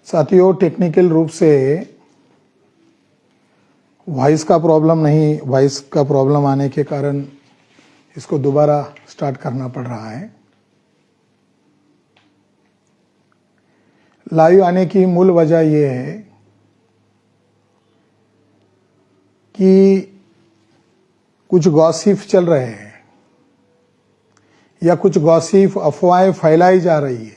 साथियों, टेक्निकल रूप से वॉइस का प्रॉब्लम आने के कारण इसको दोबारा स्टार्ट करना पड़ रहा है। लाइव आने की मूल वजह यह है कि कुछ गॉसिप चल रहे हैं या कुछ गॉसिप अफवाहें फैलाई जा रही है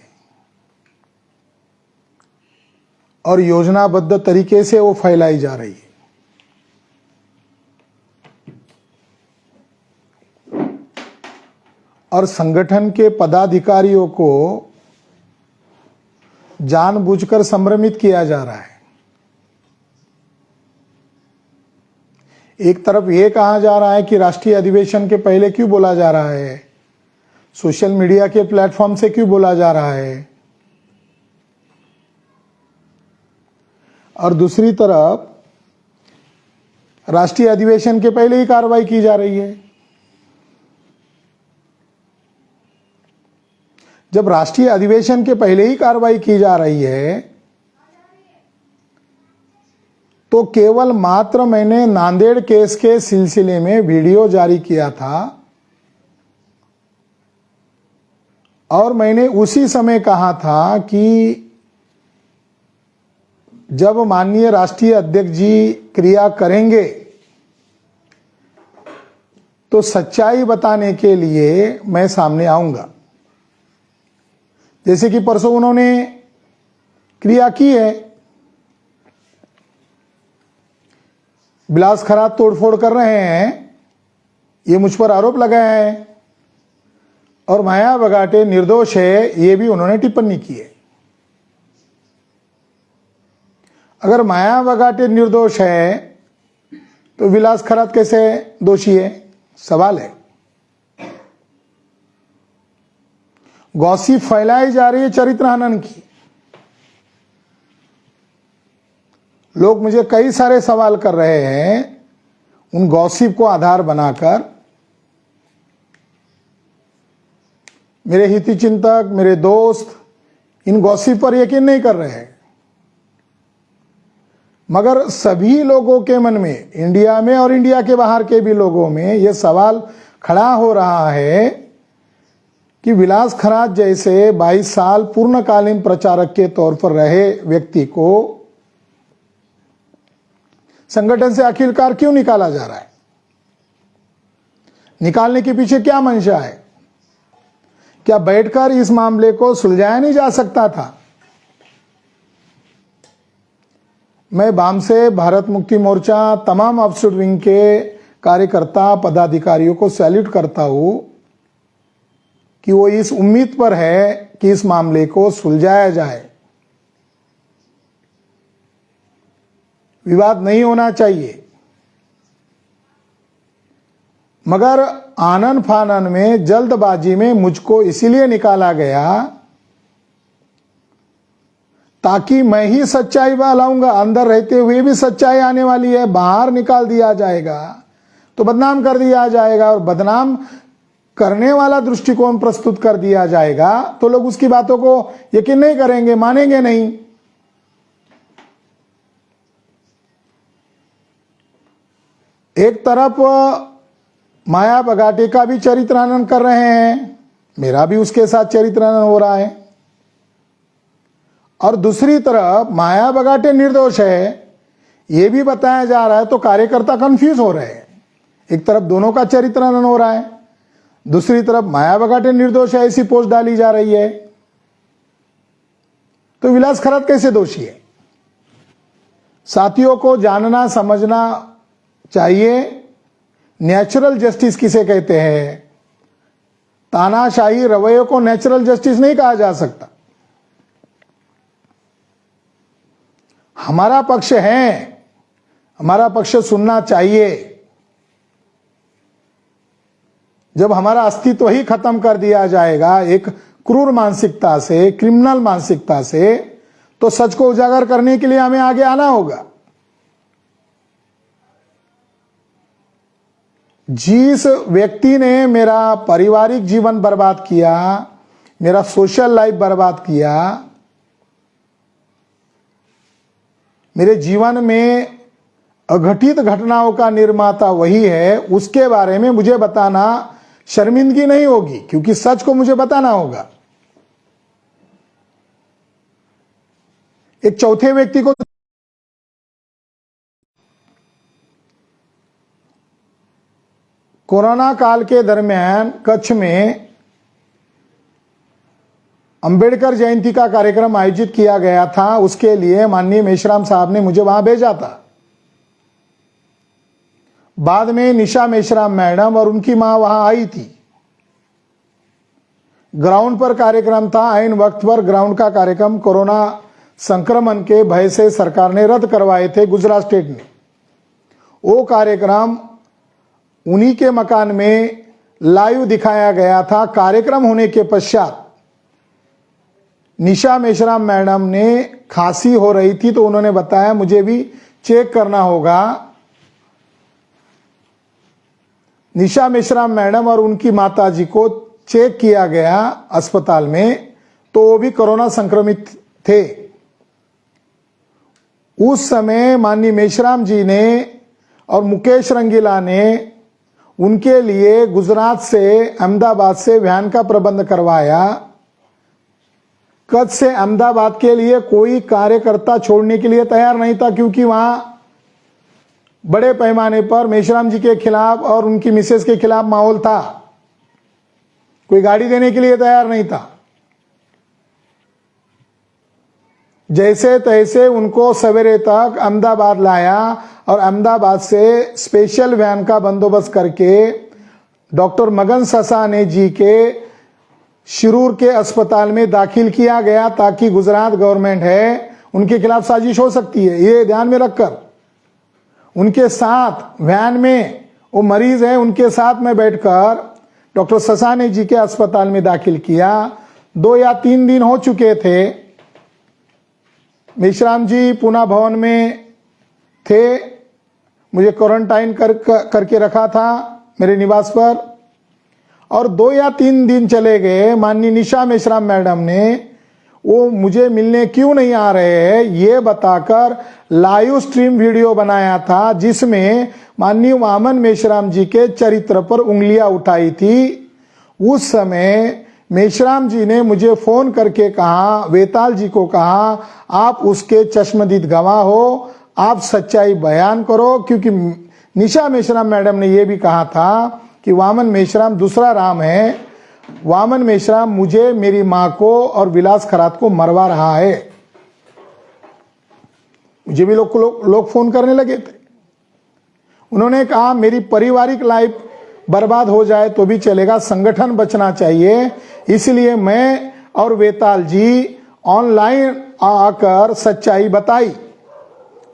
और योजनाबद्ध तरीके से वो फैलाई जा रही है। और संगठन के पदाधिकारियों को जानबूझकर संभ्रमित किया जा रहा है। एक तरफ यह कहा जा रहा है कि राष्ट्रीय अधिवेशन के पहले क्यों बोला जा रहा है, सोशल मीडिया के प्लेटफॉर्म से क्यों बोला जा रहा है, और दूसरी तरफ राष्ट्रीय अधिवेशन के पहले ही कार्रवाई की जा रही है। जब राष्ट्रीय अधिवेशन के पहले ही कार्रवाई की जा रही है तो केवल मात्र मैंने नांदेड़ केस के सिलसिले में वीडियो जारी किया था और मैंने उसी समय कहा था कि जब माननीय राष्ट्रीय अध्यक्ष जी क्रिया करेंगे तो सच्चाई बताने के लिए मैं सामने आऊंगा। जैसे कि परसों उन्होंने क्रिया की है, बिलास खराब तोड़फोड़ कर रहे हैं, ये मुझ पर आरोप लगाया है और माया बगाटे निर्दोष है, ये भी उन्होंने टिप्पणी की है। अगर माया बगाटे निर्दोष है तो विलास खरात कैसे दोषी है, सवाल है। गॉसिप फैलाई जा रही है चरित्र हनन की। लोग मुझे कई सारे सवाल कर रहे हैं उन गॉसिप को आधार बनाकर। मेरे हिती चिंतक, मेरे दोस्त इन गॉसिप पर यकीन नहीं कर रहे हैं, मगर सभी लोगों के मन में, इंडिया में और इंडिया के बाहर के भी लोगों में यह सवाल खड़ा हो रहा है कि विलास खरात जैसे 22 साल पूर्णकालीन प्रचारक के तौर पर रहे व्यक्ति को संगठन से आखिरकार क्यों निकाला जा रहा है, निकालने के पीछे क्या मंशा है? क्या बैठकर इस मामले को सुलझाया नहीं जा सकता था? मैं बाम से भारत मुक्ति मोर्चा तमाम ऑफिसर विंग के कार्यकर्ता पदाधिकारियों को सैल्यूट करता हूं कि वो इस उम्मीद पर है कि इस मामले को सुलझाया जाए। विवाद नहीं होना चाहिए, मगर आनन फानन में, जल्दबाजी में मुझको इसीलिए निकाला गया ताकि मैं ही सच्चाई लाऊंगा। अंदर रहते हुए भी सच्चाई आने वाली है, बाहर निकाल दिया जाएगा तो बदनाम कर दिया जाएगा और बदनाम करने वाला दृष्टिकोण प्रस्तुत कर दिया जाएगा तो लोग उसकी बातों को यकीन नहीं करेंगे, मानेंगे नहीं। एक तरफ माया बगाटे का भी चरित्र हनन कर रहे हैं, मेरा भी उसके साथ चरित्र हनन हो रहा है, और दूसरी तरफ माया बगाटे निर्दोष है यह भी बताया जा रहा है तो कार्यकर्ता कंफ्यूज हो रहे हैं। एक तरफ दोनों का चरित्र हनन हो रहा है, दूसरी तरफ माया बगाटे निर्दोष है ऐसी पोस्ट डाली जा रही है, तो विलास खरात कैसे दोषी है? साथियों को जानना समझना चाहिए नेचुरल जस्टिस किसे कहते हैं। तानाशाही रवैये को नेचुरल जस्टिस नहीं कहा जा सकता। हमारा पक्ष है, हमारा पक्ष सुनना चाहिए। जब हमारा अस्तित्व ही खत्म कर दिया जाएगा एक क्रूर मानसिकता से, क्रिमिनल मानसिकता से, तो सच को उजागर करने के लिए हमें आगे आना होगा। जिस व्यक्ति ने मेरा पारिवारिक जीवन बर्बाद किया, मेरा सोशल लाइफ बर्बाद किया, मेरे जीवन में अघटित घटनाओं का निर्माता वही है, उसके बारे में मुझे बताना शर्मिंदगी नहीं होगी, क्योंकि सच को मुझे बताना होगा। एक चौथे व्यक्ति को कोरोना काल के दरमियान कच्छ में अंबेडकर जयंती का कार्यक्रम आयोजित किया गया था। उसके लिए माननीय मेश्राम साहब ने मुझे वहां भेजा था। बाद में निशा मेश्राम मैडम और उनकी मां वहां आई थी। ग्राउंड पर कार्यक्रम था। ऐन वक्त पर ग्राउंड का कार्यक्रम कोरोना संक्रमण के भय से सरकार ने रद्द करवाए थे गुजरात स्टेट ने। वो कार्यक्रम उन्हीं के मकान में लाइव दिखाया गया था। कार्यक्रम होने के पश्चात निशा मेश्राम मैडम ने खांसी हो रही थी, तो उन्होंने बताया मुझे भी चेक करना होगा। निशा मेश्राम मैडम और उनकी माताजी को चेक किया गया अस्पताल में, तो वो भी कोरोना संक्रमित थे। उस समय माननीय मेश्राम जी ने और मुकेश रंगीला ने उनके लिए गुजरात से, अहमदाबाद से वैन का प्रबंध करवाया। कच्छ से अहमदाबाद के लिए कोई कार्यकर्ता छोड़ने के लिए तैयार नहीं था, क्योंकि वहां बड़े पैमाने पर मेश्राम जी के खिलाफ और उनकी मिसेस के खिलाफ माहौल था। कोई गाड़ी देने के लिए तैयार नहीं था। जैसे तैसे उनको सवेरे तक अहमदाबाद लाया और अहमदाबाद से स्पेशल वैन का बंदोबस्त करके डॉक्टर मगन ससाने जी के शिरूर के अस्पताल में दाखिल किया गया, ताकि गुजरात गवर्नमेंट है उनके खिलाफ साजिश हो सकती है, ये ध्यान में रखकर उनके साथ वैन में वो मरीज है, उनके साथ में बैठकर डॉक्टर ससाने जी के अस्पताल में दाखिल किया। 2 या 3 दिन हो चुके थे। मेश्राम जी पूना भवन में थे। मुझे क्वारंटाइन करके रखा था मेरे निवास पर, और 2 या 3 दिन चले गए। माननीय निशा मेश्राम मैडम ने वो मुझे मिलने क्यों नहीं आ रहे हैं ये बताकर लाइव स्ट्रीम वीडियो बनाया था, जिसमें माननीय वामन मेश्राम जी के चरित्र पर उंगलियां उठाई थी। उस समय मेश्राम जी ने मुझे फोन करके कहा, वेताल जी को कहा, आप उसके चश्मदीद गवाह हो, आप सच्चाई बयान करो, क्योंकि निशा मेश्राम मैडम ने यह भी कहा था कि वामन मेश्राम दूसरा राम है। वामन मेश्राम मुझे, मेरी मां को और विलास खरात को मरवा रहा है। मुझे भी लोग फोन करने लगे थे। उन्होंने कहा मेरी पारिवारिक लाइफ बर्बाद हो जाए तो भी चलेगा, संगठन बचना चाहिए। इसलिए मैं और वेताल जी ऑनलाइन आकर सच्चाई बताई।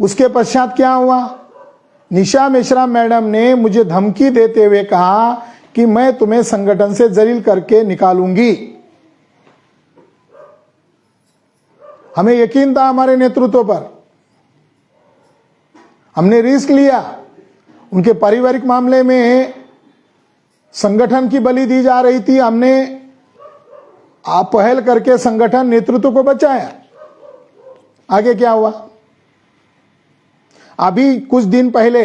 उसके पश्चात क्या हुआ? निशा मेश्राम मैडम ने मुझे धमकी देते हुए कहा कि मैं तुम्हें संगठन से जलील करके निकालूंगी। हमें यकीन था हमारे नेतृत्व पर, हमने रिस्क लिया। उनके पारिवारिक मामले में संगठन की बलि दी जा रही थी, हमने पहल करके संगठन नेतृत्व को बचाया। आगे क्या हुआ? अभी कुछ दिन पहले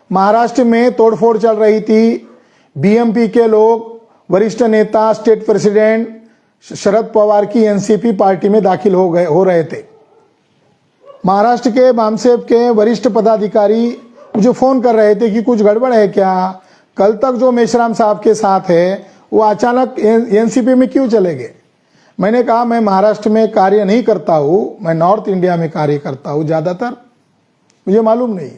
महाराष्ट्र में तोड़फोड़ चल रही थी। बीएमपी के लोग, वरिष्ठ नेता, स्टेट प्रेसिडेंट शरद पवार की एनसीपी पार्टी में दाखिल हो रहे थे। महाराष्ट्र के बामसेब के वरिष्ठ पदाधिकारी मुझे फोन कर रहे थे कि कुछ गड़बड़ है क्या, कल तक जो मेश्राम साहब के साथ है वो अचानक एनसीपी में क्यों चले गए। मैंने कहा मैं महाराष्ट्र में कार्य नहीं करता हूं, मैं नॉर्थ इंडिया में कार्य करता हूं, ज्यादातर मुझे मालूम नहीं।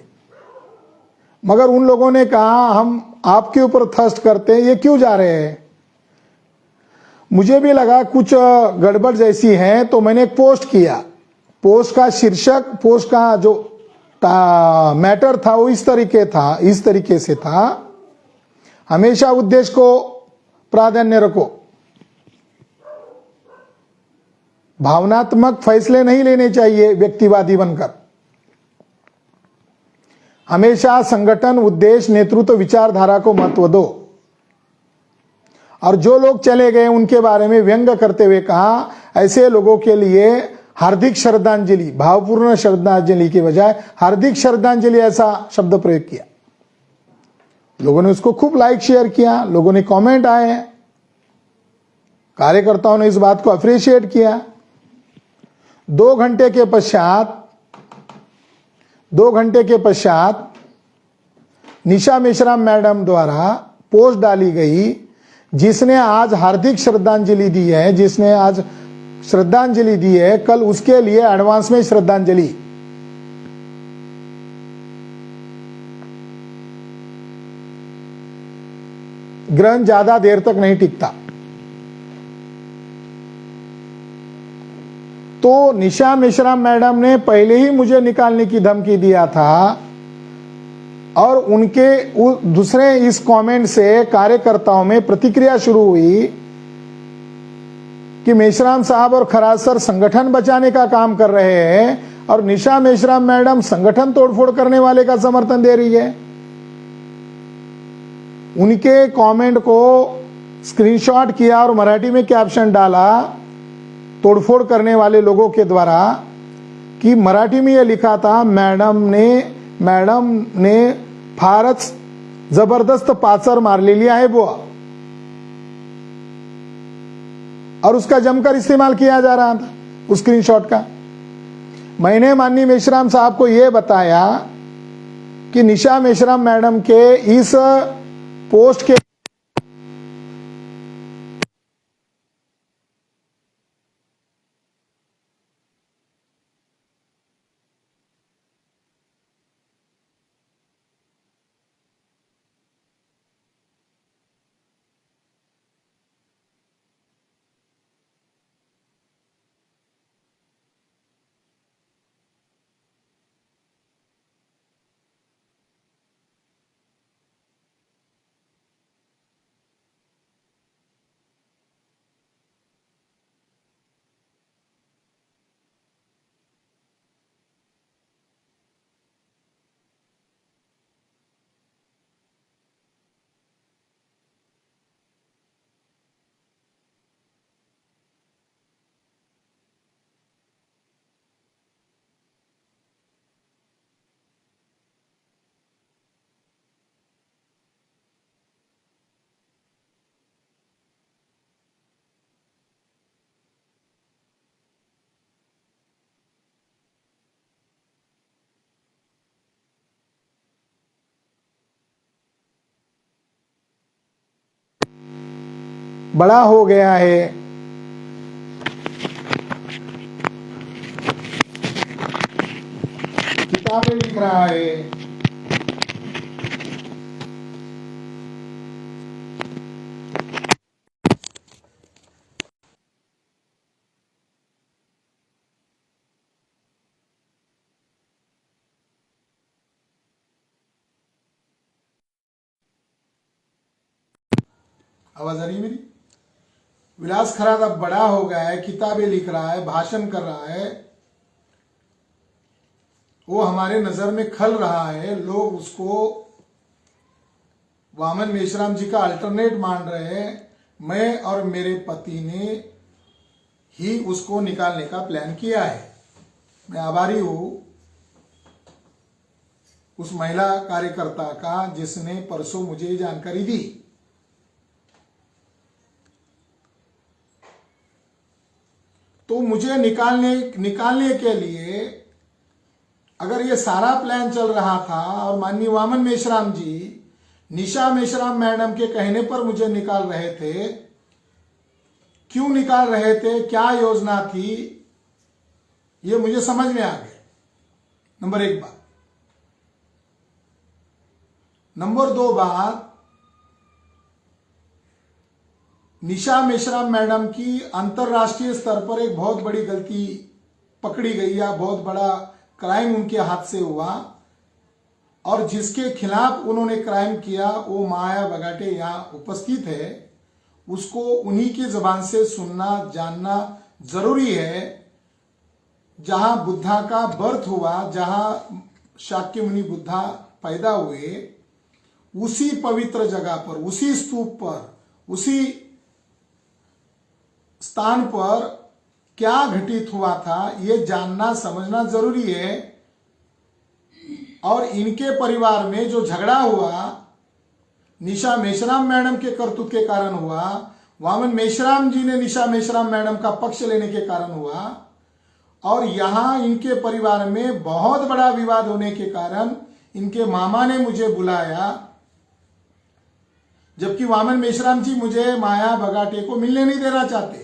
मगर उन लोगों ने कहा हम आपके ऊपर थ्रस्ट करते हैं, ये क्यों जा रहे हैं। मुझे भी लगा कुछ गड़बड़ जैसी है, तो मैंने एक पोस्ट किया। पोस्ट का शीर्षक, पोस्ट का जो मैटर था वो इस तरीके से था, हमेशा उद्देश्य को प्राधान्य रखो, भावनात्मक फैसले नहीं लेने चाहिए व्यक्तिवादी बनकर, हमेशा संगठन, उद्देश्य, नेतृत्व, विचारधारा को महत्व दो। और जो लोग चले गए उनके बारे में व्यंग्य करते हुए कहा ऐसे लोगों के लिए हार्दिक श्रद्धांजलि, भावपूर्ण श्रद्धांजलि के बजाय हार्दिक श्रद्धांजलि ऐसा शब्द प्रयोग किया। लोगों ने उसको खूब लाइक शेयर किया, लोगों ने कमेंट आए, कार्यकर्ताओं ने इस बात को अप्रिशिएट किया। 2 घंटे के पश्चात निशा मेश्राम मैडम द्वारा पोस्ट डाली गई, जिसने आज हार्दिक श्रद्धांजलि दी है, जिसने आज श्रद्धांजलि दी है, कल उसके लिए एडवांस में श्रद्धांजलि। ग्रहण ज्यादा देर तक नहीं टिकता। तो निशा मेश्राम मैडम ने पहले ही मुझे निकालने की धमकी दिया था और उनके दूसरे इस कमेंट से कार्यकर्ताओं में प्रतिक्रिया शुरू हुई कि मेश्राम साहब और खराज सर संगठन बचाने का काम कर रहे हैं और निशा मेश्राम मैडम संगठन तोड़फोड़ करने वाले का समर्थन दे रही है। उनके कमेंट को स्क्रीनशॉट किया और मराठी में कैप्शन डाला तोड़फोड़ करने वाले लोगों के द्वारा कि मराठी में यह लिखा था, मैडम ने फारच जबरदस्त पाचर मारलेली आहे बुआ, और उसका जमकर इस्तेमाल किया जा रहा था उस स्क्रीनशॉट का। मैंने माननीय मेश्राम साहब को यह बताया कि निशा मेश्राम मैडम के इस पोस्ट के बड़ा हो गया है। किताबें लिख रहा है, आवाज आ रही है मेरी? विलास खराद अब बड़ा हो गया है, किताबें लिख रहा है, भाषण कर रहा है, वो हमारे नजर में खल रहा है। लोग उसको वामन मेश्राम जी का अल्टरनेट मान रहे हैं। मैं और मेरे पति ने ही उसको निकालने का प्लान किया है। मैं आभारी हूं उस महिला कार्यकर्ता का जिसने परसों मुझे जानकारी दी। तो मुझे निकालने के लिए अगर ये सारा प्लान चल रहा था और माननीय वामन मेश्राम जी निशा मेश्राम मैडम के कहने पर मुझे निकाल रहे थे, क्यों निकाल रहे थे, क्या योजना थी, ये मुझे समझ में आ गया। नंबर 1 बात। नंबर 2 बात, निशा मेश्राम मैडम की अंतरराष्ट्रीय स्तर पर एक बहुत बड़ी गलती पकड़ी गई या बहुत बड़ा क्राइम उनके हाथ से हुआ और जिसके खिलाफ उन्होंने क्राइम किया वो माया बगाटे यहां उपस्थित है। उसको उन्हीं की जबान से सुनना जानना जरूरी है। जहां बुद्धा का बर्थ हुआ, जहां शाक्य मुनि बुद्धा पैदा हुए, उसी पवित्र जगह पर, उसी स्तूप पर, उसी स्थान पर क्या घटित हुआ था ये जानना समझना जरूरी है। और इनके परिवार में जो झगड़ा हुआ निशा मेश्राम मैडम के करतूत के कारण हुआ, वामन मेश्राम जी ने निशा मेश्राम मैडम का पक्ष लेने के कारण हुआ, और यहां इनके परिवार में बहुत बड़ा विवाद होने के कारण इनके मामा ने मुझे बुलाया, जबकि वामन मेश्राम जी मुझे माया बगाटे को मिलने नहीं देना चाहते,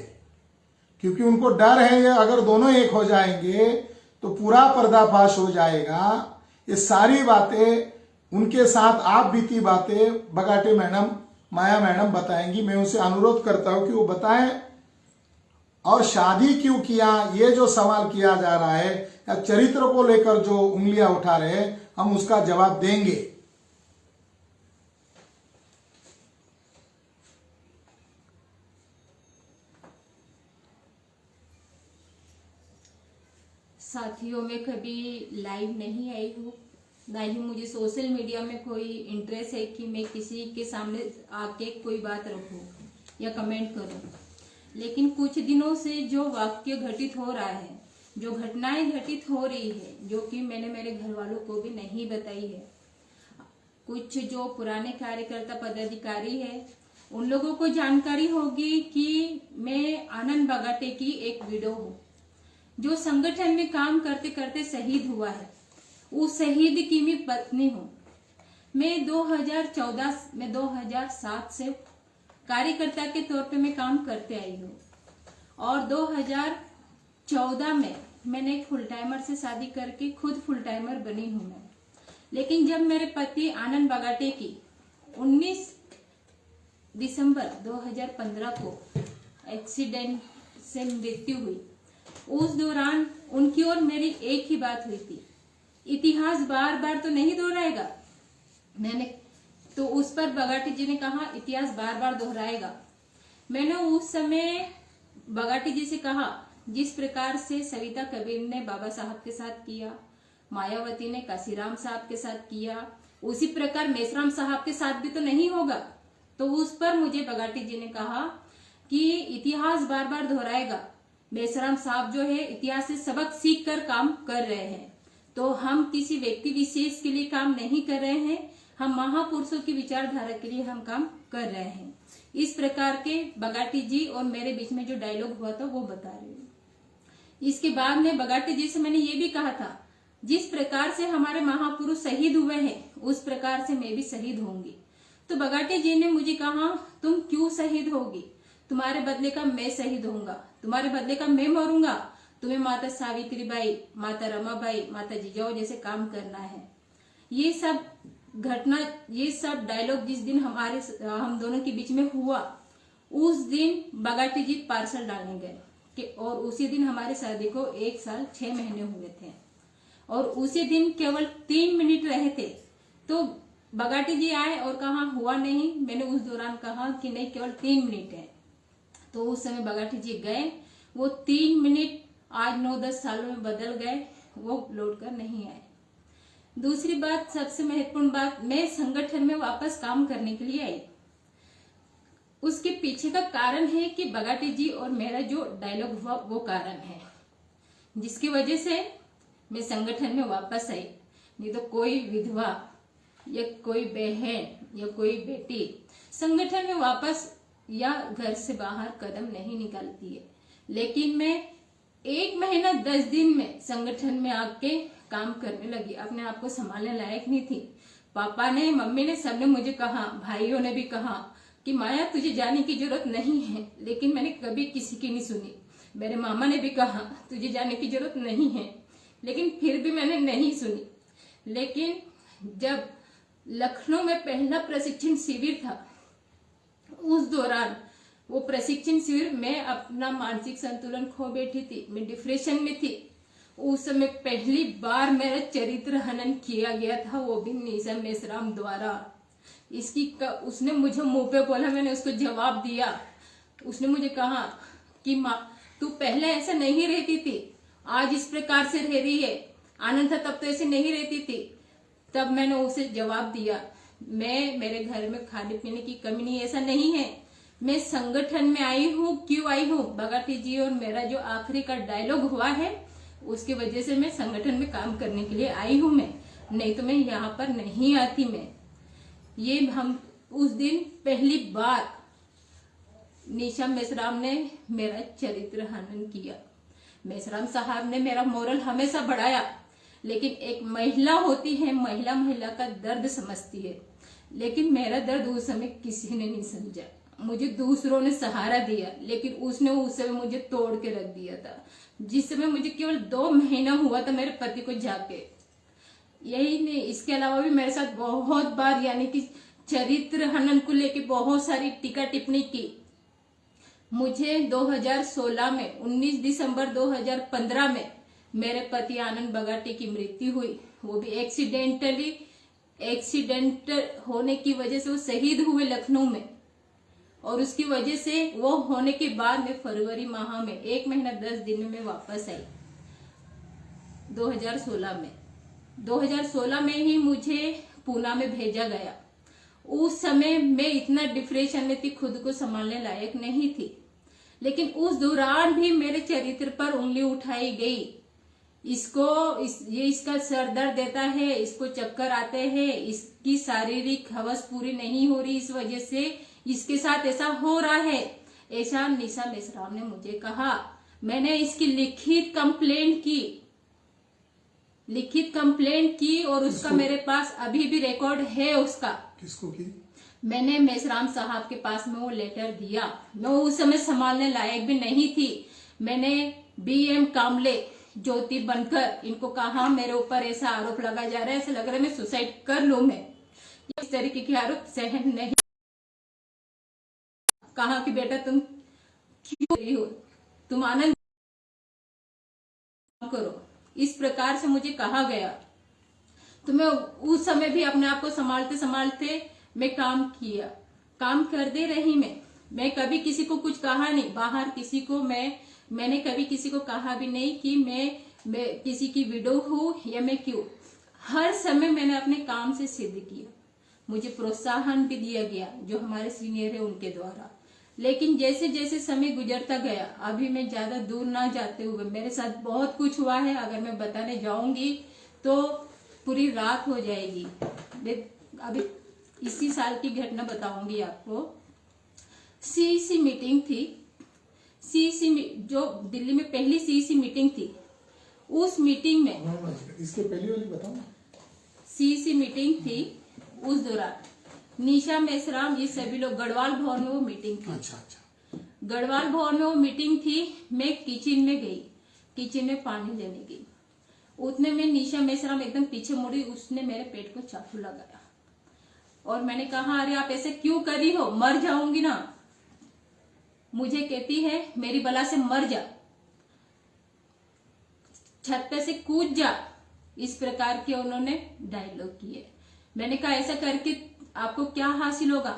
क्योंकि उनको डर है ये अगर दोनों एक हो जाएंगे तो पूरा पर्दाफाश हो जाएगा। ये सारी बातें उनके साथ आप बीती बातें बगाटे मैडम, माया मैडम बताएंगी। मैं उनसे अनुरोध करता हूं कि वो बताएं। और शादी क्यों किया ये जो सवाल किया जा रहा है या चरित्र को लेकर जो उंगलियां उठा रहे हैं, हम उसका जवाब देंगे। साथियों, मैं कभी लाइव नहीं आई हूँ, ना ही मुझे सोशल मीडिया में कोई इंटरेस्ट है कि मैं किसी के सामने आके कोई बात रखूं या कमेंट करूं। लेकिन कुछ दिनों से जो वाक्य घटित हो रहा है, जो घटनाएं घटित हो रही है, जो कि मैंने मेरे घर वालों को भी नहीं बताई है, कुछ जो पुराने कार्यकर्ता पदाधिकारी है उन लोगों को जानकारी होगी कि मैं आनंद बगाटे की एक विडो हूँ, जो संगठन में काम करते करते शहीद हुआ है। उस शहीद की मैं पत्नी हूँ। मैं 2007 से कार्यकर्ता के तौर पे मैं काम करते आई हूँ, और 2014 में मैंने एक फुल टाइमर से शादी करके खुद फुल टाइमर बनी हूँ मैं। लेकिन जब मेरे पति आनंद बगाटे की 19 दिसंबर 2015 को एक्सीडेंट से मृत्यु हुई, उस दौरान उनकी और मेरी एक ही बात हुई थी, इतिहास बार बार तो नहीं दोहराएगा। मैंने तो उस पर बगाटे जी ने कहा इतिहास बार बार दोहराएगा। मैंने उस समय बगाटे जी से कहा, जिस प्रकार से सविता कबीर ने बाबा साहब के साथ किया, मायावती ने काशीराम साहब के साथ किया, उसी प्रकार मेश्राम साहब के साथ भी तो नहीं होगा। तो उस पर मुझे बगाटे जी ने कहा कि इतिहास बार बार दोहराएगा। मेश्राम साहब जो है इतिहास से सबक सीख कर काम कर रहे हैं, तो हम किसी व्यक्ति विशेष के लिए काम नहीं कर रहे हैं, हम महापुरुषों की विचारधारा के लिए हम काम कर रहे हैं। इस प्रकार के बगाटे जी और मेरे बीच में जो डायलॉग हुआ था वो बता रही हूँ। इसके बाद में बगाटे जी से मैंने ये भी कहा था, जिस प्रकार से हमारे महापुरुष शहीद हुए हैं उस प्रकार से मैं भी शहीद होंगी। तो बगाटे जी ने मुझे कहा, तुम क्यों शहीद होगी, तुम्हारे बदले का मैं शहीद होऊंगा, तुम्हारे बदले का मैं मरूंगा, तुम्हें माता सावित्रीबाई, माता रमाबाई, माता जिजाऊ जैसे काम करना है। ये सब घटना, ये सब डायलॉग जिस दिन हम दोनों के बीच में हुआ, उस दिन बगाटे जी पार्सल डालने गए और उसी दिन हमारी शादी को 1 साल 6 महीने हुए थे, और उसी दिन केवल 3 मिनट रहे थे। तो बगाटे जी आए और कहा हुआ नहीं। मैंने उस दौरान कहा कि नहीं, केवल 3 मिनट है। तो उस समय बगाटे जी गए, वो 3 मिनट आज 9-10 सालों में बदल गए, वो लौट कर नहीं आए। दूसरी बात, सबसे महत्वपूर्ण बात, मैं संगठन में वापस काम करने के लिए आई। उसके पीछे का कारण है कि बगाटे जी और मेरा जो डायलॉग हुआ वो कारण है, जिसकी वजह से मैं संगठन में वापस आई। नहीं तो कोई विधवा या कोई बहन या कोई बेटी संगठन में वापस या घर से बाहर कदम नहीं निकालती है। लेकिन मैं 1 महीना 10 दिन में संगठन में आके काम करने लगी, अपने आप को संभालने लायक नहीं थी। पापा ने, मम्मी ने, सबने मुझे कहा, भाइयों ने भी कहा कि माया तुझे जाने की जरूरत नहीं है, लेकिन मैंने कभी किसी की नहीं सुनी। मेरे मामा ने भी कहा तुझे जाने की जरूरत नहीं है, लेकिन फिर भी मैंने नहीं सुनी। लेकिन जब लखनऊ में पहला प्रशिक्षण शिविर था, उस दौरान वो प्रशिक्षण शिविर में अपना मानसिक संतुलन खो बैठी थी, मैं डिप्रेशन में थी। उस समय पहली बार मेरा चरित्र हनन किया गया था, वो भी निशा मेश्राम द्वारा। उसने मुझे मुंह पे बोला, मैंने उसको जवाब दिया। उसने मुझे कहा कि माँ तू पहले ऐसा नहीं रहती थी, आज इस प्रकार से रह रही है, आनंद था तब तो ऐसे नहीं रहती थी। तब मैंने उसे जवाब दिया, मेरे घर में खाने पीने की कमी नहीं, ऐसा नहीं है। मैं संगठन में आई हूँ, क्यों आई हूँ, बगाटी जी और मेरा जो आखिरी का डायलॉग हुआ है उसकी वजह से मैं संगठन में काम करने के लिए आई हूँ मैं, नहीं तो मैं यहाँ पर नहीं आती। मैं ये हम उस दिन पहली बार निशा मेश्राम ने मेरा चरित्र हनन किया। मेश्राम साहब ने मेरा मोरल हमेशा बढ़ाया, लेकिन एक महिला होती है, महिला का दर्द समझती है, लेकिन मेरा दर्द उस समय किसी ने नहीं समझा। मुझे दूसरों ने सहारा दिया, लेकिन उसने उस समय मुझे तोड़ के रख दिया था। जिस समय मुझे केवल 2 महीना हुआ था मेरे पति को जाके, यही नहीं, इसके अलावा भी मेरे साथ बहुत बार यानी कि चरित्र हनन को लेके बहुत सारी टीका टिप्पणी की। मुझे 2016 में 19 दिसंबर 2015 में मेरे पति आनंद बगाटी की मृत्यु हुई, वो भी एक्सीडेंट होने की वजह से वो शहीद हुए लखनऊ में, और उसकी वजह से वो होने के बाद में फरवरी माह में 1 महीना 10 दिन में मैं वापस आई 2016 में ही मुझे पूना में भेजा गया। उस समय मैं इतना डिप्रेशन में थी, खुद को संभालने लायक नहीं थी, लेकिन उस दौरान भी मेरे चरित्र पर उंगली उठाई गई। ये इसका सर दर्द देता है, इसको चक्कर आते हैं, इसकी शारीरिक हवस पूरी नहीं हो रही, इस वजह से इसके साथ ऐसा हो रहा है, ऐसा निशा मेश्राम ने मुझे कहा। मैंने इसकी लिखित कंप्लेंट की और उसका मेरे पास अभी भी रिकॉर्ड है उसका। किसको की? मैंने मेश्राम साहब के पास में वो लेटर दिया। मैं उस समय संभालने लायक भी नहीं थी। मैंने BM कामले, ज्योति बनकर, इनको कहा मेरे ऊपर ऐसा आरोप लगाया जा रहा है, ऐसा लग रहा है मैं सुसाइड कर लूं। मैं इस तरीके के आरोप सहन नहीं। कहा कि बेटा तुम क्यों रही हो, तुम आनंद करो, इस प्रकार से मुझे कहा गया। तो मैं उस समय भी अपने आप को संभालते मैं काम करते रही। मैं कभी किसी को कुछ कहा नहीं, बाहर किसी को मैंने कभी किसी को कहा भी नहीं कि मैं किसी की विडो हूं या मैं क्यों। हर समय मैंने अपने काम से सिद्ध किया। मुझे प्रोत्साहन भी दिया गया जो हमारे सीनियर है उनके द्वारा। लेकिन जैसे जैसे समय गुजरता गया, अभी मैं ज्यादा दूर ना जाते हुए, मेरे साथ बहुत कुछ हुआ है, अगर मैं बताने जाऊंगी तो पूरी रात हो जाएगी। मैं अभी इसी साल की घटना बताऊंगी आपको। CEC मीटिंग थी, जो दिल्ली में पहली CEC मीटिंग थी, उस मीटिंग में इसके पहली वाली बताओ। CEC मीटिंग थी, उस दौरान निशा मेश्राम, ये सभी लोग गढ़वाल भवन में वो मीटिंग थी। अच्छा। गढ़वाल भवन में वो मीटिंग थी। मैं किचन में गई, किचन में पानी लेने गई, उतने में निशा मेश्राम एकदम पीछे मुड़ी, उसने मेरे पेट को चाकू लगाया और मैंने कहा अरे आप ऐसे क्यों कर रही हो, मर जाऊंगी ना। मुझे कहती है मेरी बला से मर जा, छत पे से कूद जा, इस प्रकार के उन्होंने डायलॉग किए। मैंने कहा ऐसा करके आपको क्या हासिल होगा,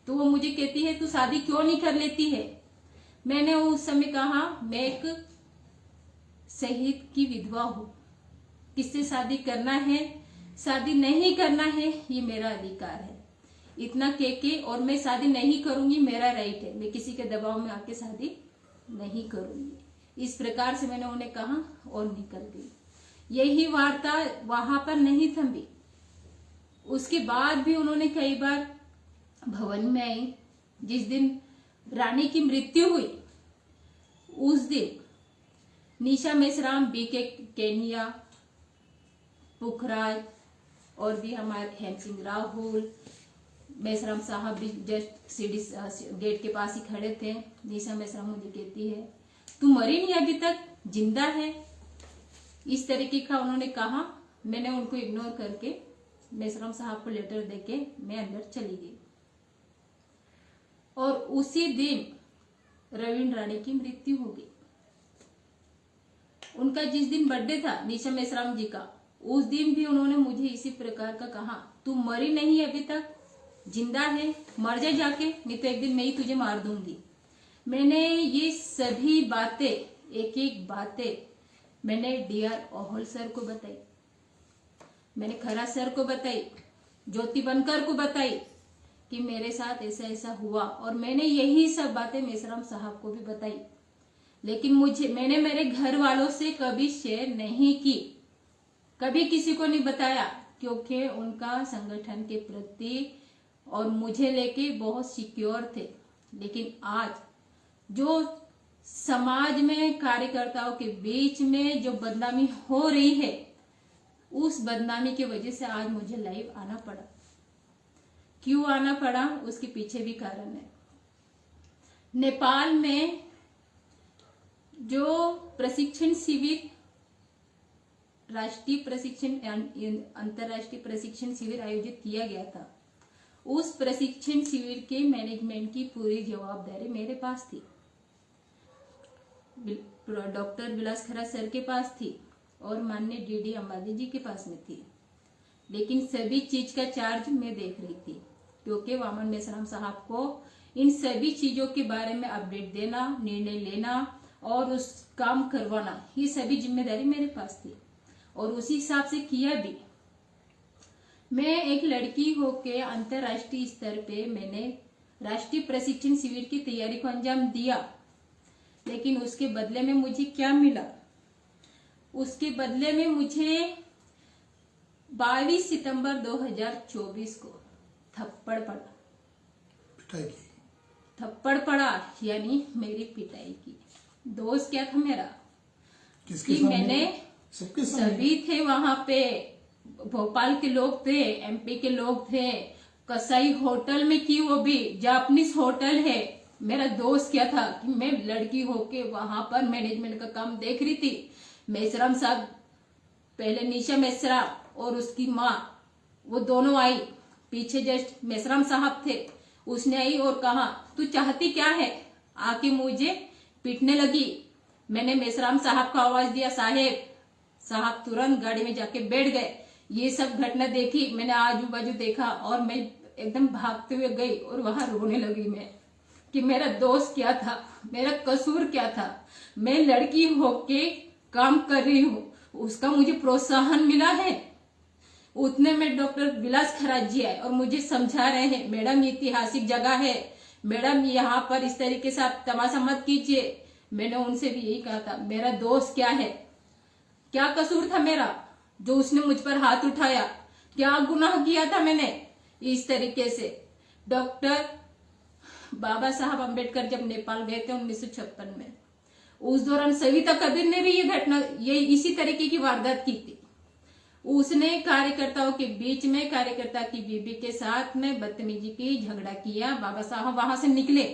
तो वो मुझे कहती है तू शादी क्यों नहीं कर लेती है। मैंने उस समय कहा मैं एक शहीद की विधवा हूं, किससे शादी करना है शादी नहीं करना है ये मेरा अधिकार है, इतना के और मैं शादी नहीं करूंगी, मेरा राइट है, मैं किसी के दबाव में आके शादी नहीं करूंगी। इस प्रकार से मैंने उन्हें कहा और निकल गई। यही वार्ता वहां पर नहीं थमी। उसके बाद भी उन्होंने कई बार भवन में आई। जिस दिन रानी की मृत्यु हुई उस दिन निशा मेश्राम, BK केनिया, पुखराज और भी हमारे हेम सिंह राहुल, मेश्राम साहब भी जस्ट सीढ़ी गेट के पास ही खड़े थे। निशा मेश्राम मुझे कहती है तू मरी नहीं अभी तक, जिंदा है, इस तरीके का उन्होंने कहा। मैंने उनको इग्नोर करके मेश्राम साहब को लेटर देके मैं अंदर चली गई। और उसी दिन रवीन रानी की मृत्यु हो गई। उनका जिस दिन बर्थडे था निशा मेश्राम जी का, उस दिन भी उन्होंने मुझे इसी प्रकार का कहा तू मरी नहीं अभी तक, जिंदा है, मर जा जाके, नहीं तो एक दिन मैं ही तुझे मार दूंगी। मैंने ये सभी बातें, एक एक बातें मैंने DR ओहल सर को बताई, मैंने खरा सर को बताई, ज्योति बनकर को बताई कि मेरे साथ ऐसा ऐसा हुआ, और मैंने यही सब बातें मेसराम साहब को भी बताई, लेकिन मैंने मेरे घर वालों से कभी शेयर नहीं की, कभी किसी को नहीं बताया, क्योंकि उनका संगठन के प्रति और मुझे लेके बहुत सिक्योर थे। लेकिन आज जो समाज में कार्यकर्ताओं के बीच में जो बदनामी हो रही है, उस बदनामी की वजह से आज मुझे लाइव आना पड़ा। क्यों आना पड़ा, उसके पीछे भी कारण है। नेपाल में जो प्रशिक्षण शिविर, राष्ट्रीय प्रशिक्षण अंतरराष्ट्रीय प्रशिक्षण शिविर आयोजित किया गया था, उस प्रशिक्षण शिविर के मैनेजमेंट की पूरी जवाबदारी मेरे पास थी, डॉक्टर विलास खरा सर के पास थी और माननीय डीडी अंबादी जी के पास में थी। लेकिन सभी चीज का चार्ज मैं देख रही थी, क्योंकि वामन मेश्राम साहब को इन सभी चीजों के बारे में अपडेट देना, निर्णय लेना और उस काम करवाना, ये सभी जिम्मेदारी मेरे पास थी और उसी हिसाब से किया भी। मैं एक लड़की होके अंतरराष्ट्रीय स्तर पे मैंने राष्ट्रीय प्रशिक्षण शिविर की तैयारी को अंजाम दिया, लेकिन उसके बदले में मुझे क्या मिला? उसके बदले में मुझे 22 सितंबर 2024 को थप्पड़ पड़ा। पिटाई की? थप्पड़ पड़ा यानी मेरी पिटाई की। दोस्त क्या था मेरा किसके कि सामने? मैंने सबके सामने? सभी थे वहां पे, भोपाल के लोग थे, एमपी के लोग थे, कसाई होटल में की, वो भी जापानीज होटल है। मेरा दोस्त क्या था कि मैं लड़की होके वहां पर मैनेजमेंट का काम देख रही थी। मेश्राम साहब, पहले निशा मेश्रा और उसकी माँ, वो दोनों आई पीछे, जस्ट मेश्राम साहब थे, उसने आई और कहा तू चाहती क्या है, आके मुझे पीटने लगी। मैंने मेश्राम साहब को आवाज दिया, साहब तुरंत गाड़ी में जाके बैठ गए। ये सब घटना देखी मैंने, आजू बाजू देखा और मैं एकदम भागते हुए गई और वहां रोने लगी मैं कि मेरा दोस्त क्या था, मेरा कसूर क्या था। मैं लड़की होके काम कर रही हूँ, उसका मुझे प्रोत्साहन मिला है। उतने में डॉक्टर विलास खराज जी आए और मुझे समझा रहे हैं, मैडम ये ऐतिहासिक जगह है, मैडम यहाँ पर इस तरीके से आप तमाशा मत कीजिए। मैंने उनसे भी यही कहा था, मेरा दोस्त क्या है, क्या कसूर था मेरा जो उसने मुझ पर हाथ उठाया, क्या गुनाह किया था मैंने इस तरीके से। डॉक्टर बाबा साहब अम्बेडकर जब नेपाल गए थे 1956 में, उस दौरान सविता कबीर ने भी ये घटना, ये इसी तरीके की वारदात की थी। उसने कार्यकर्ताओं के बीच में, कार्यकर्ता की बीबी के साथ में बदतमीजी की, झगड़ा किया। बाबा साहब वहां से निकले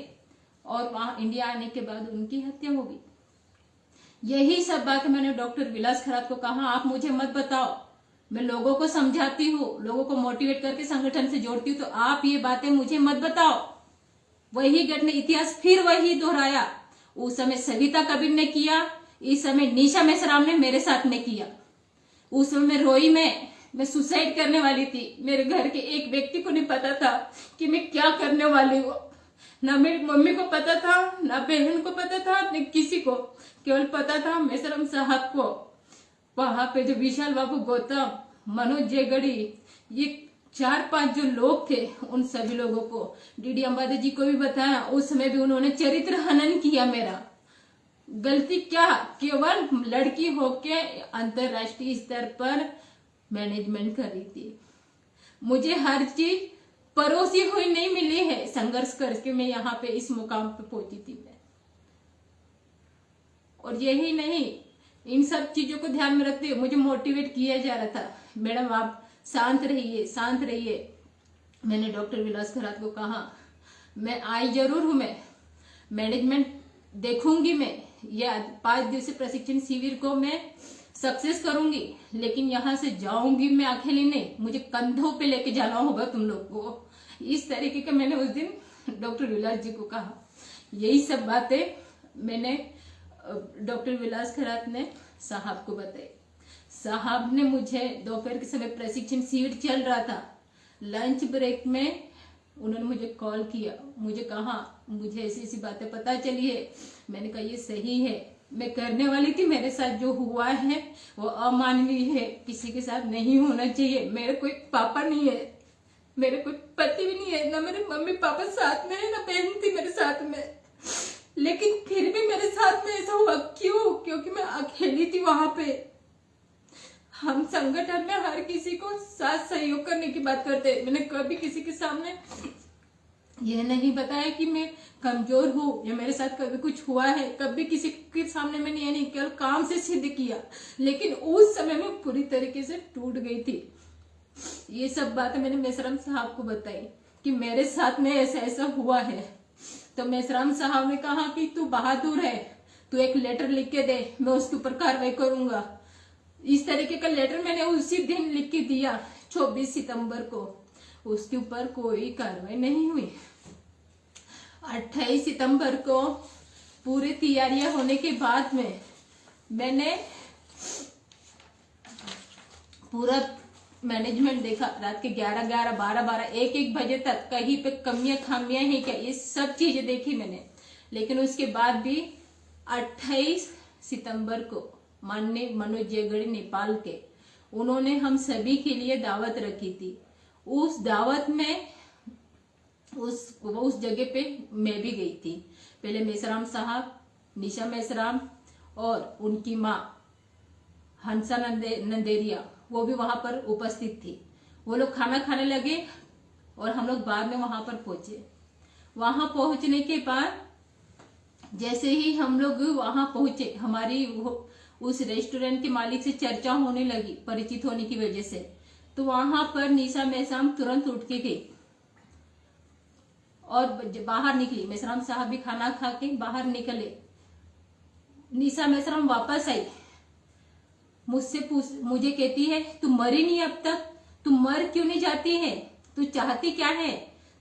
और वहां इंडिया आने के बाद उनकी हत्या हो गई। यही सब बात मैंने डॉक्टर विलास खरात को कहा, आप मुझे मत बताओ, मैं लोगों को समझाती हूँ, लोगों को मोटिवेट करके संगठन से जोड़ती हूँ, तो आप ये बातें मुझे मत बताओ। वही घटना, इतिहास फिर वही दोहराया। उस समय सविता कबीर ने किया, इस समय निशा मेश्राम ने मेरे साथ में किया। उस समय मैं रोई, मैं सुसाइड करने वाली थी। मेरे घर के एक व्यक्ति को नहीं पता था कि मैं क्या करने वाली हूँ, ना मेरी मम्मी को पता था, ना बहन को पता था, न किसी को, केवल पता था मेश्राम साहब को। वहां पे जो विशाल बाबू गौतम, मनोज जयगढ़ी, ये 4-5 जो लोग थे, उन सभी लोगों को डीडी अंबादी जी को भी बताया। उस समय भी उन्होंने चरित्र हनन किया मेरा। गलती क्या, केवल लड़की होके अंतरराष्ट्रीय स्तर पर मैनेजमेंट कर रही थी। मुझे हर चीज परोसी हुई नहीं मिली है, संघर्ष करके मैं यहाँ पे इस मुकाम पे पहुंची थी मैं। और यही नहीं, इन सब चीजों को ध्यान में रखते हुए मुझे मोटिवेट किया जा रहा था, मैडम आप शांत रहिए, शांत रहिए। मैंने डॉक्टर विलास खरात को कहा, मैं आई जरूर हूं, मैं मैनेजमेंट देखूंगी, मैं ये 5 दिवसीय प्रशिक्षण शिविर को मैं सक्सेस करूंगी, लेकिन यहाँ से जाऊंगी मैं अकेली नहीं, मुझे कंधों पे लेके जाना होगा तुम लोग को। इस तरीके का मैंने उस दिन डॉक्टर विलास जी को कहा। यही सब बातें मैंने डॉक्टर विलास खरात ने साहब को बताई। साहब ने मुझे दोपहर के समय प्रशिक्षण शिविर चल रहा था, लंच ब्रेक में उन्होंने मुझे कॉल किया, मुझे कहा मुझे ऐसी ऐसी बातें पता चली है। मैंने कहा ये सही है, मैं करने वाली थी, मेरे साथ जो हुआ है वो अमानवीय है, किसी के साथ नहीं होना चाहिए। मेरे कोई पापा नहीं है, मेरे कोई पति भी नहीं है, ना मेरे मम्मी पापा साथ में है, ना बहन थी मेरे साथ में। लेकिन फिर भी मेरे साथ में ऐसा हुआ क्यों? क्योंकि मैं अकेली थी वहां पे। हम संगठन में हर किसी को साथ सहयोग करने की बात करते हैं। मैंने कभी किसी के सामने यह नहीं बताया कि मैं कमजोर हूँ या मेरे साथ कभी कुछ हुआ है। कभी किसी के सामने मैंने ये नहीं, केवल काम से सिद्ध किया। लेकिन उस समय मैं पूरी तरीके से टूट गई थी। ये सब बातें मैंने मेसराम साहब को बताई कि मेरे साथ में ऐसा ऐसा हुआ है। तो मेसराम साहब ने कहा कि तू बहादुर है, तू एक लेटर लिख के दे, मैं उसके ऊपर कार्रवाई करूंगा। इस तरीके का लेटर मैंने उसी दिन लिख के दिया 24 सितंबर को। उसके ऊपर कोई कार्रवाई नहीं हुई। 28 सितंबर को पूरी तैयारियां होने के बाद में मैंने पूरा मैनेजमेंट देखा। रात के 11, 12, 1 बजे तक कहीं पे कमियां खामियां हैं क्या, ये सब चीजें देखी मैंने। लेकिन उसके बाद भी 28 सितंबर को माननीय मनोज जयगढ़ी नेपाल के, उन्होंने हम सभी के लिए दावत रखी थी। उस दावत में उस जगह पे मैं भी गई थी। पहले मेसराम साहब, निशा मेसराम और उनकी माँ हंसा नंदेरिया, वो भी वहां पर उपस्थित थी। वो लोग खाना खाने लगे और हम लोग बाद में वहां पर पहुंचे। वहां पहुंचने के बाद जैसे ही हम लोग वहां पहुंचे, हमारी उस रेस्टोरेंट के मालिक से चर्चा होने लगी, परिचित होने की वजह से। तो वहां पर निशा मेसराम तुरंत उठ के गई और बाहर निकली। मेसराम साहब भी खाना खा के बाहर निकले। निशा मेसराम वापस आई, मुझे कहती है तू मरी नहीं अब तक, तू मर क्यों नहीं जाती है, तू चाहती क्या है,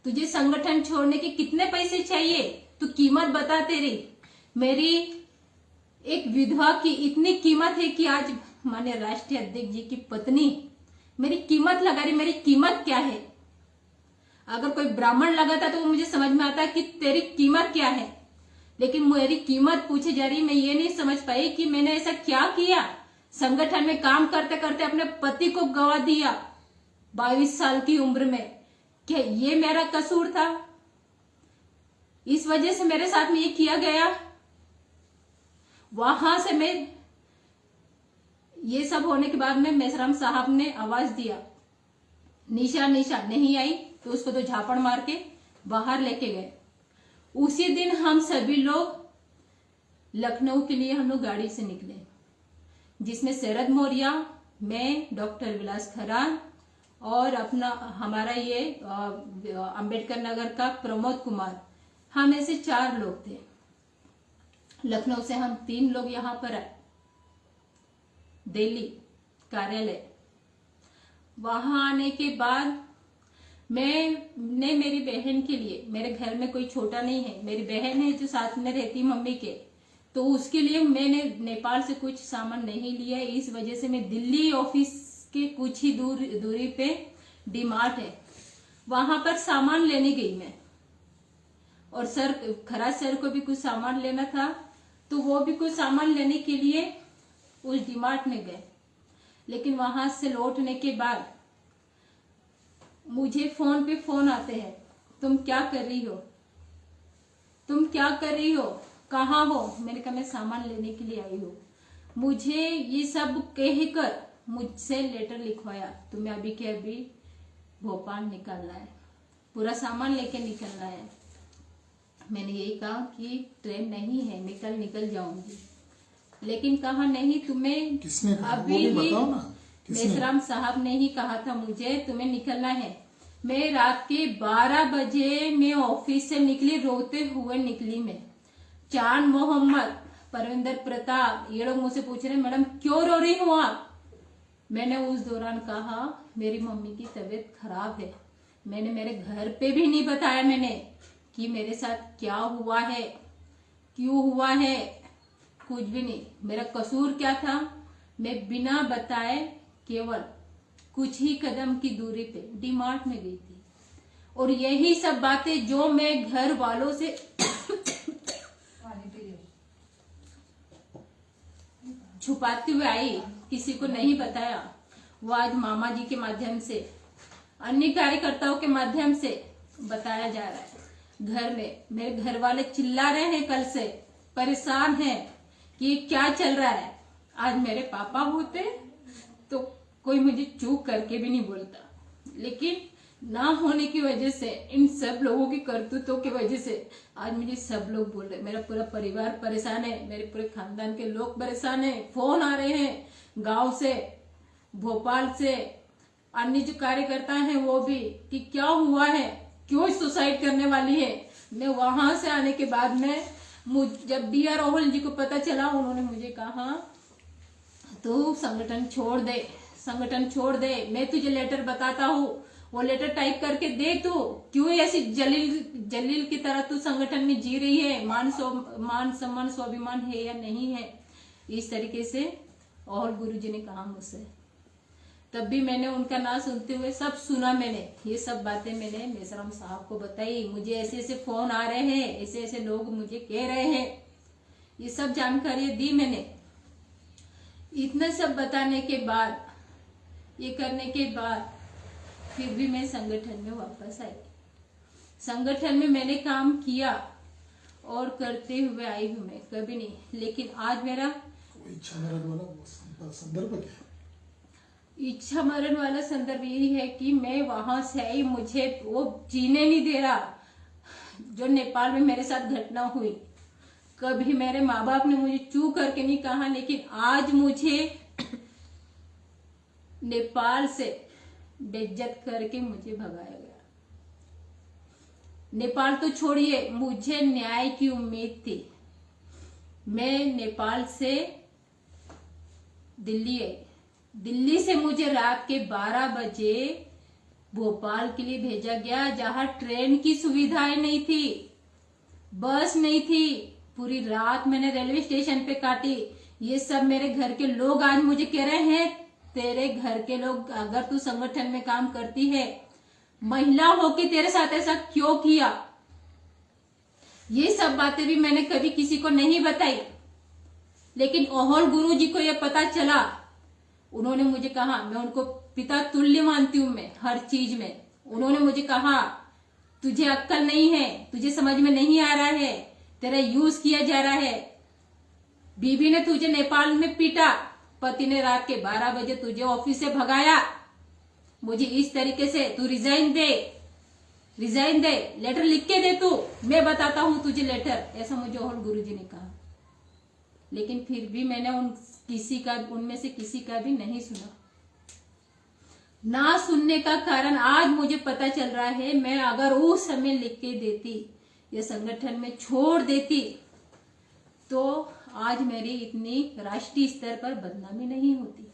तुझे संगठन छोड़ने के कितने पैसे चाहिए, तू कीमत बता तेरी। मेरी एक विधवा की इतनी कीमत है कि आज माननीय राष्ट्रीय अध्यक्ष जी की पत्नी मेरी कीमत लगा रही। मेरी कीमत क्या है? अगर कोई ब्राह्मण लगाता तो वो मुझे समझ में आता कि तेरी कीमत क्या है, लेकिन मेरी कीमत पूछी जा रही। मैं ये नहीं समझ पाई कि मैंने ऐसा क्या किया। संगठन में काम करते करते अपने पति को गवा दिया 22 साल की उम्र में। क्या ये मेरा कसूर था? इस वजह से मेरे साथ में ये किया गया। वहां से मैं, ये सब होने के बाद में मेसराम साहब ने आवाज दिया, निशा निशा नहीं आई तो उसको तो झापड़ मार के बाहर लेके गए। उसी दिन हम सभी लोग लखनऊ के लिए हम लोग गाड़ी से निकले, जिसमें शरद मौर्य, मैं, डॉक्टर विलास खरान और अपना हमारा ये अंबेडकर नगर का प्रमोद कुमार, हम ऐसे 4 लोग थे। लखनऊ से हम 3 लोग यहाँ पर आए, दिल्ली कार्यालय। वहां आने के बाद मैंने मेरी बहन के लिए, मेरे घर में कोई छोटा नहीं है, मेरी बहन है जो साथ में रहती मम्मी के, तो उसके लिए मैंने नेपाल से कुछ सामान नहीं लिया। इस वजह से मैं दिल्ली ऑफिस के कुछ ही दूरी पे डीमार्ट है, वहां पर सामान लेने गई मैं। और खराज सर को भी कुछ सामान लेना था, तो वो भी कुछ सामान लेने के लिए उस डीमार्ट में गए। लेकिन वहां से लौटने के बाद मुझे फोन पे फोन आते हैं, तुम क्या कर रही हो, तुम क्या कर रही हो, कहाँ हो? मैंने कहा मैं सामान लेने के लिए आई हूँ। मुझे ये सब कहकर मुझसे लेटर लिखवाया, तुम्हें अभी के अभी भोपाल निकलना है, पूरा सामान लेके निकलना है। मैंने यही कहा कि ट्रेन नहीं है, मैं कल निकल जाऊंगी। लेकिन कहा नहीं, तुम्हें किसने कहा? अभी वो भी ही बताओ ना। मेसराम साहब ने ही कहा था मुझे तुम्हें निकलना है। मैं रात के 12 बजे मैं ऑफिस से निकली, रोते हुए निकली मैं। चांद मोहम्मद, परविंदर प्रताप, ये लोग मुझसे पूछ रहे मैडम क्यों रो रही हो आप? मैंने उस दौरान कहा मेरी मम्मी की तबीयत खराब है। मैंने मेरे घर पे भी नहीं बताया मैंने कि मेरे साथ क्या हुआ है, क्यों हुआ है, कुछ भी नहीं। मेरा कसूर क्या था? मैं बिना बताए केवल कुछ ही कदम की दूरी पे डीमार्ट में गई थी, और यही सब बातें जो मैं घर वालों से छुपाते हुए आई, किसी को नहीं बताया, वो आज मामा जी के माध्यम से अन्य कार्यकर्ताओं के माध्यम से बताया जा रहा है। घर में मेरे घर वाले चिल्ला रहे हैं, कल से परेशान हैं कि क्या चल रहा है। आज मेरे पापा होते तो कोई मुझे चूक करके भी नहीं बोलता, लेकिन ना होने की वजह से, इन सब लोगों की करतूतों की वजह से आज मुझे सब लोग बोल रहे। मेरा पूरा परिवार परेशान है, मेरे पूरे खानदान के लोग परेशान हैं। फोन आ रहे हैं गांव से, भोपाल से, अन्य जो कार्यकर्ता हैं वो भी, कि क्या हुआ है, क्यों सुसाइड करने वाली है। मैं वहां से आने के बाद में जब डी आर राहुल जी को पता चला, उन्होंने मुझे कहा तू संगठन छोड़ दे, संगठन छोड़ दे, मैं तुझे लेटर बताता हूँ, वो लेटर टाइप करके दे। तू क्यों ऐसी जलील की तरह तू संगठन में जी रही है, मान सम्मान स्वाभिमान है या नहीं है, इस तरीके से और गुरुजी ने कहा मुझसे। तब भी मैंने उनका ना सुनते हुए सब सुना। मैंने ये सब बातें मैंने मेसराम साहब को बताई। मुझे ऐसे ऐसे फोन आ रहे हैं, ऐसे ऐसे लोग मुझे कह रहे हैं, ये सब जानकारी दी मैंने। इतना सब बताने के बाद, ये करने के बाद फिर भी मैं संगठन में वापस आई। संगठन में मैंने काम किया और करते हुए आई हूं मैं, कभी नहीं। लेकिन आज मेरा इच्छा मरण वाला संदर्भ क्या है? इच्छा मरण वाला संदर्भ यही है कि मैं वहां से आई, मुझे वो जीने नहीं दे रहा। जो नेपाल में मेरे साथ घटना हुई, कभी मेरे माँ बाप ने मुझे चू करके नहीं कहा, लेकिन आज मुझे नेपाल से बेइज्जत करके मुझे भगाया गया। नेपाल तो छोड़िए, मुझे न्याय की उम्मीद थी। मैं नेपाल से दिल्ली आई, दिल्ली से मुझे रात के 12 बजे भोपाल के लिए भेजा गया, जहां ट्रेन की सुविधाएं नहीं थी, बस नहीं थी। पूरी रात मैंने रेलवे स्टेशन पे काटी। ये सब मेरे घर के लोग आज मुझे कह रहे हैं, तेरे घर के लोग, अगर तू संगठन में काम करती है, महिला हो के तेरे साथ ऐसा क्यों किया। ये सब बातें भी मैंने कभी किसी को नहीं बताई, लेकिन ओहल गुरु जी को यह पता चला। उन्होंने मुझे कहा, मैं उनको पिता तुल्य मानती हूं मैं हर चीज में। उन्होंने मुझे कहा, तुझे अक्ल नहीं है, तुझे समझ में नहीं आ रहा है, तेरा यूज किया जा रहा है। बीबी ने तुझे नेपाल में पीटा, पति ने रात के 12 बजे तुझे ऑफिस से भगाया। मुझे इस तरीके से तू रिजाइन दे, लेटर लिख के दे, तू, मैं बताता हूं तुझे लेटर, ऐसा मुझे और गुरुजी ने कहा। लेकिन फिर भी मैंने उनमें से किसी का भी नहीं सुना। ना सुनने का कारण आज मुझे पता चल रहा है, मैं अगर उस समय लिख के देती या संगठन में छोड़ देती, तो आज मेरी इतनी राष्ट्रीय स्तर पर बदनामी नहीं होती।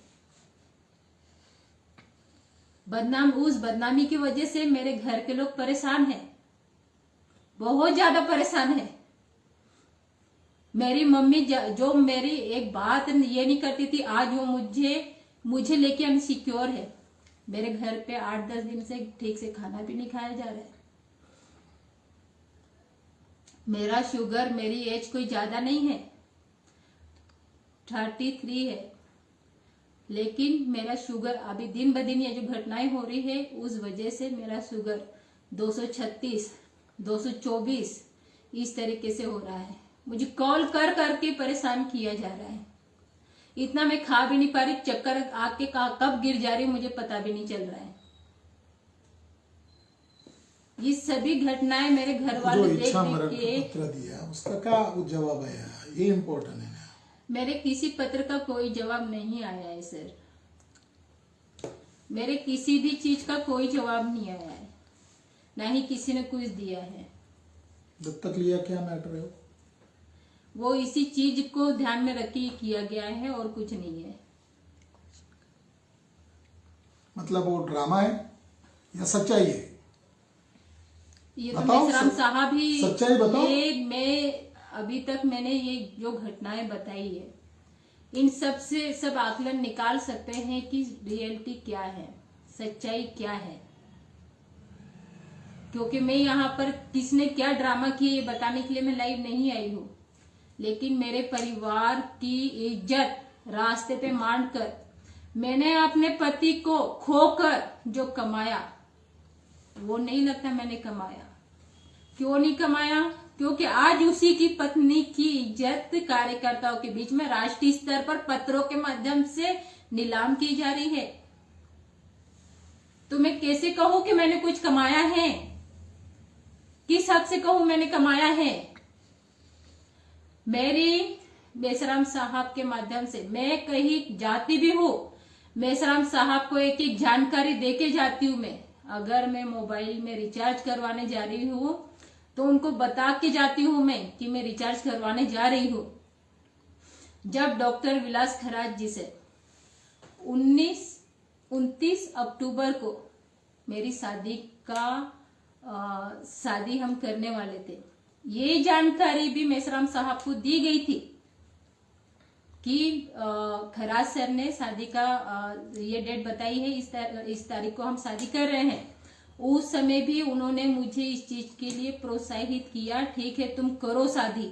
उस बदनामी की वजह से मेरे घर के लोग परेशान हैं, बहुत ज्यादा परेशान हैं। मेरी मम्मी जो मेरी एक बात ये नहीं करती थी, आज वो मुझे लेके अनसिक्योर है। मेरे घर पे 8-10 दिन से ठीक से खाना भी नहीं खाया जा रहा है। मेरा शुगर, मेरी एज कोई ज्यादा नहीं है, 33 है, लेकिन मेरा शुगर अभी दिन ब दिन ये जो घटनाएं हो रही है, उस वजह से मेरा शुगर 236, 224 इस तरीके से हो रहा है। मुझे कॉल कर करके परेशान किया जा रहा है। इतना मैं खा भी नहीं पा रही, चक्कर आके कब गिर जा रही मुझे पता भी नहीं चल रहा है। ये सभी घटनाएं मेरे घर वाले देख के, पत्र दिया उसका क्या जवाब आया, ये इम्पोर्टेंट है। मेरे किसी पत्र का कोई जवाब नहीं आया है सर, मेरे किसी भी चीज का कोई जवाब नहीं आया है, ना ही किसी ने कुछ दिया है। दत्तक लिया क्या मैटर है? वो इसी चीज को ध्यान में रख के किया गया है और कुछ नहीं है। मतलब वो ड्रामा है या सच्चाई है? ये तो मेसराम साहब ही, सच्चाई बताओ। मैं अभी तक मैंने ये जो घटनाएं बताई है, इन सब से सब आकलन निकाल सकते हैं कि रियलिटी क्या है, सच्चाई क्या है। क्योंकि मैं यहाँ पर किसने क्या ड्रामा किया ये बताने के लिए मैं लाइव नहीं आई हूँ, लेकिन मेरे परिवार की इज्जत रास्ते पे मांडकर मैंने अपने पति को खोकर जो कमाया, वो नहीं लगता मैंने कमाया। क्यों नहीं कमाया? क्योंकि आज उसी की पत्नी की इज्जत कार्यकर्ताओं के बीच में राष्ट्रीय स्तर पर पत्रों के माध्यम से नीलाम की जा रही है। तो मैं कैसे कहूं कि मैंने कुछ कमाया है? किस हक से कहूं मैंने कमाया है? मेरी मेसराम साहब के माध्यम से मैं कहीं जाती भी हूँ, मेसराम साहब को एक एक जानकारी देके जाती हूँ। मैं अगर मैं मोबाइल में रिचार्ज करवाने जा रही हूँ तो उनको बता के जाती हूँ मैं कि मैं रिचार्ज करवाने जा रही हूँ। जब डॉक्टर विलास खराज जी से 29 अक्टूबर को मेरी शादी हम करने वाले थे, ये जानकारी भी मेसराम साहब को दी गई थी कि खराज सर ने शादी का ये डेट बताई है, इस तारीख को हम शादी कर रहे हैं। उस समय भी उन्होंने मुझे इस चीज के लिए प्रोत्साहित किया, ठीक है तुम करो शादी,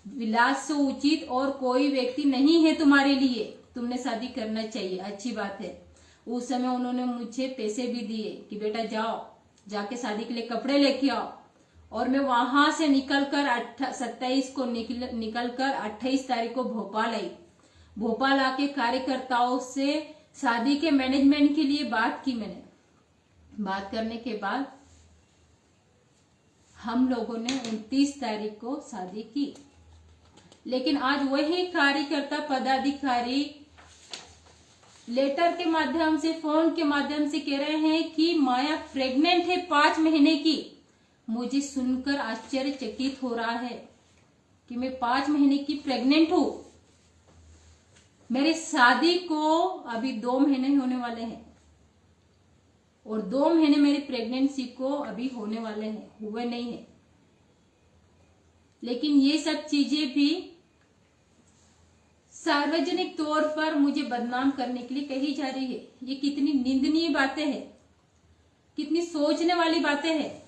विलास से उचित और कोई व्यक्ति नहीं है तुम्हारे लिए, तुमने शादी करना चाहिए, अच्छी बात है। उस समय उन्होंने मुझे पैसे भी दिए कि बेटा जाओ, जाके शादी के लिए कपड़े लेके आओ। और मैं वहां से निकलकर 27 को निकलकर 28 तारीख को भोपाल आई। भोपाल आके कार्यकर्ताओं से शादी के मैनेजमेंट के लिए बात की मैंने। बात करने के बाद हम लोगों ने 29 तारीख को शादी की। लेकिन आज वही कार्यकर्ता पदाधिकारी लेटर के माध्यम से, फोन के माध्यम से कह रहे हैं कि माया प्रेग्नेंट है 5 महीने की। मुझे सुनकर आश्चर्यचकित हो रहा है कि मैं 5 महीने की प्रेग्नेंट हूं। मेरी शादी को अभी 2 महीने होने वाले हैं और 2 महीने मेरी प्रेगनेंसी को अभी होने वाले हैं, हुए नहीं है। लेकिन ये सब चीजें भी सार्वजनिक तौर पर मुझे बदनाम करने के लिए कही जा रही है। ये कितनी निंदनीय बातें हैं, कितनी सोचने वाली बातें हैं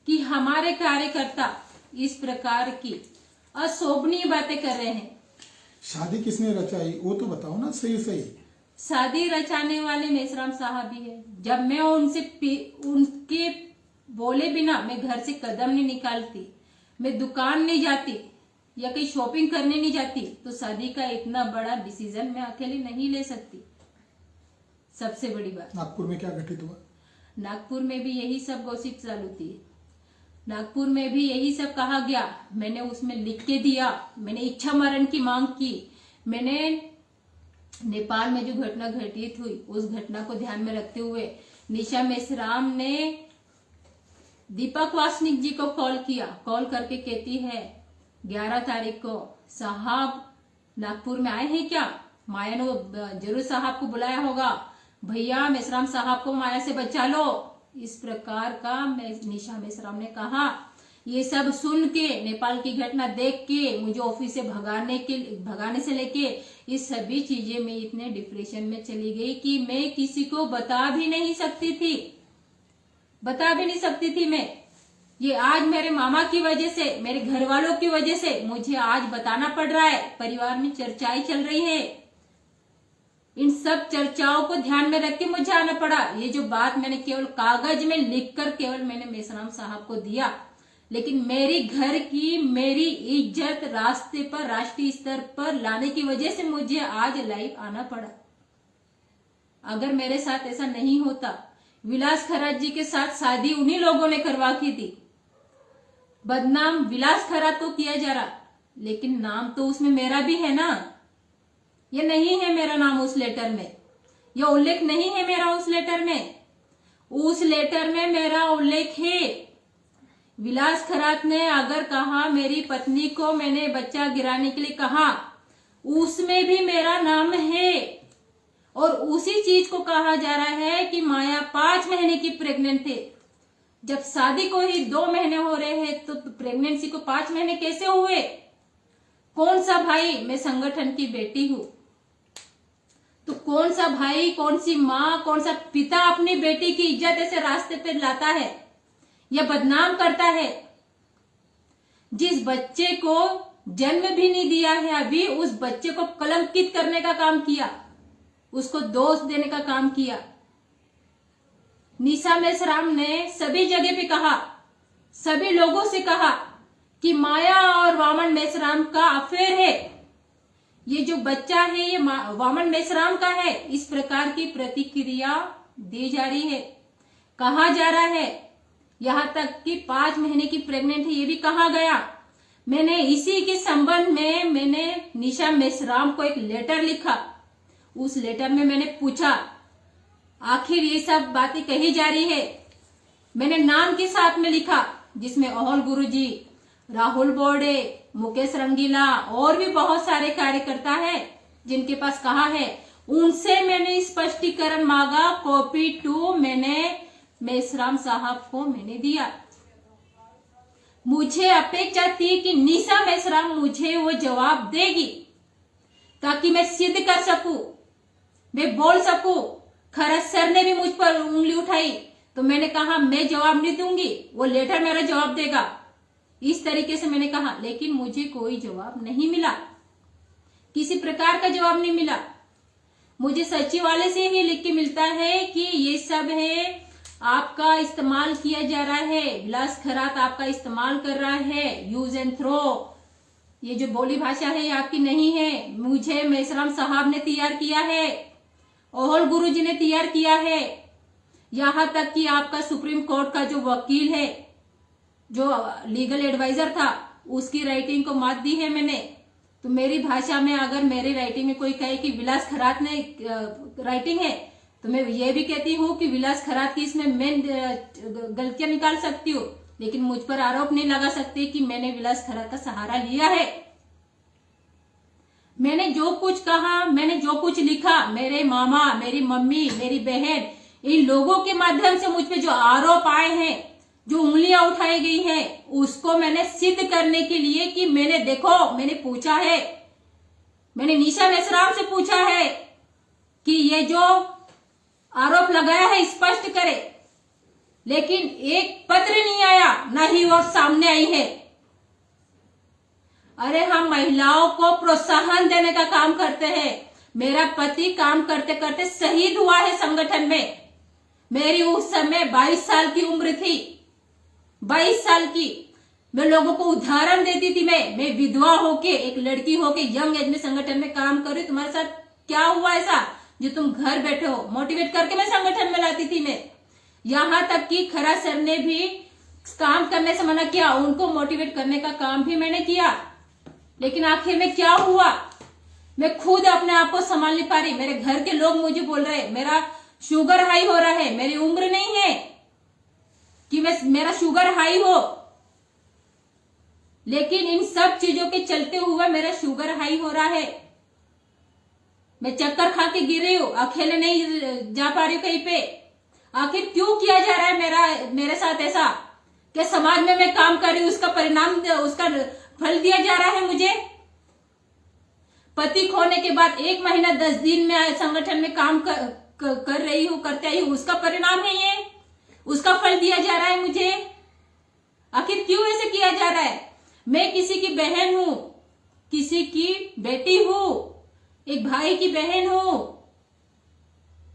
कि हमारे कार्यकर्ता इस प्रकार की अशोभनीय बातें कर रहे हैं। शादी किसने रचाई वो तो बताओ ना सही सही। शादी रचाने वाले मेसराम साहब ही है। जब मैं उनके बोले बिना मैं घर से कदम नहीं निकालती, मैं दुकान नहीं जाती या कहीं शॉपिंग करने नहीं जाती, तो शादी का इतना बड़ा डिसीजन मैं अकेले नहीं ले सकती। सबसे बड़ी बात, नागपुर में क्या घटित हुआ? नागपुर में भी यही सब गॉसिप चालू थी। नागपुर में भी यही सब कहा गया। मैंने उसमें लिख के दिया, मैंने इच्छा मरण की मांग की। मैंने नेपाल में जो घटना घटित हुई उस घटना को ध्यान में रखते हुए निशा मेश्राम ने दीपक वासनिक जी को कॉल किया। कॉल करके कहती है 11 तारीख को साहब नागपुर में आए हैं क्या? माया ने जरूर साहब को बुलाया होगा, भैया मेश्राम साहब को माया से बचा लो। इस प्रकार का निशा मेश्राम ने कहा। ये सब सुन के, नेपाल की घटना देख के, मुझे ऑफिस से भगाने से लेके इस सभी चीजें में इतने डिप्रेशन में चली गई कि मैं किसी को बता भी नहीं सकती थी मैं। ये आज मेरे मामा की वजह से, मेरे घर वालों की वजह से मुझे आज बताना पड़ रहा है। परिवार में चर्चाएं चल रही है, इन सब चर्चाओं को ध्यान में रख के मुझे आना पड़ा। ये जो बात मैंने केवल कागज में लिखकर केवल मैंने मेश्राम साहब को दिया, लेकिन मेरी घर की मेरी इज्जत रास्ते पर, राष्ट्रीय स्तर पर लाने की वजह से मुझे आज लाइव आना पड़ा। अगर मेरे साथ ऐसा नहीं होता, विलास खराज जी के साथ शादी उन्हीं लोगों ने करवा की थी। बदनाम विलास खराज तो किया जा रहा, लेकिन नाम तो उसमें मेरा भी है ना। ये नहीं है मेरा नाम उस लेटर में, यह उल्लेख नहीं है मेरा उस लेटर में। उस लेटर में मेरा उल्लेख है। विलास खरात ने अगर कहा मेरी पत्नी को मैंने बच्चा गिराने के लिए कहा, उसमें भी मेरा नाम है। और उसी चीज को कहा जा रहा है कि माया 5 महीने की प्रेग्नेंट थे। जब शादी को ही 2 महीने हो रहे हैं तो प्रेगनेंसी को 5 महीने कैसे हुए? कौन सा भाई? मैं संगठन की बेटी हूं, तो कौन सा भाई, कौन सी माँ, कौन सा पिता अपनी बेटी की इज्जत ऐसे रास्ते पे लाता है या बदनाम करता है? जिस बच्चे को जन्म भी नहीं दिया है अभी, उस बच्चे को कलंकित करने का काम किया, उसको दोष देने का काम किया। निशा मेश्राम ने सभी जगह पे कहा, सभी लोगों से कहा कि माया और वामन मेश्राम का अफेयर है, ये जो बच्चा है ये वामन मेश्राम का है। इस प्रकार की प्रतिक्रिया दी जा रही है, कहा जा रहा है, यहां तक कि 5 महीने की प्रेग्नेंट है ये भी कहा गया। मैंने इसी के संबंध में मैंने निशा मेश्राम को एक लेटर लिखा। उस लेटर में मैंने पूछा आखिर ये सब बातें कही जा रही है। मैंने नाम के साथ में लिखा, जिसमें अहोल गुरुजी, राहुल बोर्डे, मुकेश रंगीला और भी बहुत सारे कार्यकर्ता है जिनके पास कहा है। उनसे मैंने स्पष्टीकरण मांगा। कॉपी 2 मैंने मेश्राम साहब को मैंने दिया। मुझे अपेक्षा थी कि निशा मेश्राम मुझे वो जवाब देगी ताकि मैं सिद्ध कर सकूं, मैं बोल सकूं। खरस सर ने भी मुझ पर उंगली उठाई तो मैंने कहा मैं जवाब नहीं दूंगी, वो लेटर मेरा जवाब देगा, इस तरीके से मैंने कहा। लेकिन मुझे कोई जवाब नहीं मिला, किसी प्रकार का जवाब नहीं मिला। मुझे सचिवालय से ही लिख के मिलता है कि ये सब है, आपका इस्तेमाल किया जा रहा है, विलास खरात आपका इस्तेमाल कर रहा है, यूज एंड थ्रो। ये जो बोली भाषा है ये आपकी नहीं है, मुझे मेश्राम साहब ने तैयार किया है, ओहल गुरुजी ने तैयार किया है। यहां तक कि आपका सुप्रीम कोर्ट का जो वकील है, जो लीगल एडवाइजर था, उसकी राइटिंग को मात दी है मैंने। तो मेरी भाषा में अगर मेरी राइटिंग में कोई कहे कि विलास खरात ने राइटिंग है, तो मैं ये भी कहती हूँ कि विलास खरात की इसमें मैं गलतियां निकाल सकती हूँ, लेकिन मुझ पर आरोप नहीं लगा सकते कि मैंने विलास खरात का सहारा लिया है। मैंने जो कुछ कहा, मैंने जो कुछ लिखा, मेरे मामा, मेरी मम्मी, मेरी बहन, इन लोगों के माध्यम से मुझ पे जो आरोप आए हैं, जो उंगलियां उठाई गई हैं, उसको मैंने सिद्ध करने के लिए कि मैंने देखो, मैंने पूछा है, मैंने निशा मेश्राम से पूछा है कि ये जो आरोप लगाया है स्पष्ट करे, लेकिन एक पत्र नहीं आया, ना ही वो सामने आई है। अरे हम महिलाओं को प्रोत्साहन देने का काम करते हैं। मेरा पति काम करते करते शहीद हुआ है संगठन में। मेरी उस समय 22 साल की उम्र थी, 22 साल की। मैं लोगों को उदाहरण देती थी। मैं विधवा होके, एक लड़की होके यंग एज में संगठन में काम कर रही। तुम्हारे साथ क्या हुआ ऐसा जो तुम घर बैठे हो? मोटिवेट करके मैं संगठन में लाती थी। मैं यहां तक कि खरा सर ने भी काम करने से मना किया, उनको मोटिवेट करने का काम भी मैंने किया। लेकिन आखिर में क्या हुआ, मैं खुद अपने आप को संभाल नहीं पा रही। मेरे घर के लोग मुझे बोल रहे मेरा शुगर हाई हो रहा है। मेरी उम्र नहीं है कि मेरा शुगर हाई हो, लेकिन इन सब चीजों के चलते हुए मेरा शुगर हाई हो रहा है। मैं चक्कर खा के गिर रही हूं, अकेले नहीं जा पा रही हूं कहीं पे। आखिर क्यों किया जा रहा है मेरे साथ ऐसा? क्या समाज में मैं काम कर रही हूं, उसका परिणाम, उसका फल दिया जा रहा है मुझे? पति खोने के बाद 1 महीना 10 दिन में संगठन में काम कर रही हूं, करते आई हूं, उसका परिणाम है ये, उसका फल दिया जा रहा है मुझे। आखिर क्यों ऐसे किया जा रहा है? मैं किसी की बहन हूं, किसी की बेटी हूं, एक भाई की बहन हूं।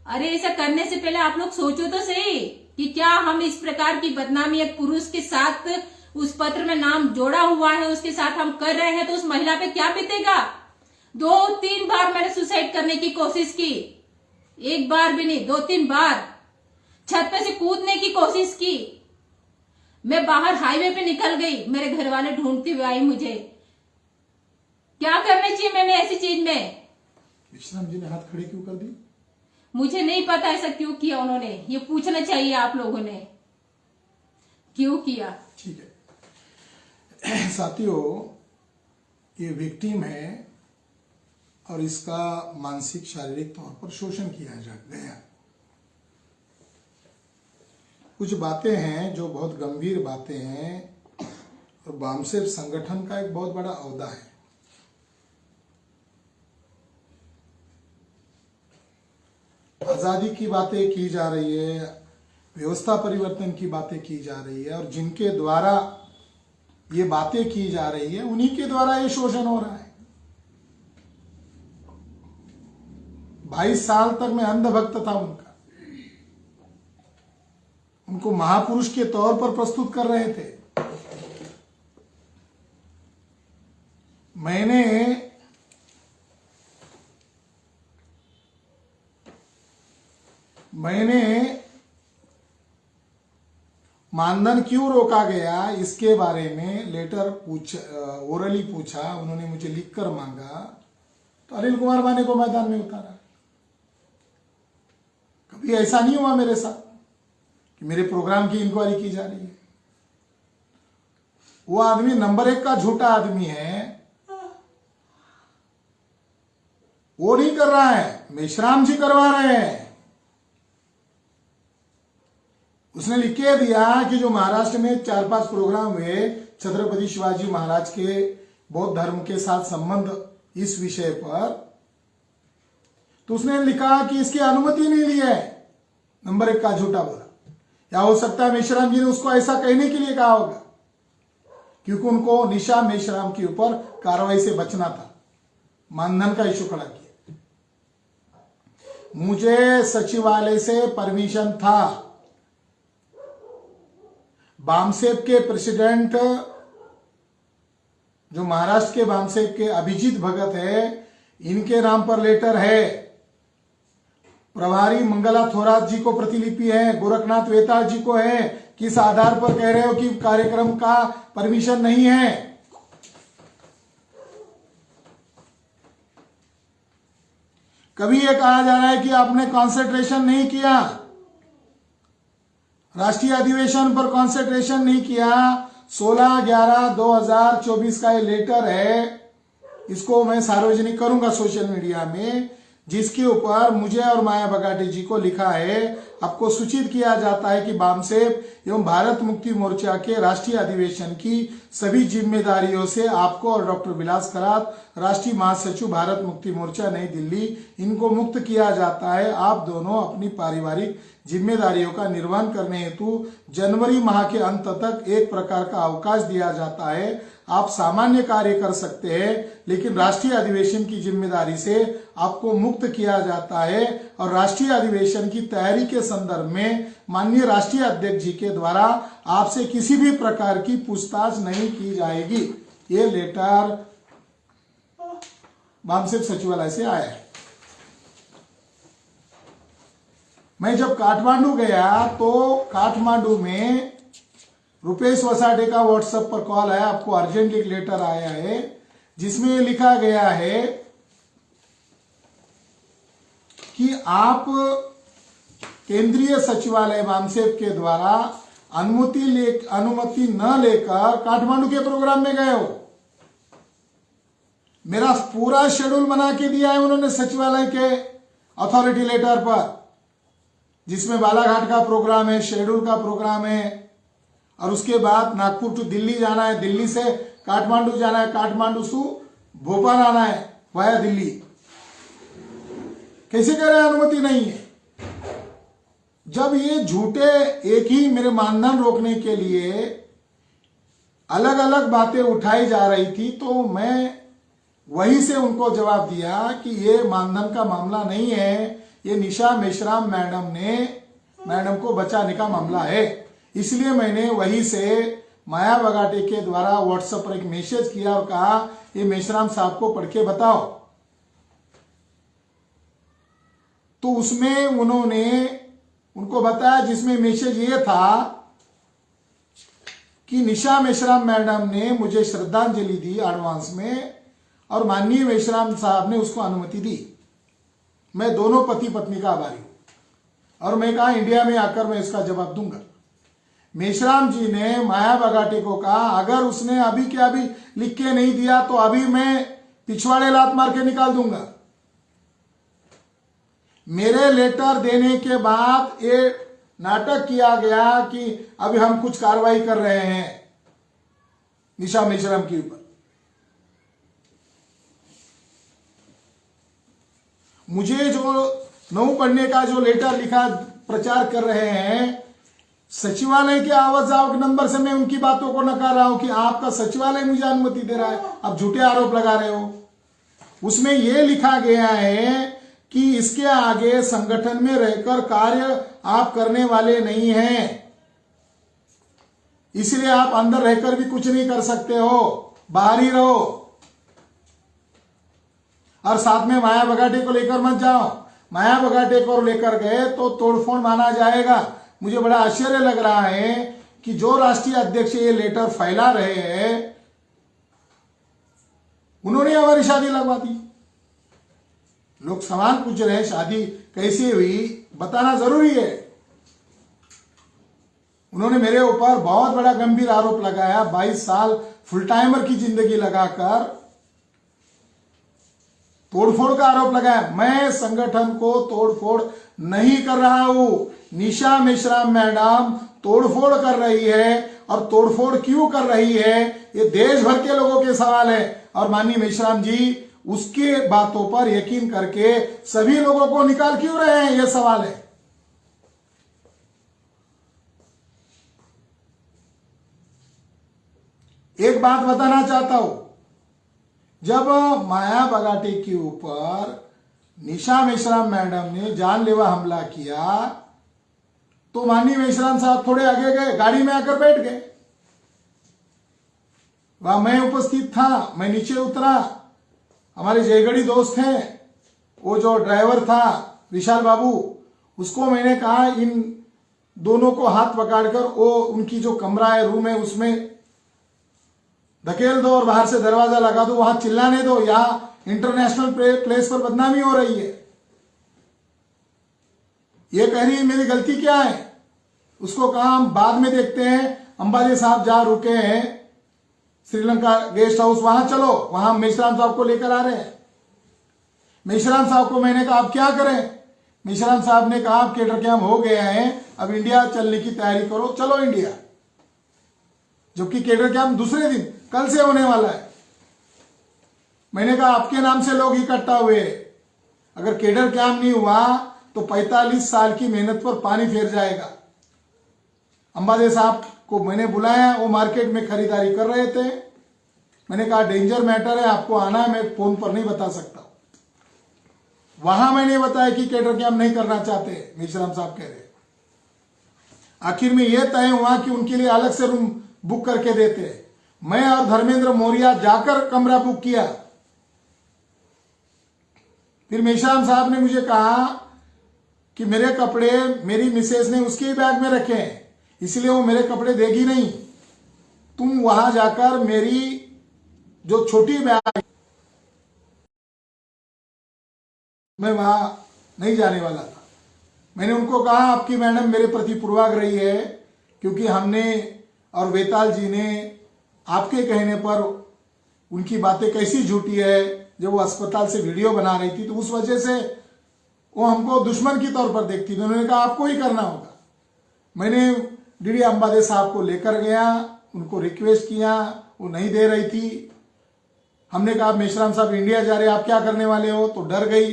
अरे ऐसा करने से पहले आप लोग सोचो तो सही कि क्या हम इस प्रकार की बदनामी एक पुरुष के साथ, उस पत्र में नाम जोड़ा हुआ है, उसके साथ हम कर रहे हैं, तो उस महिला पे क्या बीतेगा? 2-3 बार मैंने सुसाइड करने की कोशिश की, एक बार भी नहीं, 2-3 बार छत पे से कूदने की कोशिश की। मैं बाहर हाईवे पे निकल गई, मेरे घर वाले ढूंढते हुए आई मुझे। क्या करना चाहिए मैंने ऐसी चीज में? विश्राम जी ने हाथ खड़े क्यों कर दी? मुझे नहीं पता ऐसा क्यों किया उन्होंने। ये पूछना चाहिए आप लोगों ने, क्यों किया। ठीक है साथियों, ये विक्टिम है और इसका मानसिक शारीरिक तौर पर शोषण किया गया। कुछ बातें हैं जो बहुत गंभीर बातें हैं और बामसेफ संगठन का एक बहुत बड़ा ओहदा है। आजादी की बातें की जा रही है, व्यवस्था परिवर्तन की बातें की जा रही है, और जिनके द्वारा ये बातें की जा रही है उन्हीं के द्वारा ये शोषण हो रहा है। 22 साल तक मैं अंधभक्त था उनका। उनको महापुरुष के तौर पर प्रस्तुत कर रहे थे। मैंने मानधन क्यों रोका गया इसके बारे में लेटर ओरली पूछा, उन्होंने मुझे लिखकर मांगा, तो अनिल कुमार माने को मैदान में उतारा। कभी ऐसा नहीं हुआ मेरे साथ कि मेरे प्रोग्राम की इंक्वायरी की जा रही है। वो आदमी नंबर 1 का झूठा आदमी है, वो नहीं कर रहा है, मेश्राम जी करवा रहे हैं। उसने लिख के दिया कि जो महाराष्ट्र में 4-5 प्रोग्राम हुए छत्रपति शिवाजी महाराज के बौद्ध धर्म के साथ संबंध इस विषय पर, तो उसने लिखा कि इसकी अनुमति नहीं ली है। नंबर 1 का झूठा बोला। या हो सकता है मेश्राम जी ने उसको ऐसा कहने के लिए कहा होगा क्योंकि उनको निशा मेश्राम के ऊपर कार्रवाई से बचना था, मानधन का इशू खड़ा किया। मुझे सचिवालय से परमिशन था। बामसेप के प्रेसिडेंट जो महाराष्ट्र के बामसेप के अभिजीत भगत है, इनके नाम पर लेटर है। प्रभारी मंगला थोरात जी को प्रतिलिपि है, गोरखनाथ वेताल जी को है। किस आधार पर कह रहे हो कि कार्यक्रम का परमिशन नहीं है? कभी ये कहा जा रहा है कि आपने कॉन्सेंट्रेशन नहीं किया, राष्ट्रीय अधिवेशन पर कॉन्सेंट्रेशन नहीं किया। 16/11/2024 का ये लेटर है, इसको मैं सार्वजनिक करूंगा सोशल मीडिया में, जिसके ऊपर मुझे और माया बगाटे जी को लिखा है, आपको सूचित किया जाता है कि बामसेप एवं भारत मुक्ति मोर्चा के राष्ट्रीय अधिवेशन की सभी जिम्मेदारियों से आपको और डॉक्टर विलास करात, राष्ट्रीय महासचिव भारत मुक्ति मोर्चा नई दिल्ली, इनको मुक्त किया जाता है। आप दोनों अपनी पारिवारिक जिम्मेदारियों का निर्वहन करने हेतु जनवरी माह के अंत तक एक प्रकार का अवकाश दिया जाता है। आप सामान्य कार्य कर सकते हैं, लेकिन राष्ट्रीय अधिवेशन की जिम्मेदारी से आपको मुक्त किया जाता है और राष्ट्रीय अधिवेशन की तैयारी के संदर्भ में माननीय राष्ट्रीय अध्यक्ष जी के द्वारा आपसे किसी भी प्रकार की पूछताछ नहीं की जाएगी। ये लेटर बामसेप सचिवालय से आया है। मैं जब काठमांडू गया तो काठमांडू में रुपेश वसाटे का व्हाट्सएप पर कॉल आया, आपको अर्जेंट एक लेटर आया है जिसमें लिखा गया है कि आप केंद्रीय सचिवालय बामसेप के द्वारा अनुमति न लेकर काठमांडू के प्रोग्राम में गए हो। मेरा पूरा शेड्यूल बना के दिया है उन्होंने सचिवालय के अथॉरिटी लेटर पर, जिसमें बालाघाट का प्रोग्राम है, शेड्यूल का प्रोग्राम है, और उसके बाद नागपुर टू दिल्ली जाना है, दिल्ली से काठमांडू जाना है, काठमांडू से भोपाल आना है वाया दिल्ली। कैसे कह रहे हैं अनुमति नहीं है? जब ये झूठे एक ही मेरे मानधन रोकने के लिए अलग अलग बातें उठाई जा रही थी, तो मैं वहीं से उनको जवाब दिया कि ये मानधन का मामला नहीं है, ये निशा मेश्राम मैडम को बचाने का मामला है। इसलिए मैंने वहीं से माया बगाटे के द्वारा व्हाट्सएप पर एक मैसेज किया और कहा ये मेश्राम साहब को पढ़ के बताओ। तो उसमें उन्होंने उनको बताया, जिसमें मैसेज ये था कि निशा मेश्राम मैडम ने मुझे श्रद्धांजलि दी एडवांस में और माननीय मेश्राम साहब ने उसको अनुमति दी। मैं दोनों पति पत्नी का आभारी हूं और मैं कहा इंडिया में आकर मैं इसका जवाब दूंगा। मेश्राम जी ने माया बगाटे को कहा अगर उसने अभी के अभी लिख के नहीं दिया तो अभी मैं पिछवाड़े लात मार के निकाल दूंगा। मेरे लेटर देने के बाद ये नाटक किया गया कि अभी हम कुछ कार्रवाई कर रहे हैं निशा मेश्राम के ऊपर। मुझे जो 9 पढ़ने का जो लेटर लिखा प्रचार कर रहे हैं, सचिवालय के आवाज आवक नंबर से मैं उनकी बातों को नकार रहा हूं कि आपका सचिवालय मुझे अनुमति दे रहा है, आप झूठे आरोप लगा रहे हो। उसमें यह लिखा गया है कि इसके आगे संगठन में रहकर कार्य आप करने वाले नहीं हैं। इसलिए आप अंदर रहकर भी कुछ नहीं कर सकते हो, बाहर ही रहो। और साथ में माया बगाटे को लेकर मत जाओ। माया बगाटे को लेकर गए तो तोड़फोड़ माना जाएगा। मुझे बड़ा आश्चर्य लग रहा है कि जो राष्ट्रीय अध्यक्ष ये लेटर फैला रहे हैं, उन्होंने हमारी शादी लगवा दी। लोग सवाल पूछ रहे हैं शादी कैसे हुई, बताना जरूरी है। उन्होंने मेरे ऊपर बहुत बड़ा गंभीर आरोप लगाया। 22 साल फुल टाइमर की जिंदगी लगाकर तोड़फोड़ का आरोप लगाया। मैं संगठन को तोड़फोड़ नहीं कर रहा हूं। निशा मेश्राम मैडम तोड़फोड़ कर रही है, और तोड़फोड़ क्यों कर रही है ये देश भर के लोगों के सवाल है। और माननीय मेश्राम जी उसके बातों पर यकीन करके सभी लोगों को निकाल क्यों रहे हैं, यह सवाल है। एक बात बताना चाहता हूं, जब माया बगाटे के ऊपर निशा मेश्राम मैडम ने जानलेवा हमला किया तो माननीय मेश्राम साहब थोड़े आगे गए, गाड़ी में आकर बैठ गए। वहां मैं उपस्थित था, मैं नीचे उतरा। हमारे जयगढ़ी दोस्त हैं, वो जो ड्राइवर था विशाल बाबू, उसको मैंने कहा इन दोनों को हाथ पकड़कर वो उनकी जो कमरा है, रूम है, उसमें धकेल दो और बाहर से दरवाजा लगा दो, वहां चिल्लाने दो, यहां इंटरनेशनल प्लेस पर बदनामी हो रही है। ये कह रही है मेरी गलती क्या है। उसको कहा हम बाद में देखते हैं, अंबाजी साहब जहां रुके हैं श्रीलंका गेस्ट हाउस, वहां चलो, वहां मेश्राम साहब को लेकर आ रहे हैं। मेश्राम साहब को मैंने कहा आप क्या करें। मेश्राम साहब ने कहा आप केडर कैंप हो गया है, अब इंडिया चलने की तैयारी करो, चलो इंडिया। जबकि केडर कैंप दूसरे दिन कल से होने वाला है। मैंने कहा आपके नाम से लोग इकट्ठा हुए, अगर केडर कैंप नहीं हुआ तो 45 साल की मेहनत पर पानी फेर जाएगा। अंबाजे साहब को मैंने बुलाया, वो मार्केट में खरीदारी कर रहे थे। मैंने कहा डेंजर मैटर है, आपको आना है, मैं फोन पर नहीं बता सकता। वहां मैंने बताया कि केडर कैंप नहीं करना चाहते, मेश्राम साहब कह रहे। आखिर में यह तय हुआ कि उनके लिए अलग से रूम बुक करके देते। मैं और धर्मेंद्र मौर्य जाकर कमरा बुक किया। फिर मेश्राम साहब ने मुझे कहा कि मेरे कपड़े मेरी मिसेज ने उसके ही बैग में रखे हैं, इसलिए वो मेरे कपड़े देगी नहीं। तुम वहां जाकर मेरी जो छोटी बैग, मैं वहां नहीं जाने वाला था। मैंने उनको कहा आपकी मैडम मेरे प्रति पूर्वाग्रही है, क्योंकि हमने और वेताल जी ने आपके कहने पर उनकी बातें कैसी झूठी है, जब वो अस्पताल से वीडियो बना रही थी तो उस वजह से वो हमको दुश्मन की तौर पर देखती थी। उन्होंने कहा आपको ही करना होगा। मैंने डीडी अंबाजे साहब को लेकर गया, उनको रिक्वेस्ट किया, वो नहीं दे रही थी। हमने कहा मेश्राम साहब इंडिया जा रहे, आप क्या करने वाले हो, तो डर गई।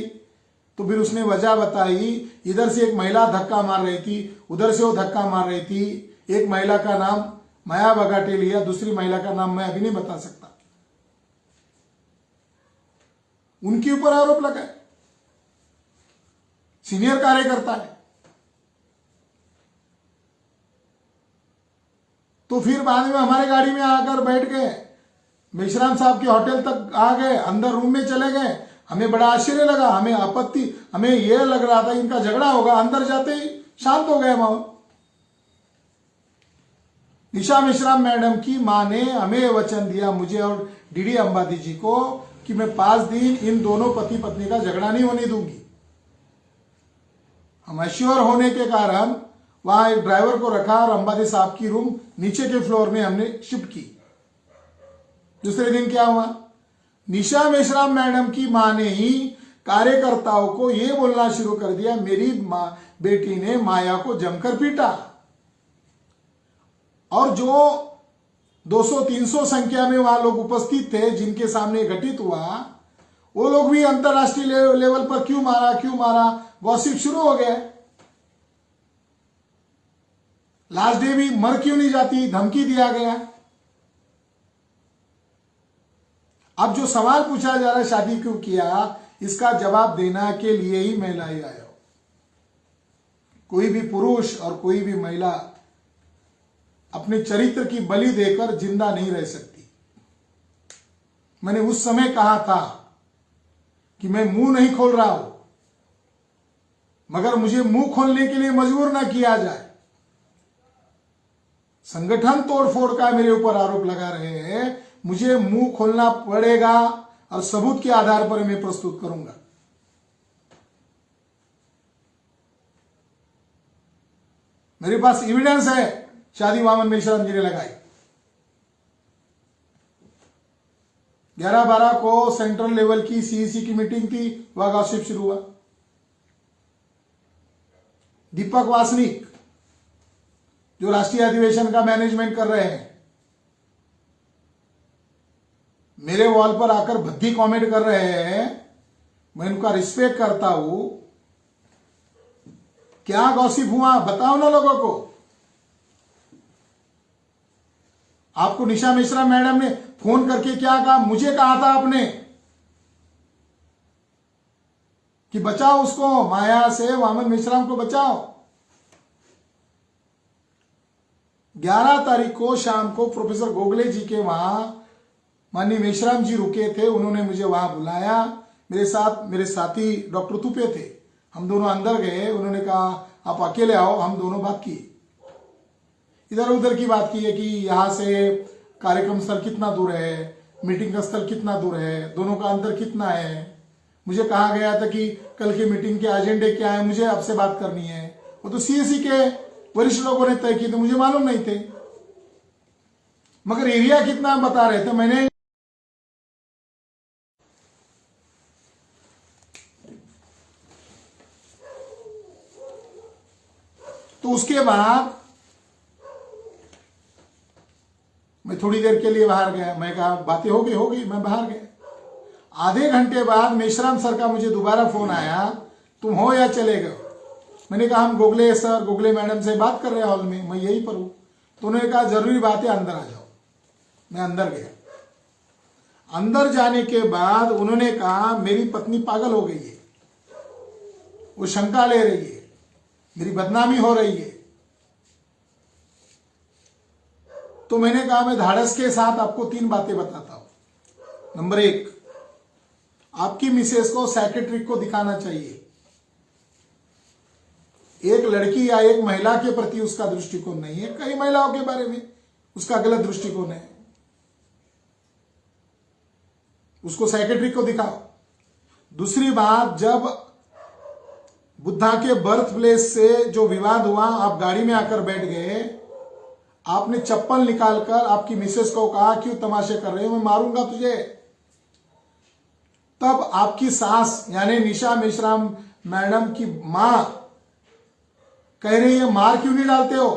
तो फिर उसने वजह बताई, इधर से एक महिला धक्का मार रही थी, उधर से वो धक्का मार रही थी। एक महिला का नाम माया बगाटे लिया, दूसरी महिला का नाम मैं अभी नहीं बता सकता। उनके ऊपर आरोप लगाए, सीनियर कार्यकर्ता है। तो फिर बाद में हमारे गाड़ी में आकर बैठ गए, मेश्राम साहब के होटल तक आ गए, अंदर रूम में चले गए। हमें बड़ा आश्चर्य लगा, हमें आपत्ति, हमें यह लग रहा था इनका झगड़ा होगा। अंदर जाते ही शांत हो गए माहौल। निशा मेश्राम मैडम की मां ने हमें वचन दिया, मुझे और डीडी अंबाजी जी को, कि मैं 5 दिन इन दोनों पति पत्नी का झगड़ा नहीं होने दूंगी। हम अश्योर होने के कारण वहां एक ड्राइवर को रखा और अंबाजी साहब की रूम नीचे के फ्लोर में हमने शिफ्ट की। दूसरे दिन क्या हुआ, निशा मेश्राम मैडम की मां ने ही कार्यकर्ताओं को यह बोलना शुरू कर दिया, मेरी बेटी ने माया को जमकर पीटा। और जो 200-300 संख्या में वहां लोग उपस्थित थे जिनके सामने घटित हुआ, वो लोग भी अंतरराष्ट्रीय लेवल पर क्यों मारा गॉसिप शुरू हो गया। लास्ट डे भी मर क्यों नहीं जाती, धमकी दिया गया। अब जो सवाल पूछा जा रहा है शादी क्यों किया, इसका जवाब देना के लिए ही मैं लाई आया हूं। कोई भी पुरुष और कोई भी महिला अपने चरित्र की बलि देकर जिंदा नहीं रह सकती। मैंने उस समय कहा था कि मैं मुंह नहीं खोल रहा हूं, मगर मुझे मुंह खोलने के लिए मजबूर ना किया जाए। संगठन तोड़फोड़ का मेरे ऊपर आरोप लगा रहे हैं, मुझे मुंह खोलना पड़ेगा और सबूत के आधार पर मैं प्रस्तुत करूंगा। मेरे पास एविडेंस है, शादी वामन मेश्राम जी ने लगाई। 11/12 को सेंट्रल लेवल की सीईसी की मीटिंग थी, वह गॉसिप शुरू हुआ। दीपक वासनिक जो राष्ट्रीय अधिवेशन का मैनेजमेंट कर रहे हैं, मेरे वॉल पर आकर भद्दी कमेंट कर रहे हैं। मैं उनका रिस्पेक्ट करता हूं। क्या गॉसिप हुआ बताओ ना लोगों को। आपको निशा मेश्राम मैडम ने फोन करके क्या कहा? मुझे कहा था आपने कि बचाओ उसको, माया से वामन मेश्राम को बचाओ। 11 तारीख को शाम को प्रोफेसर गोगले जी के वहां माननीय मेश्राम जी रुके थे, उन्होंने मुझे वहां बुलाया। मेरे साथ मेरे साथी डॉक्टर तुपे थे, हम दोनों अंदर गए। उन्होंने कहा आप अकेले आओ, हम दोनों बात की, इधर उधर की बात की है कि यहां से कार्यक्रम स्थल कितना दूर है, मीटिंग का स्थल कितना दूर है, दोनों का अंतर कितना है। मुझे कहा गया था कि कल की मीटिंग के एजेंडे क्या है, मुझे आपसे बात करनी है। वो तो सीएससी के वरिष्ठ लोगों ने तय की थे, मुझे मालूम नहीं थे। मगर एरिया कितना बता रहे थे। मैंने तो उसके बाद मैं थोड़ी देर के लिए बाहर गया। मैं कहा बातें होगी, मैं बाहर गया। आधे घंटे बाद मेश्राम सर का मुझे दोबारा फोन आया, तुम हो या चले गए? मैंने कहा हम गोगले सर, गोगले मैडम से बात कर रहे हैं हॉल में, मैं यहीं पर हूं। तो उन्होंने कहा जरूरी बात है, अंदर आ जाओ। मैं अंदर गया। अंदर जाने के बाद उन्होंने कहा मेरी पत्नी पागल हो गई है, वो शंका ले रही है, मेरी बदनामी हो रही है। तो मैंने कहा मैं धाड़स के साथ आपको 3 बातें बताता हूं। नंबर 1, आपकी मिसेस को सेक्रेटरी को दिखाना चाहिए। एक लड़की या एक महिला के प्रति उसका दृष्टिकोण नहीं है, कई महिलाओं के बारे में उसका गलत दृष्टिकोण है, उसको सेक्रेटरी को दिखाओ। दूसरी बात, जब बुद्धा के बर्थ प्लेस से जो विवाद हुआ, आप गाड़ी में आकर बैठ गए, आपने चप्पल निकालकर आपकी मिसेस को कहा क्यों तमाशे कर रहे हो, मैं मारूंगा तुझे। तब आपकी सास यानी निशा मेश्राम मैडम की मां कह रही है मार क्यों नहीं डालते हो।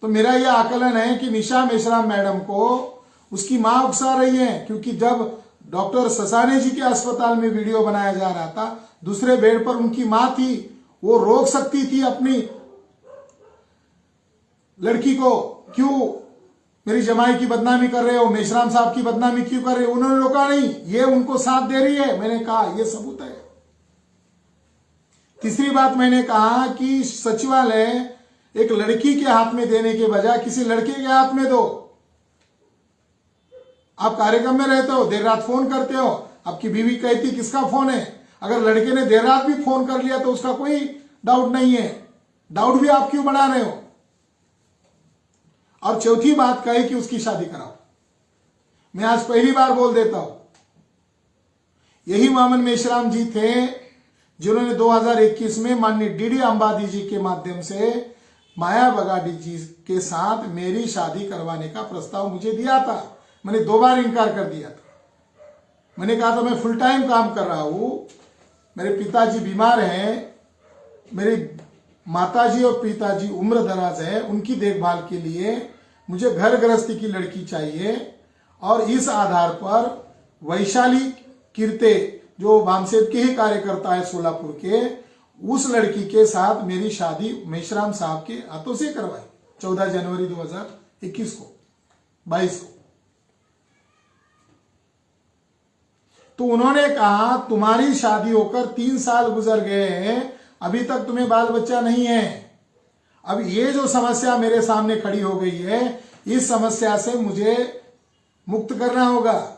तो मेरा यह आकलन है कि निशा मेश्राम मैडम को उसकी मां उकसा रही है, क्योंकि जब डॉक्टर ससाने जी के अस्पताल में वीडियो बनाया जा रहा था, दूसरे बेड पर उनकी मां थी, वो रोक सकती थी अपनी लड़की को। क्यों मेरी जमाई की बदनामी कर रहे हो, मेश्राम साहब की बदनामी क्यों कर रहे हो? उन्होंने रोका नहीं, ये उनको साथ दे रही है। मैंने कहा यह सबूत है। तीसरी बात मैंने कहा कि सचिवालय एक लड़की के हाथ में देने के बजाय किसी लड़के के हाथ में दो। आप कार्यक्रम में रहते हो, देर रात फोन करते हो, आपकी बीवी कहती किसका फोन है? अगर लड़के ने देर रात भी फोन कर लिया तो उसका कोई डाउट नहीं है, डाउट भी आप क्यों बढ़ा रहे हो? और चौथी बात कही कि उसकी शादी कराओ। मैं आज पहली बार बोल देता हूं, यही वामन मेश्राम जी थे जिन्होंने 2021 में माननीय डीडी अंबादी जी के माध्यम से माया बगाड़ी जी के साथ मेरी शादी करवाने का प्रस्ताव मुझे दिया था। मैंने 2 बार इनकार कर दिया था। मैंने कहा था मैं फुल टाइम काम कर रहा हूं, मेरे पिताजी बीमार हैं, मेरी माताजी और पिताजी उम्र दराज है, उनकी देखभाल के लिए मुझे घर गृहस्थी की लड़की चाहिए। और इस आधार पर वैशाली कीर्ते जो वामसेब के ही कार्यकर्ता है सोलापुर के, उस लड़की के साथ मेरी शादी मेश्राम साहब के हाथों से करवाई 14 जनवरी 2021 को 22 को। तो उन्होंने कहा तुम्हारी शादी होकर 3 साल गुजर गए हैं, अभी तक तुम्हें बाल बच्चा नहीं है, अब ये जो समस्या मेरे सामने खड़ी हो गई है, इस समस्या से मुझे मुक्त करना होगा।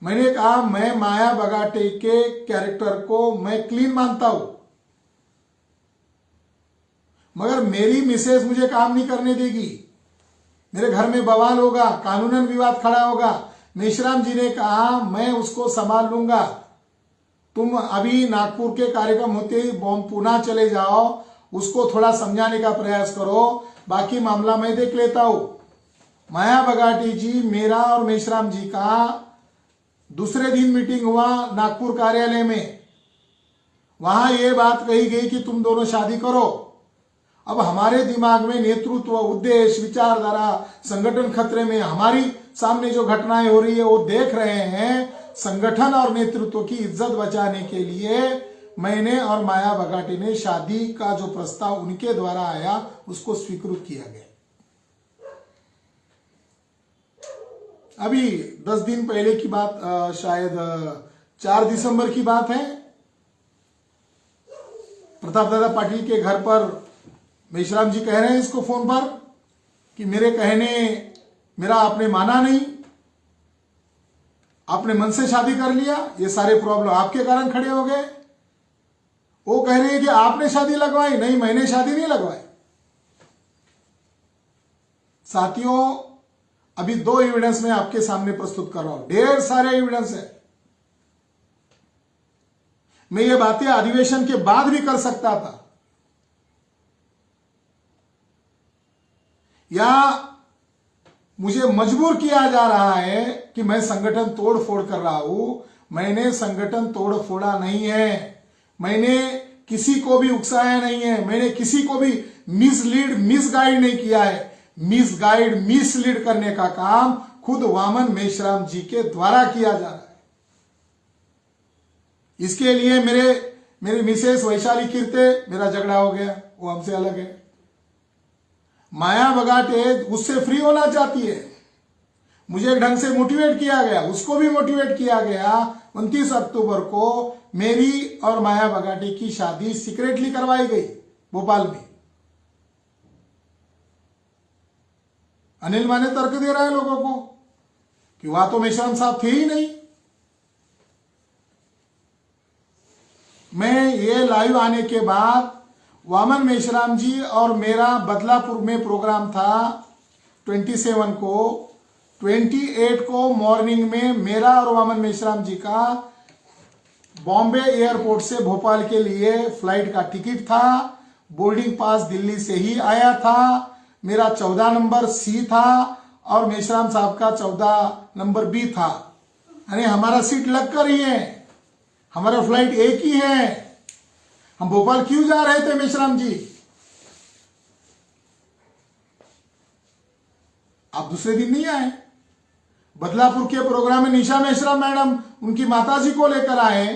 मैंने कहा मैं माया बगाटे के कैरेक्टर को मैं क्लीन मानता हूं, मगर मेरी मिसेज मुझे काम नहीं करने देगी, मेरे घर में बवाल होगा, कानूनन विवाद खड़ा होगा। मेश्राम जी ने कहा मैं उसको संभाल लूंगा, तुम अभी नागपुर के कार्यक्रम होते ही पुणे चले जाओ, उसको थोड़ा समझाने का प्रयास करो, बाकी मामला मैं देख लेता हूं। माया बगाटी जी, मेरा और मेश्राम जी का दूसरे दिन मीटिंग हुआ नागपुर कार्यालय में। वहां यह बात कही गई कि तुम दोनों शादी करो। अब हमारे दिमाग में नेतृत्व, उद्देश्य, विचारधारा, संगठन खतरे में, हमारी सामने जो घटनाएं हो रही है वो देख रहे हैं। संगठन और नेतृत्व की इज्जत बचाने के लिए मैंने और माया बगाटे ने शादी का जो प्रस्ताव उनके द्वारा आया उसको स्वीकृत किया गया। अभी 10 दिन पहले की बात, शायद 4 दिसंबर की बात है। प्रताप दादा पाटिल के घर पर मेश्राम जी कह रहे हैं इसको फोन पर कि मेरा आपने माना नहीं, आपने मन से शादी कर लिया, ये सारे प्रॉब्लम आपके कारण खड़े हो गए। वो कह रहे हैं कि आपने शादी लगवाई, नहीं मैंने शादी नहीं लगवाई। साथियों, अभी 2 एविडेंस मैं आपके सामने प्रस्तुत कर रहा हूं, ढेर सारे एविडेंस है। मैं ये बातें अधिवेशन के बाद भी कर सकता था, या मुझे मजबूर किया जा रहा है कि मैं संगठन तोड़ फोड़ कर रहा हूं। मैंने संगठन तोड़ फोड़ा नहीं है, मैंने किसी को भी उकसाया नहीं है, मैंने किसी को भी मिसगाइड नहीं किया है। मिसलीड करने का काम खुद वामन मेश्राम जी के द्वारा किया जा रहा है। इसके लिए मेरी मिसेस वैशाली कीर्ते, मेरा झगड़ा हो गया, वो हमसे अलग है। माया बगाटे उससे फ्री होना चाहती है, मुझे ढंग से मोटिवेट किया गया, उसको भी मोटिवेट किया गया। 29 अक्टूबर को मेरी और माया बगाटे की शादी सीक्रेटली करवाई गई भोपाल में। अनिल माने तर्क दे रहा है लोगों को कि वहां तो मेश्राम साहब थे ही नहीं। मैं ये लाइव आने के बाद वामन मेश्राम जी और मेरा बदलापुर में प्रोग्राम था 27 को, 28 को मॉर्निंग में मेरा और वामन मेश्राम जी का बॉम्बे एयरपोर्ट से भोपाल के लिए फ्लाइट का टिकट था। बोर्डिंग पास दिल्ली से ही आया था। मेरा 14 नंबर सी था और मेश्राम साहब का 14 नंबर बी था, यानी हमारा सीट लग कर ही है, हमारा फ्लाइट एक ही है। हम भोपाल क्यों जा रहे थे मेश्राम जी? आप दूसरे दिन नहीं आए। बदलापुर के प्रोग्राम में निशा मेश्राम मैडम उनकी माताजी को लेकर आए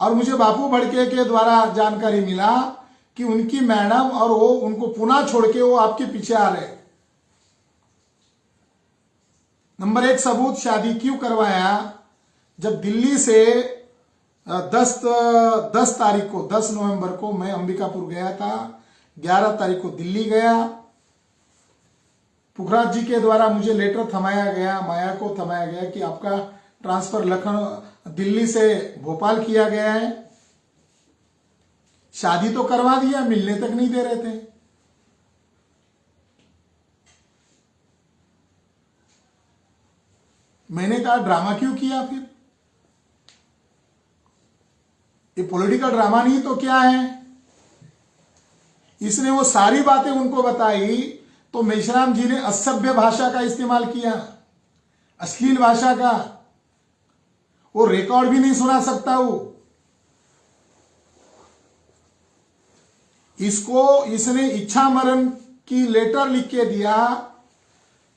और मुझे बापू भड़के के द्वारा जानकारी मिला कि उनकी मैडम और वो उनको पुणे छोड़ के वो आपके पीछे आ रहे। नंबर 1 सबूत, शादी क्यों करवाया? जब दिल्ली से 10 तारीख को, 10 नवंबर को मैं अंबिकापुर गया था, 11 तारीख को दिल्ली गया। पुखराज जी के द्वारा मुझे लेटर थमाया गया, माया को थमाया गया कि आपका ट्रांसफर दिल्ली से भोपाल किया गया है। शादी तो करवा दिया, मिलने तक नहीं दे रहे थे। मैंने कहा ड्रामा क्यों किया फिर? ये पॉलिटिकल ड्रामा नहीं तो क्या है? इसने वो सारी बातें उनको बताई तो मेश्राम जी ने असभ्य भाषा का इस्तेमाल किया, अश्लील भाषा का। वो रिकॉर्ड भी नहीं सुना सकता हूं। इसने इच्छा मरण की लेटर लिख के दिया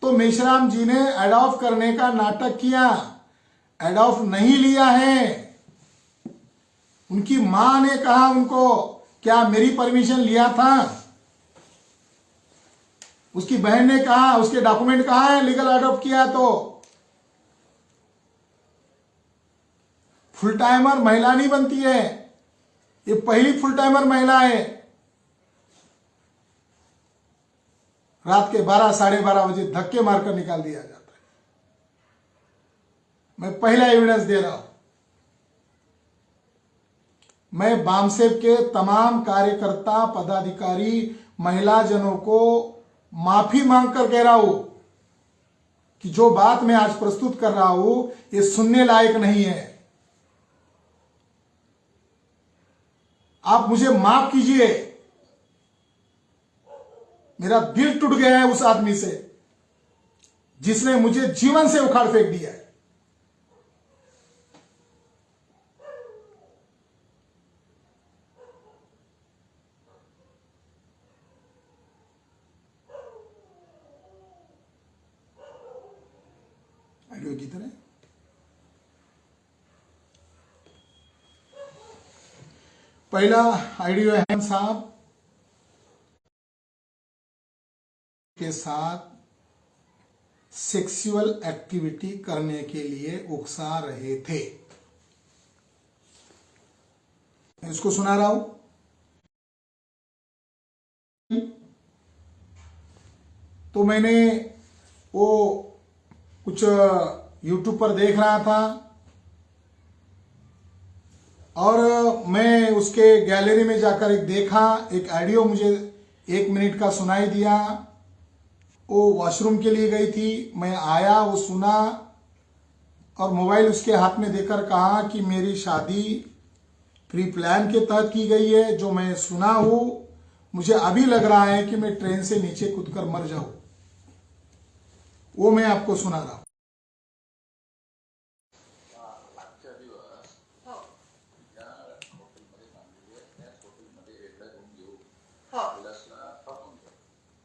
तो मेश्राम जी ने एडॉप्ट करने का नाटक किया। एडॉप्ट नहीं लिया है। उनकी मां ने कहा उनको, क्या मेरी परमिशन लिया था? उसकी बहन ने कहा, उसके डॉक्यूमेंट कहां है लीगल एडॉप्ट किया तो? फुल टाइमर महिला नहीं बनती है, ये पहली फुल टाइमर महिला है। रात के 12 साढ़े 12 बजे धक्के मारकर निकाल दिया जाता है। मैं पहला एविडेंस दे रहा हूं। मैं बामसेब के तमाम कार्यकर्ता, पदाधिकारी, महिला जनों को माफी मांगकर कह रहा हूं कि जो बात मैं आज प्रस्तुत कर रहा हूं ये सुनने लायक नहीं है। आप मुझे माफ कीजिए। मेरा दिल टूट गया है उस आदमी से जिसने मुझे जीवन से उखाड़ फेंक दिया है। आइडियो की तरह पहला आइडियो है साहब के साथ सेक्सुअल एक्टिविटी करने के लिए उकसा रहे थे। मैं इसको सुना रहा हूं। तो मैंने वो कुछ YouTube पर देख रहा था और मैं उसके गैलरी में जाकर एक देखा, एक ऑडियो मुझे 1 मिनट का सुनाई दिया। वो वॉशरूम के लिए गई थी, मैं आया, वो सुना और मोबाइल उसके हाथ में देकर कहा कि मेरी शादी प्री प्लान के तहत की गई है। जो मैं सुना हूं, मुझे अभी लग रहा है कि मैं ट्रेन से नीचे कूदकर मर जाऊं। वो मैं आपको सुना रहा हूं।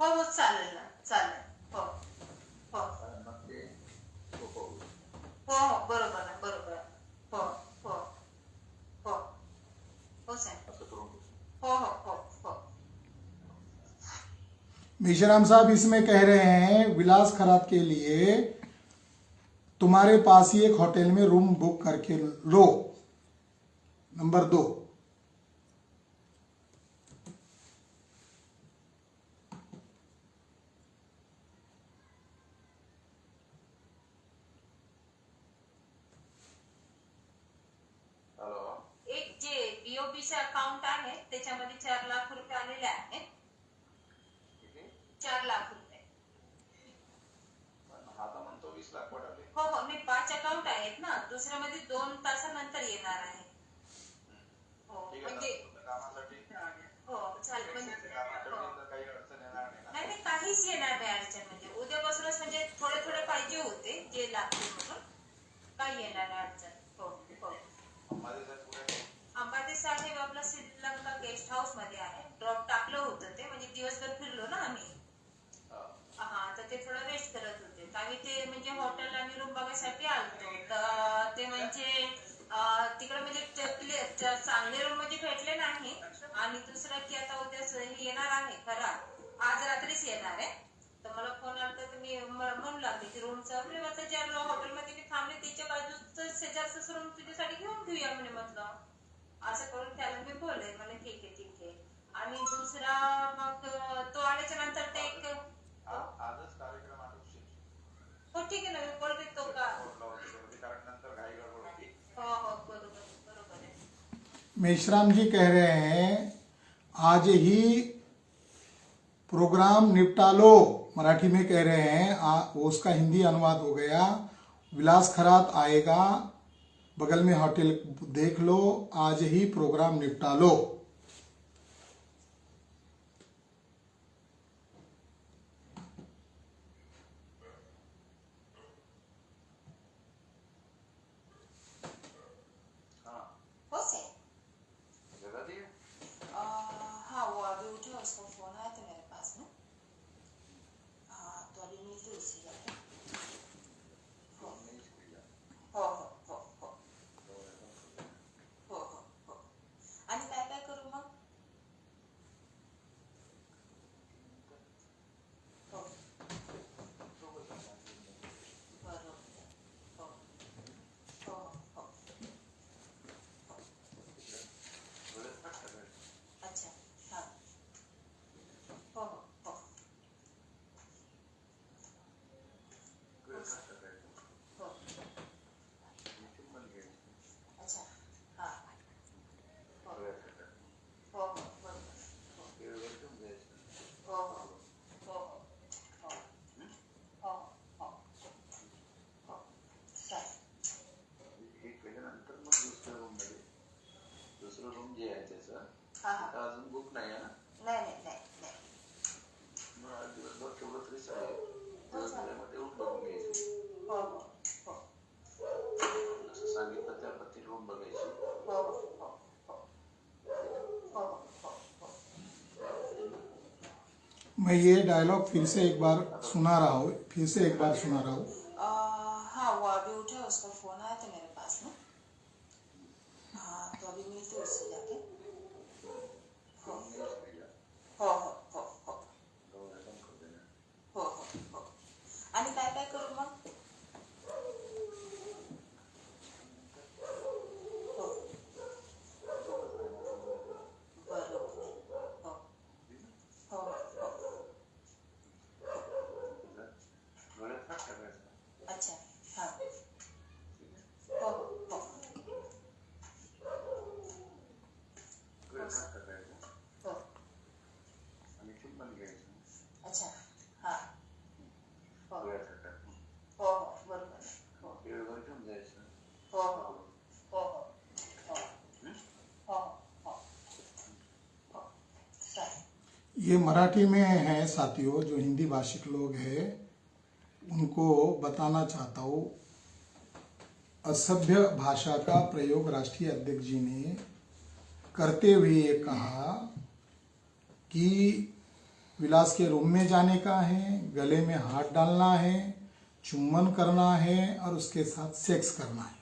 हो चालेल ना, चालेल. हो हो हो बरोबर आहे, बरोबर आहे. हो हो हो हो साहेब. हो हो हो हो. मेश्राम साहब इसमें कह रहे हैं विलास खरात के लिए तुम्हारे पास ही एक होटल में रूम बुक करके लो। नंबर 2, एक जे बीओबीचे अकाउंट आहे त्याच्यामध्ये 4 लाख रुपये आलेले आहेत. 4 लाख रुपये. हो हो नाही, 5 अकाउंट आहेत ना, दुसऱ्यामध्ये 2 तासानंतर येणार आहे. हो म्हणजे हो चालेल. नाही नाही, काहीच येणार नाही अडचण. म्हणजे उद्यापासूनच म्हणजे थोडे थोडे पाहिजे होते जे लागतील म्हणून. काही येणार नाही अडचण. हो हो. अंबादेव साहेब आपला श्रीलंका गेस्ट हाऊस मध्ये आहे. ड्रॉप टाकलं होतं ते, म्हणजे दिवसभर फिरलो ना आम्ही. हा, तर ते थोडं रेस्ट करत होते. आम्ही ते म्हणजे हॉटेल आणि रूम बघायसाठी आलतो. तर ते म्हणजे तिकडे म्हणजे चांगले रूम म्हणजे भेटले नाही. आणि दुसरं की आता उद्या येणार आहे खरा, आज रात्रीच येणार आहे. तर मला फोन आला तर मी म्हणू लागले की रूमचं म्हणजे ज्या हॉटेलमध्ये मी थांबले त्याच्या बाजूच शेजारच रूम तुझ्यासाठी घेऊन घेऊया म्हणे. म्हटलं असं करून त्याला मी बोलले. मला ठीक आहे ठीक आहे. आणि दुसरा मग तो आल्याच्या नंतर ते एक आजच कार्यक्रम आटोपशील. हो ठीक आहे ना, मी बोलते तो का. कारण नंतर घाई गडबड होती. हो हो बरोबर बरोबर आहे. मेश्राम जी कह रहे हैं आज ही प्रोग्राम निपटा लो। मराठी में कह रहे हैं, उसका हिंदी अनुवाद हो गया। विलास खरात आएगा, बगल में होटल देख लो, आज ही प्रोग्राम निपटा लो। हो सर. जगह दी है? हाँ, वो अभी उठे, उसको फोन आया था मेरे पास में. हाँ, तो अभी मिलते उसी जगह. हो हो हो हो हो हो हो हो. आणि काय काय करू दुसरं रूम जे आहे त्याचं हा हा तिथं अजून बुक नाही आहे ना. नाही नाही नाही नाही मग आज दिवसभर तेवढं तरी चालेल. दिवसभरामध्ये येऊन बघून घ्यायचं. हो हो हो जसं सांगितलं त्या पद्धतीने रूम बघायची. हो हो हो हो हो हो मैं ये डायलॉग फिर से एक बार सुना रहा हूँ, हाँ वो अभी उठा, उसका फोन आया था मेरे पास में. हाँ तो अभी मिलते हैं उससे जाके. हो हो हो हो हो हो हो हो आणि काय काय करू मग. हो बरोबर हो हो हो डोळ्यात हात टाकायचा. अच्छा हाँ हो हो हो डोळ्यात हात टाकायचा हो आणि चुंबन घ्यायचं. अच्छा हाँ हो डोळ्यात हात टाकून हो हो बरोबर हो वेळेवर घेऊन जायचं. हो हो हो हो हो हो हो चालेल. ये मराठी में है साथियों. जो हिंदी भाषिक लोग हैं उनको बताना चाहता हूँ. असभ्य भाषा का प्रयोग राष्ट्रीय अध्यक्ष जी ने करते हुए ये कहा कि विलास के रूम में जाने का है, गले में हाथ डालना है, चुम्बन करना है और उसके साथ सेक्स करना है.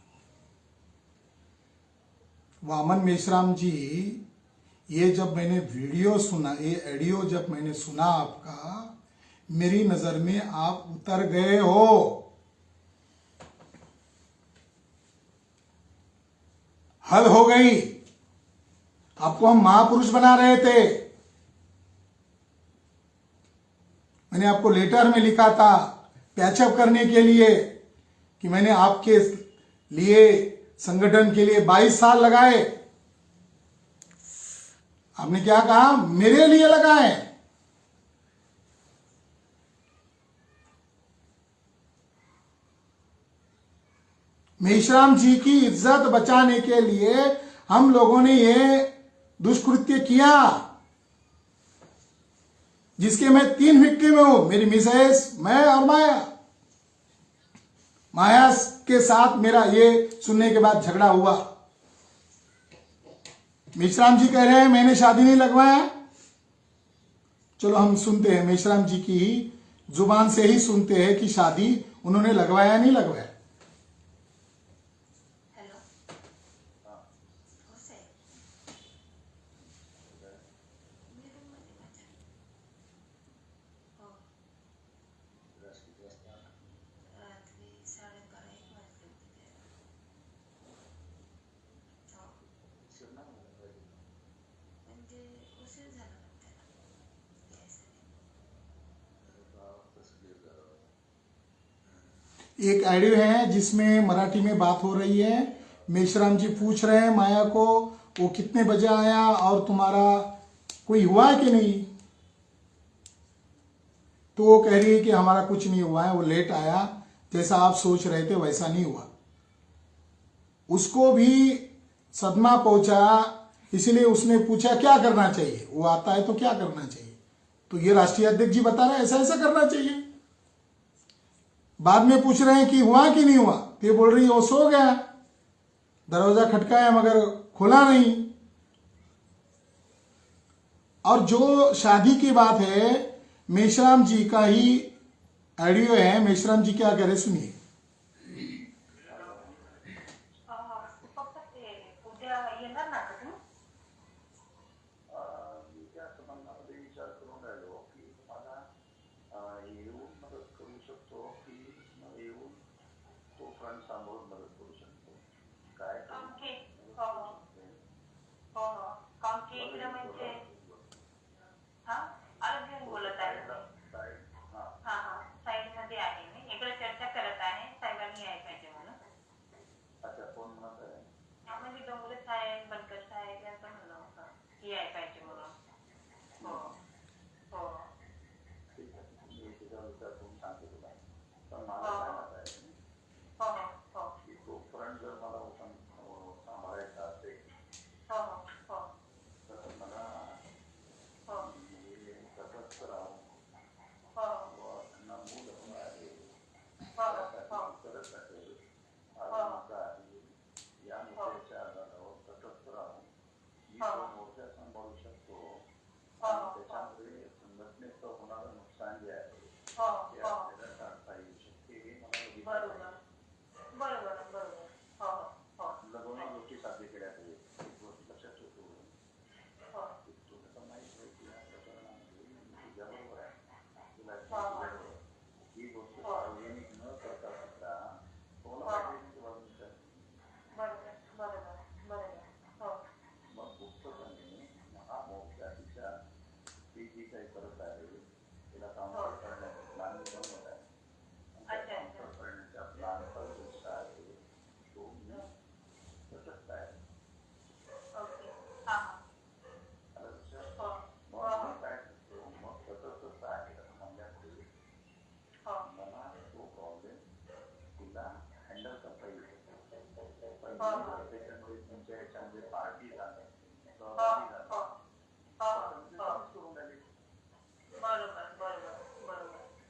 वामन मेश्राम जी, ये जब मैंने वीडियो सुना, ये ऑडियो जब मैंने सुना आपका, मेरी नजर में आप उतर गए हो. हद हो गई. आपको हम महापुरुष बना रहे थे. मैंने आपको लेटर में लिखा था पैचअप करने के लिए कि मैंने आपके लिए संगठन के लिए 22 साल लगाए. आपने क्या कहा? मेरे लिए लगाए. मेश्राम जी की इज्जत बचाने के लिए हम लोगों ने ये दुष्कृत्य किया, जिसके मैं 3 विक्टिम हूं. मेरी मिसेस, मैं और माया. माया के साथ मेरा ये सुनने के बाद झगड़ा हुआ. मेश्राम जी कह रहे हैं मैंने शादी नहीं लगवाया. चलो हम सुनते हैं, मेश्राम जी की जुबान से ही सुनते हैं कि शादी उन्होंने लगवाया नहीं लगवाया. हेलो हो साहेब मी रूममध्ये माझ्या हो रात्री 12:30-1 वाजले होते त्याला. हो म्हणजे उशीर झाला ना त्याला यायसाठी. एक ऑडियो है जिसमें मराठी में बात हो रही है. मेश्राम जी पूछ रहे हैं माया को वो कितने बजे आया और तुम्हारा कोई हुआ है कि नहीं. तो वो कह रही है कि हमारा कुछ नहीं हुआ है, वो लेट आया, जैसा आप सोच रहे थे वैसा नहीं हुआ. उसको भी सदमा पहुंचा, इसलिए उसने पूछा क्या करना चाहिए. वो आता है तो क्या करना चाहिए. तो ये राष्ट्रीय अध्यक्ष जी बता रहे हैं ऐसा ऐसा करना चाहिए. बाद में पूछ रहे हैं कि हुआ कि नहीं हुआ. तो ये बोल रही है वो सो गया, दरवाजा खटकाया मगर खुला नहीं. और जो शादी की बात है, मेश्राम जी का ही ऑडियो है. मेश्राम जी क्या कह रहे सुनिए. पप्पा ते उद्या येणार ना का तुम्ही. मी त्या संबंधामध्ये विचार करून राहिलो की तुम्हाला येऊन मदत करू शकतो की येऊन तो फ्रंट सांभाळून मदत करू शकतो. काय कारण की हो हो हो हो कारण की इकडे म्हणजे हा अर्जुन बोलत आहे मी. हा हा हा साईड मध्ये आहे मी. इकडे चर्चा करत आहे साहेबांनी यायला पाहिजे म्हणून. अच्छा कोण म्हणत आहे. म्हणजे डोंगरे साहेब, बनकर साहेब मी तो मोर्चा सांभाळू शकतो आणि त्याच्यामध्ये संघटनेचं होणारं नुकसान जे आहे ते आपल्याला टाळता येऊ शकते हे मला तुला दोन्ही गोष्टी साध्य केल्या पाहिजे. एक गोष्ट लक्षात ठेवतो, तुला माहित आहे की या प्रकरणामध्ये तुझ्या बरोबर आहे, तुला ही गोष्ट सार्वजनिक न करता सुद्धा कोणाला पाहिजे की बाजूच्या मग पुस्तकाने महामोर्चा तिच्या ती जी काही करत आहे तिला काउंटर करण्याचा प्लॅन बनवत आहे. काउंटर करण्याच्या प्लॅनचा हिस्सा आहे तो मी तसंच आहे. आलं लक्षात? मग मी काय करतो, मग तसंच आहे असं म्हणल्यामुळे मला तो प्रॉब्लेम तिला हँडल करता येईल. पण त्याच्यामुळे तुमच्या ह्याच्यामध्ये पार्टी झाली, सहभागी झाली, करून राहिली.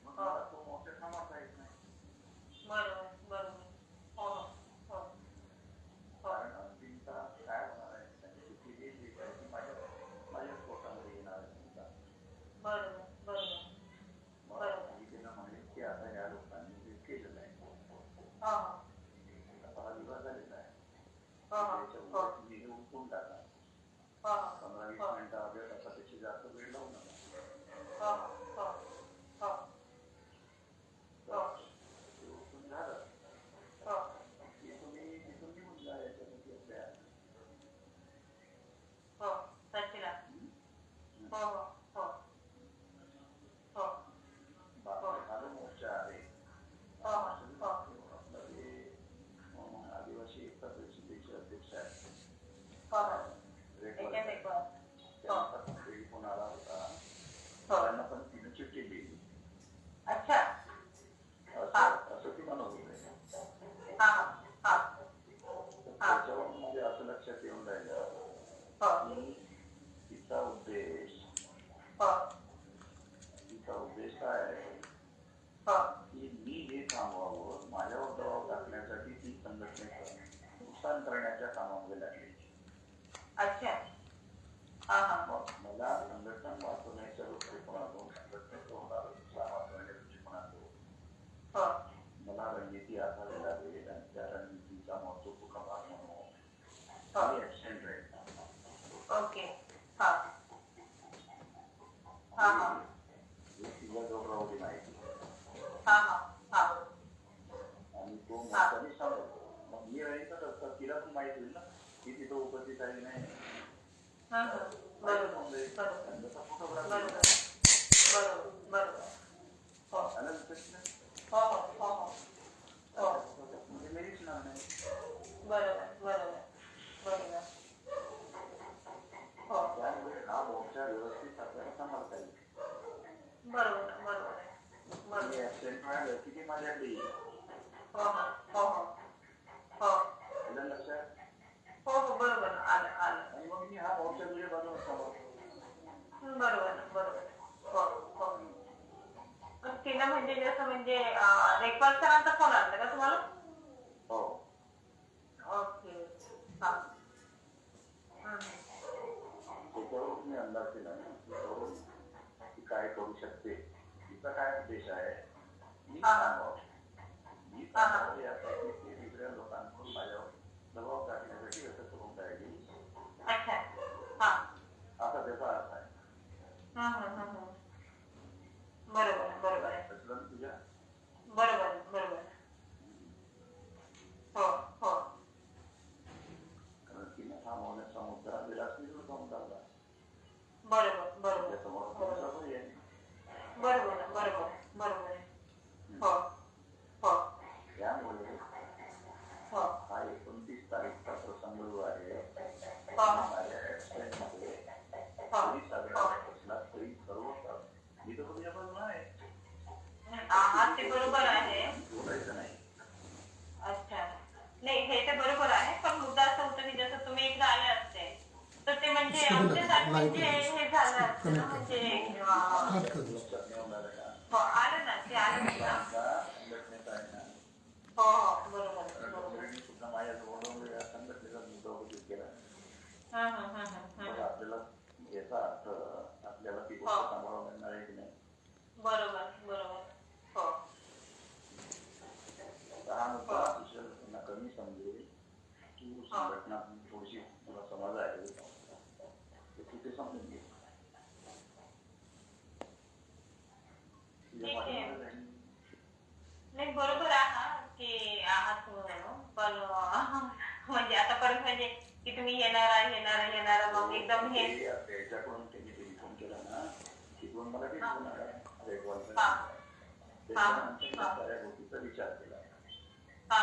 मग मला तो मोठ्या थांबवता येत नाही. कारण अंतिमता काय होणार आहे, त्याची चुकी जी आहे ती माझ्याच पोटामध्ये येणार आहे. मग मी तिला म्हणेन की आता या लोकांनी जे केलेलं आहे आता हा विवाद झालेला आहे, त्याच्या उलट तुम्ही हे उठून टाका. 15-20 मिनिटं अर्ध्या तासापेक्षा जास्त वेळ लावू नका. ते उठून झालं की तुम्ही तिथून निघून जा याच्यामध्ये आपल्या. बाकी झालं मोर्चा आहे. आपलं हे आदिवासी एकता परिषदेचे अध्यक्ष आहेत, त्यांचा पण टेलिफोन आला होता. त्यांना पण तिने चिठ्ठी लिहिली असं ती म्हणत होते. त्याच्यावरून माझ्या असं लक्षात येऊन राहिलं की तिचा उद्देश काय आहे की मी हे थांबवावं, माझ्यावर दबाव टाकण्यासाठी ती संघटनेचं नुकसान करण्याच्या कामामध्ये लागली. मग मला संघटना वाचवण्याच्या दृष्टिकोनातून, संघटनेचं होणारं नुकसान वाचवण्याच्या दृष्टिकोनातून मला रणनीती आखावी लागेल आणि त्या रणनीतीचा महत्वपूर्ण भाग म्हणून मी ऍक्शन राहील. तिला जोडरावली माहिती आणि तो मोर्चाने सांगतो. मग मी राहील तर तिला पण माहिती होईल ना की तिथं उपस्थित आहे नाही. त्यामुळे हा मोर्चा व्यवस्थित आपल्याला सांभाळता येईल. ऍक्सिडेंट मिळालं की ते माझ्याकडे येईल. लक्षात आणि मग मी हा मोर्चा तुझ्या बाजूला सांभाळतो. तिला म्हणजे जसं म्हणजे रेकॉर्ड सरांचा फोन आला का तुम्हाला? हो. ओके. त्याच्यावरून मी अंदाज केला त्याच्यावरून ती काय करू शकते, तिचा काय उद्देश आहे मी सांगावं यासाठी ते दुसऱ्या लोकांकडून माझ्यावर दबाव टाकण्यासाठी व्यक्त करून राहिली असा त्याचा अर्थ आहे. बरोबर आहे. तुझ्या बरोबर हो. कारण तिने थांबवण्याचा मुद्दा विलासनीच थांबून टाकला. बरोबर त्यासमोर त्यामुळे हा 29 तारीखचा प्रसंग जो आहे माझ्या ऍक्सिडेंटमध्ये पोलीस असला तरी सर्व मी तर तुझ्या बाजूला आहे. ते बरोबर आहे. बोलायचं नाही. अच्छा नाही हे तर बरोबर आहे, पण मुद्दा असं होतं की जसं तुम्ही एकदा आले असते तर ते म्हणजे आमच्यासाठी म्हणजे हे झालं असतं ना, म्हणजे आलं ना ते आलं संघटनेचा आहे ना. बरोबर सुद्धा माझ्या जवळ या संघटनेचा मुद्दा उपयोग केला. मग आपल्याला याचा अर्थ आपल्याला ती गोष्ट सांभाळावं लागणार आहे की नाही. बरोबर बरोबर. हो हा मुद्दा अतिशय त्यांना कमी समजेल की संघटना थोडीशी समाज आहे ते तिथे समजून घे. नाही बरोबर आहात की आहात म्हणून, पण म्हणजे आतापर्यंत म्हणजे की तुम्ही येणार मग एकदम हे त्याच्याकडून त्यांनी टेलिफोन केला ना, तिकडून मला टेलिफोन आला रेकॉर्ड हा त्याच्यानंतर साऱ्या गोष्टीचा विचार केला. हा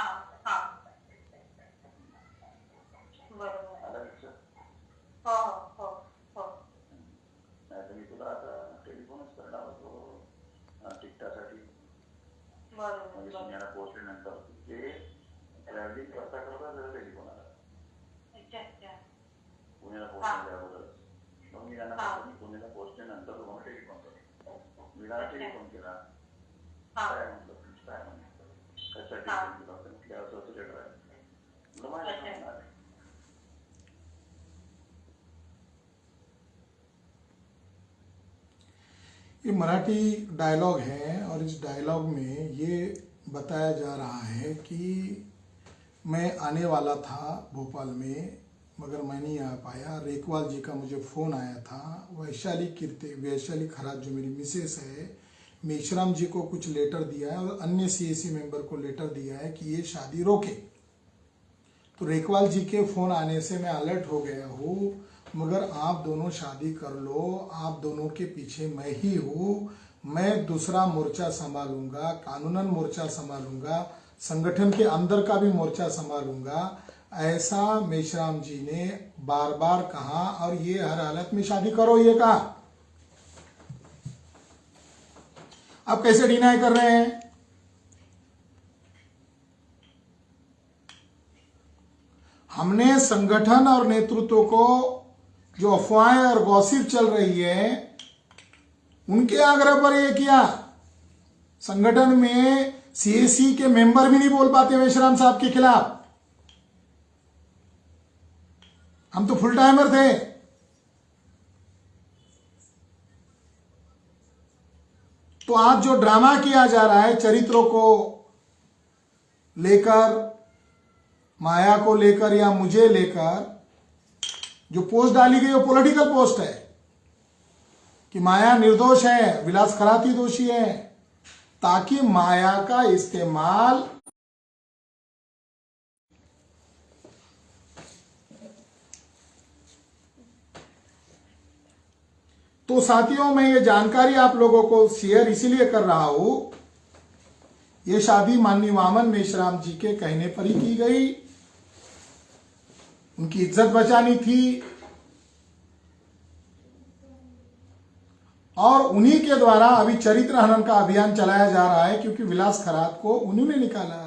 बरोबर. आला लक्षात. हो हो हो नाही तर मी तुला आता टेलिफोनच करणार होतो तिकटासाठी. बरोबर म्हणजे बरोबर. पुण्याला पोहोचल्यानंतर ते ट्रॅव्हलिंग करता जरा टेलिफोन आला अच्छा अच्छा. पुण्याला पोहोचण्याच्या अगोदरच. मग मी त्यांना पुण्याला पोहोचल्यानंतर तुम्हाला टेलिफोन करतो. मी त्यांना टेलिफोन केला. काय म्हटलं काय म्हटलं कशासाठी टेलिफोन केला होता म्हटलं असं असं लेटर आहे म्हटलं माझ्या म्हणणार. ये मराठी डायलॉग है और इस डायलॉग में ये बताया जा रहा है कि मैं आने वाला था भोपाल में मगर मैं नहीं आ पाया. रेकवाल जी का मुझे फ़ोन आया था. वैशाली खराज जो मेरी मिसेस है, मेश्राम जी को कुछ लेटर दिया है और अन्य सीएसी मेंबर को लेटर दिया है कि ये शादी रोके. तो रेकवाल जी के फ़ोन आने से मैं अलर्ट हो गया हूँ, मगर आप दोनों शादी कर लो, आप दोनों के पीछे मैं ही हूँ. मैं दूसरा मोर्चा संभालूंगा, कानूनन मोर्चा संभालूंगा, संगठन के अंदर का भी मोर्चा संभालूंगा, ऐसा मेश्राम जी ने बार बार कहा. और ये हर हालत में शादी करो ये कहा. आप कैसे डिनाई कर रहे हैं? हमने संगठन और नेतृत्व को जो अफवाहें और गॉसिप चल रही है उनके आग्रह पर यह किया. संगठन में सीएसी के मेंबर भी नहीं बोल पाते मेश्राम साहब के खिलाफ. हम तो फुल टाइमर थे. तो आज जो ड्रामा किया जा रहा है चरित्रों को लेकर, माया को लेकर या मुझे लेकर, जो पोस्ट डाली गई वो पॉलिटिकल पोस्ट है कि माया निर्दोष है, विलास खराती दोषी है, ताकि माया का इस्तेमाल तो साथियों मैं ये जानकारी आप लोगों को शेयर इसीलिए कर रहा हूं. ये शादी माननीय वामन मेश्राम जी के कहने पर ही की गई. उनकी इज्जत बचानी थी और उन्हीं के द्वारा अभी चरित्र हनन का अभियान चलाया जा रहा है, क्योंकि विलास खरात को उन्होंने निकाला.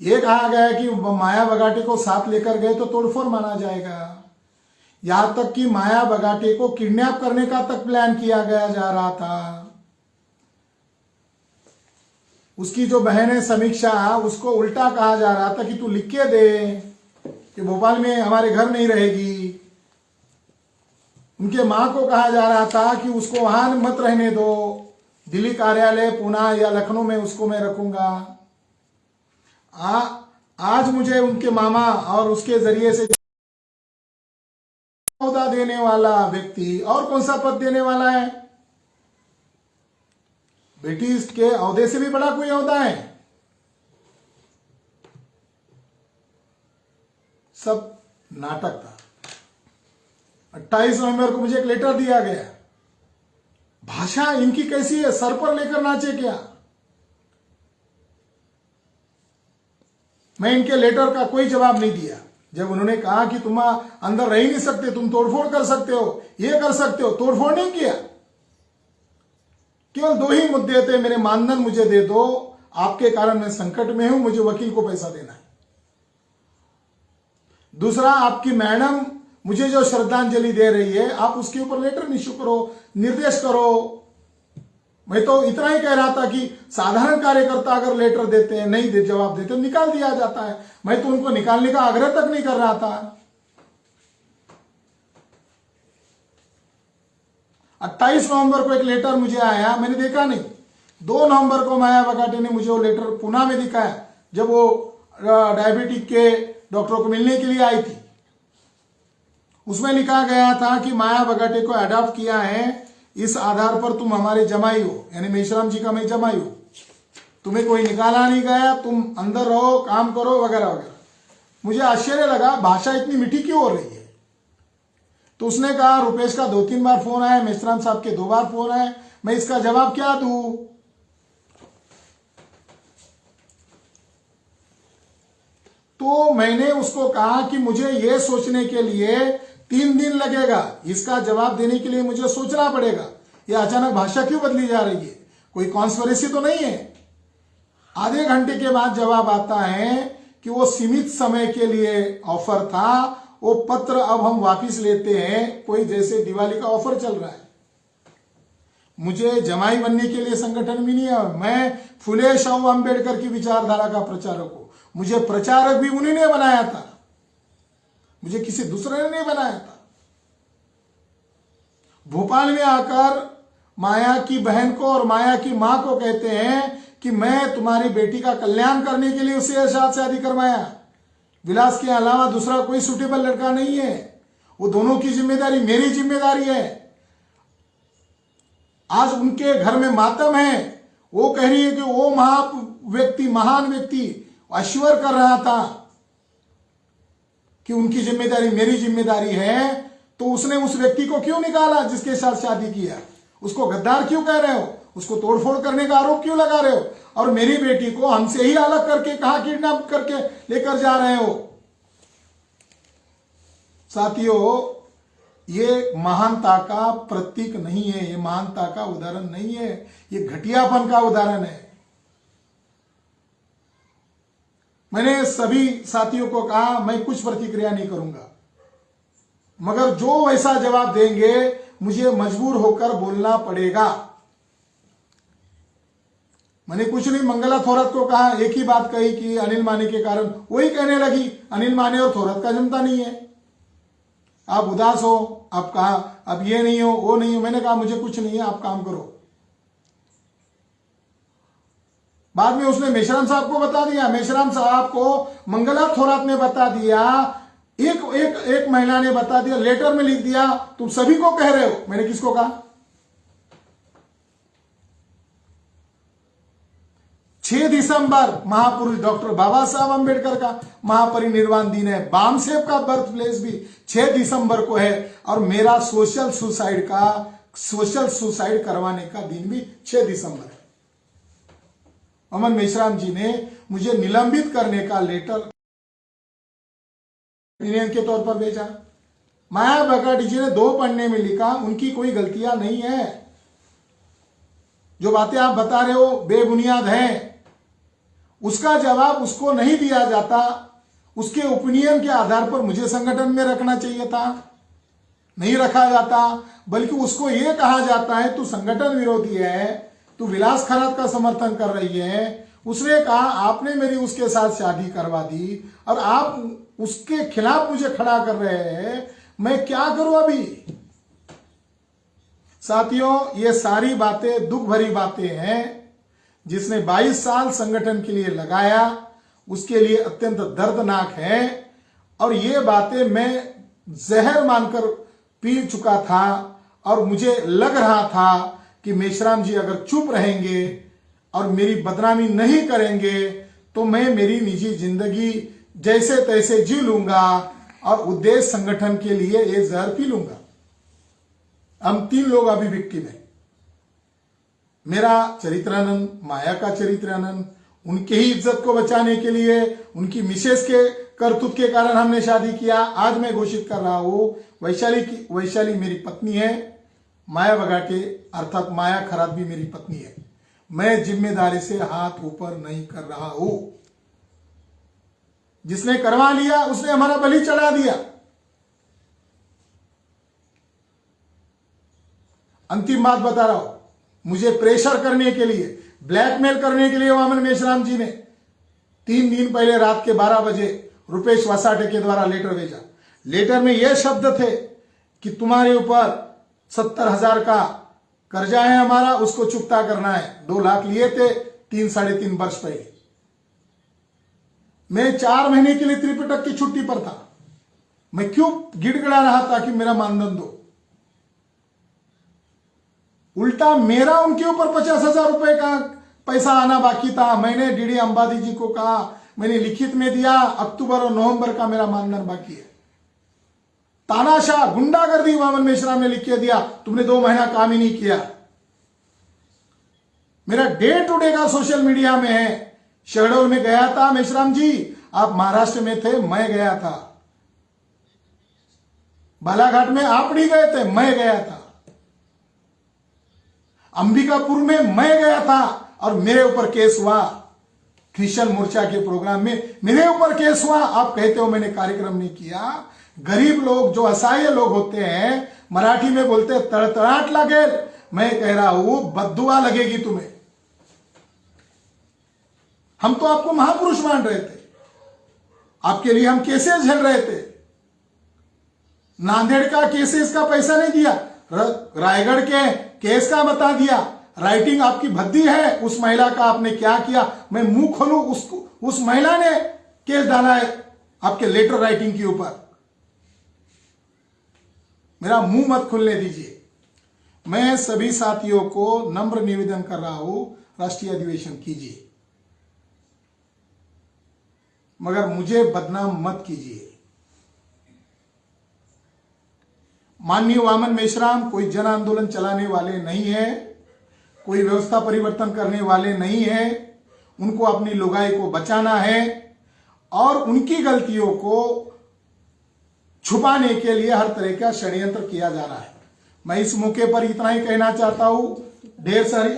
ये कहा गया कि माया बगाटे को साथ लेकर गए तो तोड़फोड़ माना जाएगा. यहां तक कि माया बगाटे को किडनैप करने का तक प्लान किया गया जा रहा था. उसकी जो बहन है समीक्षा, उसको उल्टा कहा जा रहा था कि तू लिख के दे कि भोपाल में हमारे घर नहीं रहेगी. उनके मां को कहा जा रहा था कि उसको वहां मत रहने दो, दिल्ली कार्यालय, पुणे या लखनऊ में उसको मैं रखूंगा. आज मुझे उनके मामा और उसके जरिए से औहदा देने वाला व्यक्ति, और कौन सा पद देने वाला है? ब्रिटिश के औहदे से भी बड़ा कोई औहदा है? सब नाटक था. 28 नवंबर को मुझे एक लेटर दिया गया. भाषा इनकी कैसी है? सर पर लेकर नाचे क्या? मैं इनके लेटर का कोई जवाब नहीं दिया. जब उन्होंने कहा कि तुम अंदर रह ही नहीं सकते, तुम तोड़फोड़ कर सकते हो, ये कर सकते हो, तोड़फोड़ नहीं किया. केवल 2 ही मुद्दे थे. मेरे मानधन मुझे दे दो, आपके कारण मैं संकट में हूं, मुझे वकील को पैसा देना है. दूसरा, आपकी मैडम मुझे जो श्रद्धांजलि दे रही है, आप उसके ऊपर लेटर इश्यू करो, निर्देश करो. मैं तो इतना ही कह रहा था कि साधारण कार्यकर्ता अगर लेटर देते हैं, नहीं दे जवाब देते, निकाल दिया जाता है। मैं तो उनको निकालने का आग्रह तक नहीं कर रहा था। 28 नवंबर को एक लेटर मुझे आया, मैंने देखा नहीं। 2 नवंबर को माया बगाटे ने मुझे वो लेटर पुणे में दिखाया, जब वो डायबिटिक के डॉक्टर को मिलने के लिए आई थी। उसमें लिखा गया था कि माया बगाटे को अडॉप्ट किया है, इस आधार पर तुम हमारे जमाई हो, यानी मेश्राम जी का मैं जमाई हूं, तुम्हें कोई निकाला नहीं गया, तुम अंदर रहो, काम करो, वगैरह वगैरह। मुझे आश्चर्य लगा, भाषा इतनी मीठी क्यों हो रही है। तो उसने कहा, रुपेश का 2-3 बार फोन आया, मेश्राम साहब के 2 बार फोन आए, मैं इसका जवाब क्या दूं। तो मैंने उसको कहा कि मुझे यह सोचने के लिए 3 दिन लगेगा, इसका जवाब देने के लिए मुझे सोचना पड़ेगा। यह अचानक भाषा क्यों बदली जा रही है, कोई कॉन्स्पिरेसी तो नहीं है। आधे घंटे के बाद जवाब आता है कि वो सीमित समय के लिए ऑफर था, वो पत्र अब हम वापस लेते हैं, कोई जैसे दिवाली का ऑफर चल रहा है। मुझे जमाई बनने के लिए संगठन भी नहीं है, मैं फुले शाहू अंबेडकर की विचारधारा का प्रचारक हूं। मुझे प्रचारक भी उन्हीं ने बनाया था, मुझे किसी दूसरे ने नहीं बनाया था। भोपाल में आकर माया की बहन को और माया की मां को कहते हैं कि मैं तुम्हारी बेटी का कल्याण करने के लिए उसे साथ शादी करवाया, विलास के अलावा दूसरा कोई सुटेबल लड़का नहीं है। वो दोनों की जिम्मेदारी मेरी जिम्मेदारी है। आज उनके घर में मातम है, वो कह रही है कि वो महान व्यक्ति अश्वर कर रहा था कि उनकी जिम्मेदारी मेरी जिम्मेदारी है, तो उसने उस व्यक्ति को क्यों निकाला जिसके साथ शादी किया। उसको गद्दार क्यों कह रहे हो, उसको तोड़फोड़ करने का आरोप क्यों लगा रहे हो, और मेरी बेटी को हमसे ही अलग करके कहां किडनैप करके लेकर जा रहे हो। साथियों, ये महानता का प्रतीक नहीं है, ये महानता का उदाहरण नहीं है, ये घटियापन का उदाहरण है। मैंने सभी साथियों को कहा मैं कुछ प्रतिक्रिया नहीं करूंगा, मगर जो वैसा जवाब देंगे मुझे मजबूर होकर बोलना पड़ेगा। मैंने कुछ नहीं, मंगला थोरात को कहा, एक ही बात कही कि अनिल माने के कारण, वही कहने लगी अनिल माने और थोरात का जमता नहीं है, आप उदास हो, आप कहा अब ये नहीं हो वो नहीं हो। मैंने कहा मुझे कुछ नहीं है, आप काम करो। बाद में उसने मेश्राम साहब को बता दिया, मेश्राम साहब को मंगला थोरात ने बता दिया, एक महिला ने बता दिया, लेटर में लिख दिया, तुम सभी को कह रहे हो। मैंने किसको कहा? 6 दिसंबर महापुरुष डॉक्टर बाबा साहब अंबेडकर का महापरिनिर्वाण दिन है। बामसेब का बर्थ प्लेस भी 6 दिसंबर को है, और मेरा सोशल सुसाइड करवाने का दिन भी 6 दिसंबर है। अमन मेश्राम जी ने मुझे निलंबित करने का लेटर ओपिनियन के तौर पर भेजा। माया बगाटे जी ने 2 पन्ने में लिखा, उनकी कोई गलतियां नहीं है, जो बातें आप बता रहे हो बेबुनियाद हैं। उसका जवाब उसको नहीं दिया जाता, उसके ओपिनियन के आधार पर मुझे संगठन में रखना चाहिए था, नहीं रखा जाता, बल्कि उसको यह कहा जाता है तू संगठन विरोधी है, तू विलास खरात का समर्थन कर रही है। उसने कहा आपने मेरी उसके साथ शादी करवा दी और आप उसके खिलाफ मुझे खड़ा कर रहे हैं, मैं क्या करूं अभी। साथियों, ये सारी बातें दुख भरी बातें हैं। जिसने 22 साल संगठन के लिए लगाया उसके लिए अत्यंत दर्दनाक है, और ये बातें मैं जहर मानकर पी चुका था, और मुझे लग रहा था कि मेश्राम जी अगर चुप रहेंगे और मेरी बदनामी नहीं करेंगे तो मैं मेरी निजी जिंदगी जैसे तैसे जी लूंगा और उद्देश्य संगठन के लिए ये जहर पी लूंगा। हम 3 लोग अभी विक्टिम हैं, मेरा चरित्रानंद, माया का चरित्रानंद। उनके ही इज्जत को बचाने के लिए, उनकी मिसेस के करतूत के कारण हमने शादी किया। आज मैं घोषित कर रहा हूं, वैशाली मेरी पत्नी है, माया बगाटे अर्थात माया खरात भी मेरी पत्नी है। मैं जिम्मेदारी से हाथ ऊपर नहीं कर रहा हूं। जिसने करवा लिया उसने हमारा बलि चढ़ा दिया। अंतिम बात बता रहा हूं, मुझे प्रेशर करने के लिए, ब्लैकमेल करने के लिए वामन मेश्राम जी ने 3 दिन पहले रात के 12 बजे रुपेश वसाटे के द्वारा लेटर भेजा। लेटर में यह शब्द थे कि तुम्हारे ऊपर 70,000 का कर्जा है हमारा, उसको चुकता करना है। 2 लाख लिए थे 3-3.5 वर्ष पहले। मैं 4 महीने के लिए त्रिपिटक की छुट्टी पर था। मैं क्यों गिड़गिड़ा रहा था कि मेरा मानधन दो? उल्टा मेरा उनके ऊपर 50,000 रुपए का पैसा आना बाकी था। मैंने डीडी अंबानी जी को कहा, मैंने लिखित में दिया, अक्टूबर और नवंबर का मेरा मानधन बाकी है। तानाशाह गुंडागर्दी वामन मेश्राम ने लिख के दिया, तुमने 2 महीना काम ही नहीं किया। मेरा डे टू डे का सोशल मीडिया में है। शहडोल में गया था मेश्राम जी, आप महाराष्ट्र में थे, मैं गया था। बालाघाट में आप नहीं गए थे, मैं गया था। अंबिकापुर में मैं गया था और मेरे ऊपर केस हुआ। क्रिश्चियन मोर्चा के प्रोग्राम में मेरे ऊपर केस हुआ। आप कहते हो मैंने कार्यक्रम नहीं किया। गरीब लोग, जो असहाय लोग होते हैं, मराठी में बोलते हैं तड़तड़ाहट लगे। मैं कह रहा हूं बद्दुआ लगेगी तुम्हें। हम तो आपको महापुरुष मान रहे थे, आपके लिए हम केसेस झेल रहे थे। नांदेड़ का केसेस का पैसा नहीं दिया, रायगढ़ के केस का बता दिया। राइटिंग आपकी भद्दी है, उस महिला का आपने क्या किया मैं मुंह खोलूं? उस महिला ने केस डाला है आपके लेटर राइटिंग के ऊपर। मेरा मुंह मत खुलने दीजिए। मैं सभी साथियों को नम्र निवेदन कर रहा हूं, राष्ट्रीय अधिवेशन कीजिए, मगर मुझे बदनाम मत कीजिए। माननीय वामन मेश्राम कोई जन आंदोलन चलाने वाले नहीं है, कोई व्यवस्था परिवर्तन करने वाले नहीं है। उनको अपनी लुगाई को बचाना है और उनकी गलतियों को छुपाने के लिए हर तरह का षड्यंत्र किया जा रहा है। मैं इस मौके पर इतना ही कहना चाहता हूं। ढेर सारी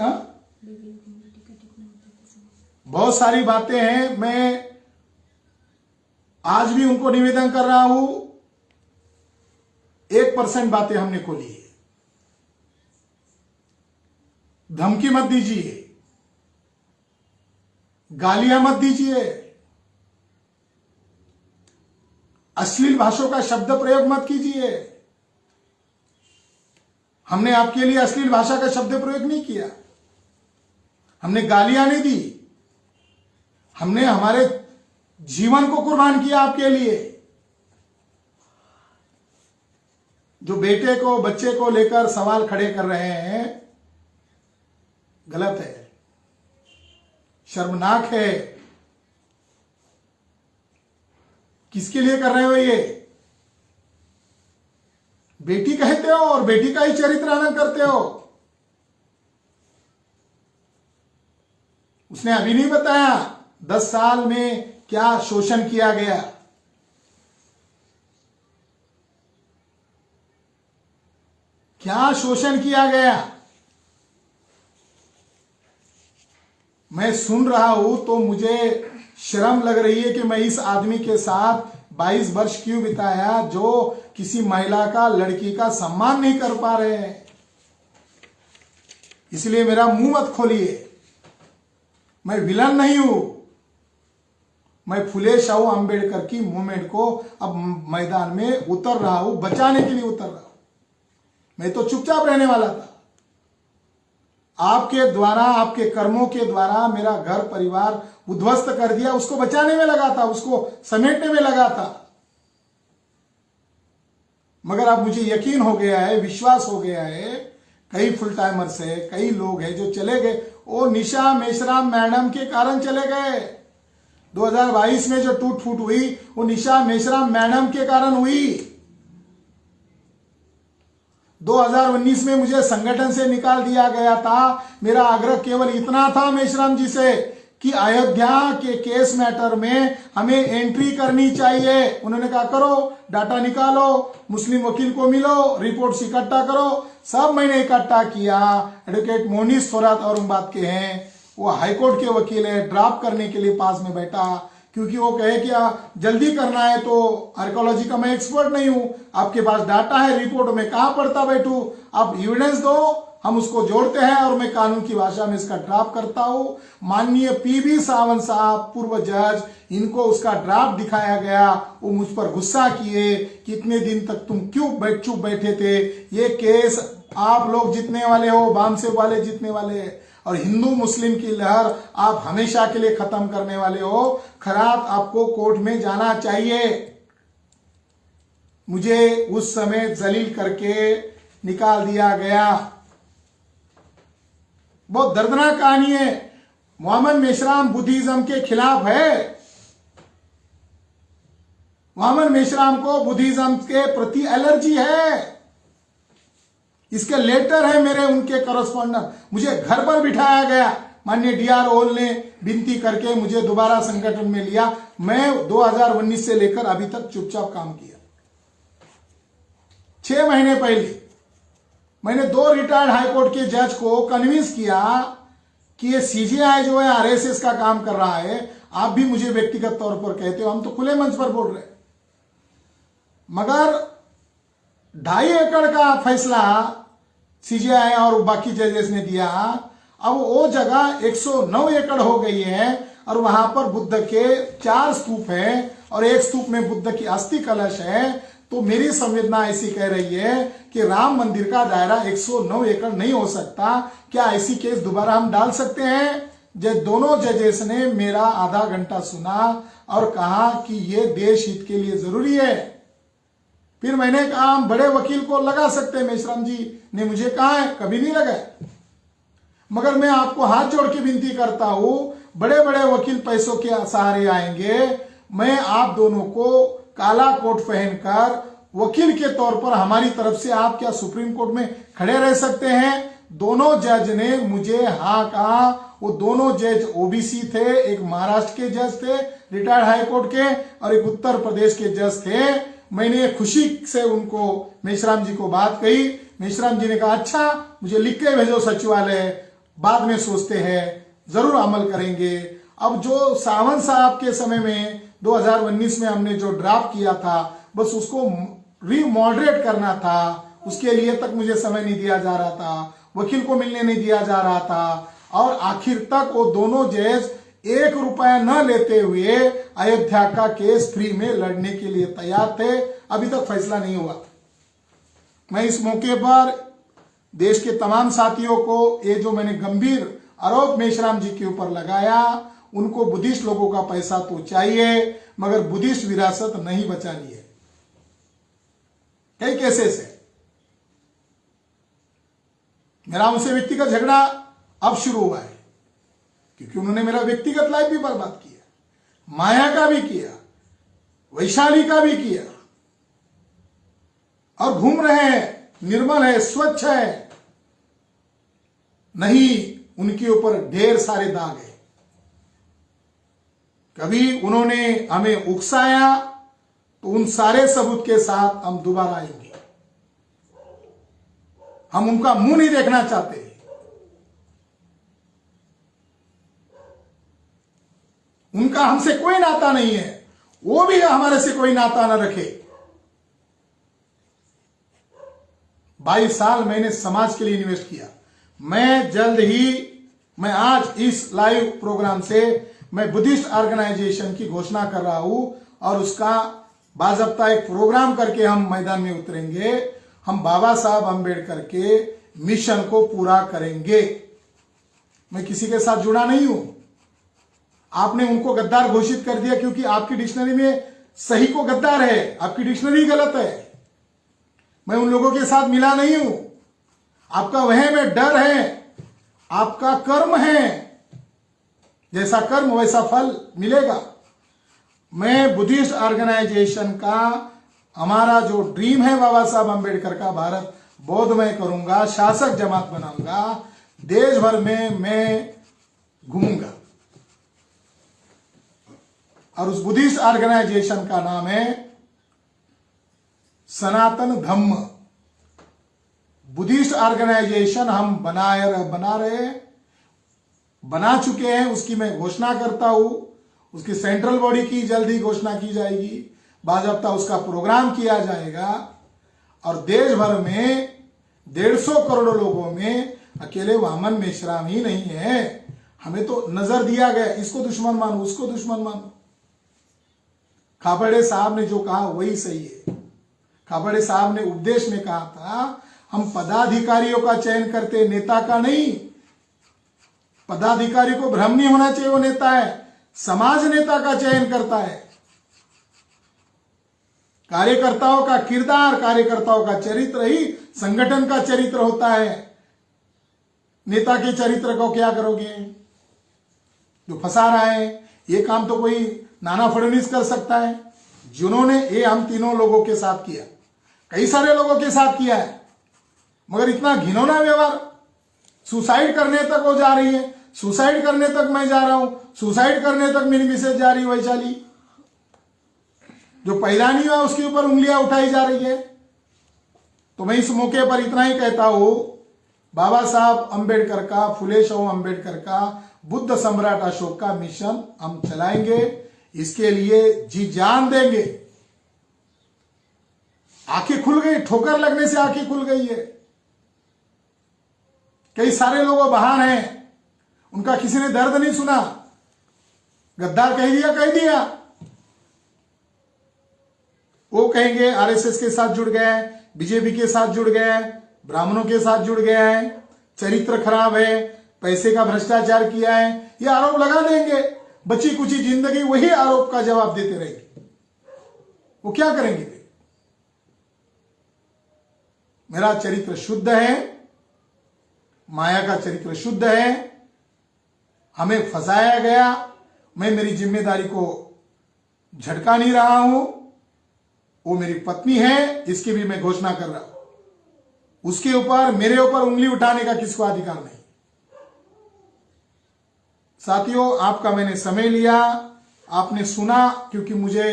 बहुत सारी बातें हैं। मैं आज भी उनको निवेदन कर रहा हूं, 1% बातें हमने खोली है। धमकी मत दीजिए, गालियां मत दीजिए, अश्लील भाषाओं का शब्द प्रयोग मत कीजिए। हमने आपके लिए अश्लील भाषा का शब्द प्रयोग नहीं किया, हमने गालियां नहीं दी, हमने हमारे जीवन को कुर्बान किया आपके लिए। जो बेटे को, बच्चे को लेकर सवाल खड़े कर रहे हैं, गलत है, शर्मनाक है। किसके लिए कर रहे हो ये? बेटी कहते हो और बेटी का ही चरित्र हनन करते हो। उसने अभी नहीं बताया 10 साल में क्या शोषण किया गया। क्या शोषण किया गया? मैं सुन रहा हूं तो मुझे शर्म लग रही है कि मैं इस आदमी के साथ 22 वर्ष क्यों बिताया, जो किसी महिला का, लड़की का सम्मान नहीं कर पा रहे हैं। इसलिए मेरा मुंह मत खोलिए। मैं विलन नहीं हूं। मैं फुले शाहू अंबेडकर की मूवमेंट को अब मैदान में उतर रहा हूं, बचाने के लिए उतर रहा हूं। मैं तो चुपचाप रहने वाला था। आपके द्वारा, आपके कर्मों के द्वारा मेरा घर परिवार उद्ध्वस्त कर दिया, उसको बचाने में लगा था, उसको समेटने में लगा था। मगर अब मुझे यकीन हो गया है, विश्वास हो गया है, कई फुल टाइमर्स है, कई लोग हैं जो चले गए, वो निशा मेश्राम मैडम के कारण चले गए। 2022 में जो टूट फूट हुई वो निशा मेश्राम मैडम के कारण हुई। 2019 में मुझे संगठन से निकाल दिया गया था। मेरा आग्रह केवल इतना था मेश्राम जी से कि अयोध्या के केस मैटर में हमें एंट्री करनी चाहिए। उन्होंने कहा करो, डाटा निकालो, मुस्लिम वकील को मिलो, रिपोर्ट्स इकट्ठा करो। सब मैंने इकट्ठा किया। एडवोकेट मोनीस थोरात औरंगाबाद के हैं, वो हाईकोर्ट के वकील है, ड्राफ्ट करने के लिए पास में बैठा। क्योंकि वो कहे कि जल्दी करना है, तो आर्कोलॉजी का मैं एक्सपर्ट नहीं हूं, आपके पास डाटा है, रिपोर्ट में कहां पढ़ता बैठूं, आप एविडेंस दो, हम उसको जोड़ते हैं और मैं कानून की भाषा में इसका ड्राफ्ट करता हूं। माननीय पीबी सावंत साहब, पूर्व जज, इनको उसका ड्राफ्ट दिखाया गया, वो मुझ पर गुस्सा किए, कितने दिन तक तुम क्यों चुप बैठे थे, ये केस आप लोग जीतने वाले हो, बामसेब वाले जीतने वाले हैं, और हिंदू मुस्लिम की लहर आप हमेशा के लिए खत्म करने वाले हो, खरात आपको कोर्ट में जाना चाहिए। मुझे उस समय जलील करके निकाल दिया गया। बहुत दर्दनाक कहानी है। मोहम्मद मेश्राम बुद्धिज्म के खिलाफ है। मोहम्मद मेश्राम को बुद्धिज्म के प्रति एलर्जी है। इसके लेटर है मेरे, उनके करस्पॉन्डेंट। मुझे घर पर बिठाया गया, माननीय डीआर ओल ने विनती करके मुझे दोबारा संगठन में लिया। मैं 2019 से लेकर अभी तक चुपचाप काम किया। 6 महीने पहले मैंने 2 रिटायर्ड हाईकोर्ट के जज को कन्विंस किया कि ये सीजीआई जो है आरएसएस का काम कर रहा है, आप भी मुझे व्यक्तिगत तौर पर कहते हो, हम तो खुले मंच पर बोल रहे हैं, मगर 2.5 एकड़ का फैसला सीजीआई और बाकी जजेस ने दिया। अब वो जगह 109 एकड़ हो गई है और वहां पर बुद्ध के 4 स्तूप हैं और एक स्तूप में बुद्ध की अस्थि कलश है। तो मेरी संवेदना ऐसी कह रही है कि राम मंदिर का दायरा 109 एकड़ नहीं हो सकता। क्या ऐसी केस दोबारा हम डाल सकते हैं? दोनों जजेस ने मेरा आधा घंटा सुना और कहा कि ये देश हित के लिए जरूरी है। फिर मैंने कहा हम बड़े वकील को लगा सकते हैं। मेश्राम जी ने मुझे कहा है, कभी नहीं लगाए, मगर मैं आपको हाथ जोड़ के विनती करता हूं, बड़े बड़े वकील पैसों के सहारे आएंगे, मैं आप दोनों को काला कोट पहनकर वकील के तौर पर हमारी तरफ से आप क्या सुप्रीम कोर्ट में खड़े रह सकते हैं? दोनों जज ने मुझे हाँ कहा। वो दोनों जज ओबीसी थे, एक महाराष्ट्र के जज थे रिटायर्ड हाई कोर्ट के और एक उत्तर प्रदेश के जज थे। मैंने खुशी से उनको मेश्राम जी को बात कही। मेश्राम जी ने कहा अच्छा मुझे लिख के भेजो सचिवालय, बाद में सोचते हैं, जरूर अमल करेंगे। अब जो सावंत साहब के समय में 2019 में हमने जो ड्राफ्ट किया था, बस उसको रीमॉडरेट करना था, उसके लिए तक मुझे समय नहीं दिया जा रहा था, वकील को मिलने नहीं दिया जा रहा था, और आखिर तक वो दोनों जज 1 रुपया न लेते हुए अयोध्या का केस फ्री में लड़ने के लिए तैयार थे। अभी तक फैसला नहीं हुआ। मैं इस मौके पर देश के तमाम साथियों को ये जो मैंने गंभीर आरोप मेश्राम जी के ऊपर लगाया, उनको बुद्धिस्ट लोगों का पैसा तो चाहिए, मगर बुद्धिस्ट विरासत नहीं बचानी है। कई केसेस है। मेरा उनसे व्यक्तिगत झगड़ा अब शुरू हुआ है, क्योंकि उन्होंने मेरा व्यक्तिगत लाइफ भी बर्बाद किया, माया का भी किया, वैशाली का भी किया, और घूम रहे हैं, निर्मल है, स्वच्छ है, नहीं उनके ऊपर ढेर सारे दाग है। कभी उन्होंने हमें उकसाया तो उन सारे सबूत के साथ हम दोबारा आएंगे। हम उनका मुंह नहीं देखना चाहते। उनका हमसे कोई नाता नहीं है, वो भी हमारे से कोई नाता न रखे। 22 साल मैंने समाज के लिए इन्वेस्ट किया। मैं आज इस लाइव प्रोग्राम से मैं बुद्धिस्ट ऑर्गेनाइजेशन की घोषणा कर रहा हूं और उसका बाज़ाब्ता एक प्रोग्राम करके हम मैदान में उतरेंगे। हम बाबा साहब अम्बेडकर के मिशन को पूरा करेंगे। मैं किसी के साथ जुड़ा नहीं हूं। आपने उनको गद्दार घोषित कर दिया क्योंकि आपकी डिक्शनरी में सही को गद्दार है, आपकी डिक्शनरी गलत है। मैं उन लोगों के साथ मिला नहीं हूं। आपका वहम है, डर है, आपका कर्म है, जैसा कर्म वैसा फल मिलेगा। मैं बुद्धिस्ट ऑर्गेनाइजेशन का हमारा जो ड्रीम है बाबा साहब अम्बेडकर का, भारत बौद्धमय करूंगा, शासक जमात बनाऊंगा, देश भर में मैं घूमूंगा। और उस बुद्धिस्ट ऑर्गेनाइजेशन का नाम है सनातन धम्म। बुद्धिस्ट ऑर्गेनाइजेशन हम बना चुके हैं, उसकी मैं घोषणा करता हूं। उसकी सेंट्रल बॉडी की जल्दी घोषणा की जाएगी, बाजाबता उसका प्रोग्राम किया जाएगा और देश भर में 150 करोड़ लोगों में अकेले वामन मेश्राम ही नहीं है। हमें तो नजर दिया गया, इसको दुश्मन मानो, उसको दुश्मन मानो। खापर्डे साहब ने जो कहा वही सही है। खापर्डे साहब ने उपदेश में कहा था, हम पदाधिकारियों का चयन करते, नेता का नहीं। पदाधिकारी को भ्रम नहीं होना चाहिए, वो नेता है। समाज नेता का चयन करता है। कार्यकर्ताओं का किरदार, कार्यकर्ताओं का चरित्र ही संगठन का चरित्र होता है। नेता के चरित्र को क्या करोगे? जो फंसा रहा है, ये काम तो कोई नाना फडणवीस कर सकता है, जिन्होंने ये हम तीनों लोगों के साथ किया, कई सारे लोगों के साथ किया है। मगर इतना घिनौना व्यवहार, सुसाइड करने तक वो जा रही है, सुसाइड करने तक मैं जा रहा हूं, सुसाइड करने तक मेरी मिसेज जा रही है। वैशाली जो पैदा नहीं हुआ उसके ऊपर उंगलियां उठाई जा रही है। तो मैं इस मौके पर इतना ही कहता हूं, बाबा साहब अंबेडकर का, फुले शाहू अंबेडकर का, बुद्ध सम्राट अशोक का मिशन हम चलाएंगे, इसके लिए जी जान देंगे। आंखें खुल गई, ठोकर लगने से आंखें खुल गई है। कई सारे लोग बहान हैं, उनका किसी ने दर्द नहीं सुना। गद्दार कह दिया, वो कहेंगे आरएसएस के साथ जुड़ गया है, बीजेपी के साथ जुड़ गया है, ब्राह्मणों के साथ जुड़ गया है, चरित्र खराब है, पैसे का भ्रष्टाचार किया है, ये आरोप लगा देंगे। बची कुची जिंदगी वही आरोप का जवाब देते रहेंगे। वो क्या करेंगे फिर? मेरा चरित्र शुद्ध है, माया का चरित्र शुद्ध है। हमें फंसाया गया, मैं मेरी जिम्मेदारी को झटका नहीं रहा हूं। वो मेरी पत्नी है, इसकी भी मैं घोषणा कर रहा हूं। उसके ऊपर, मेरे ऊपर उंगली उठाने का किसको अधिकार नहीं। साथियों, आपका मैंने समय लिया, आपने सुना, क्योंकि मुझे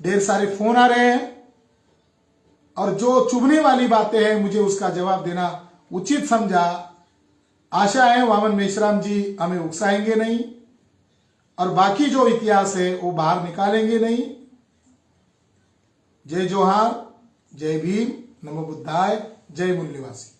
ढेर सारे फोन आ रहे हैं और जो चुभने वाली बातें हैं मुझे उसका जवाब देना उचित समझा। आशा है वामन मेश्राम जी हमें उकसाएंगे नहीं और बाकी जो इतिहास है वो बाहर निकालेंगे नहीं। जय जोहार, जय भीम, नमो बुद्धाय, जय मूल निवासी।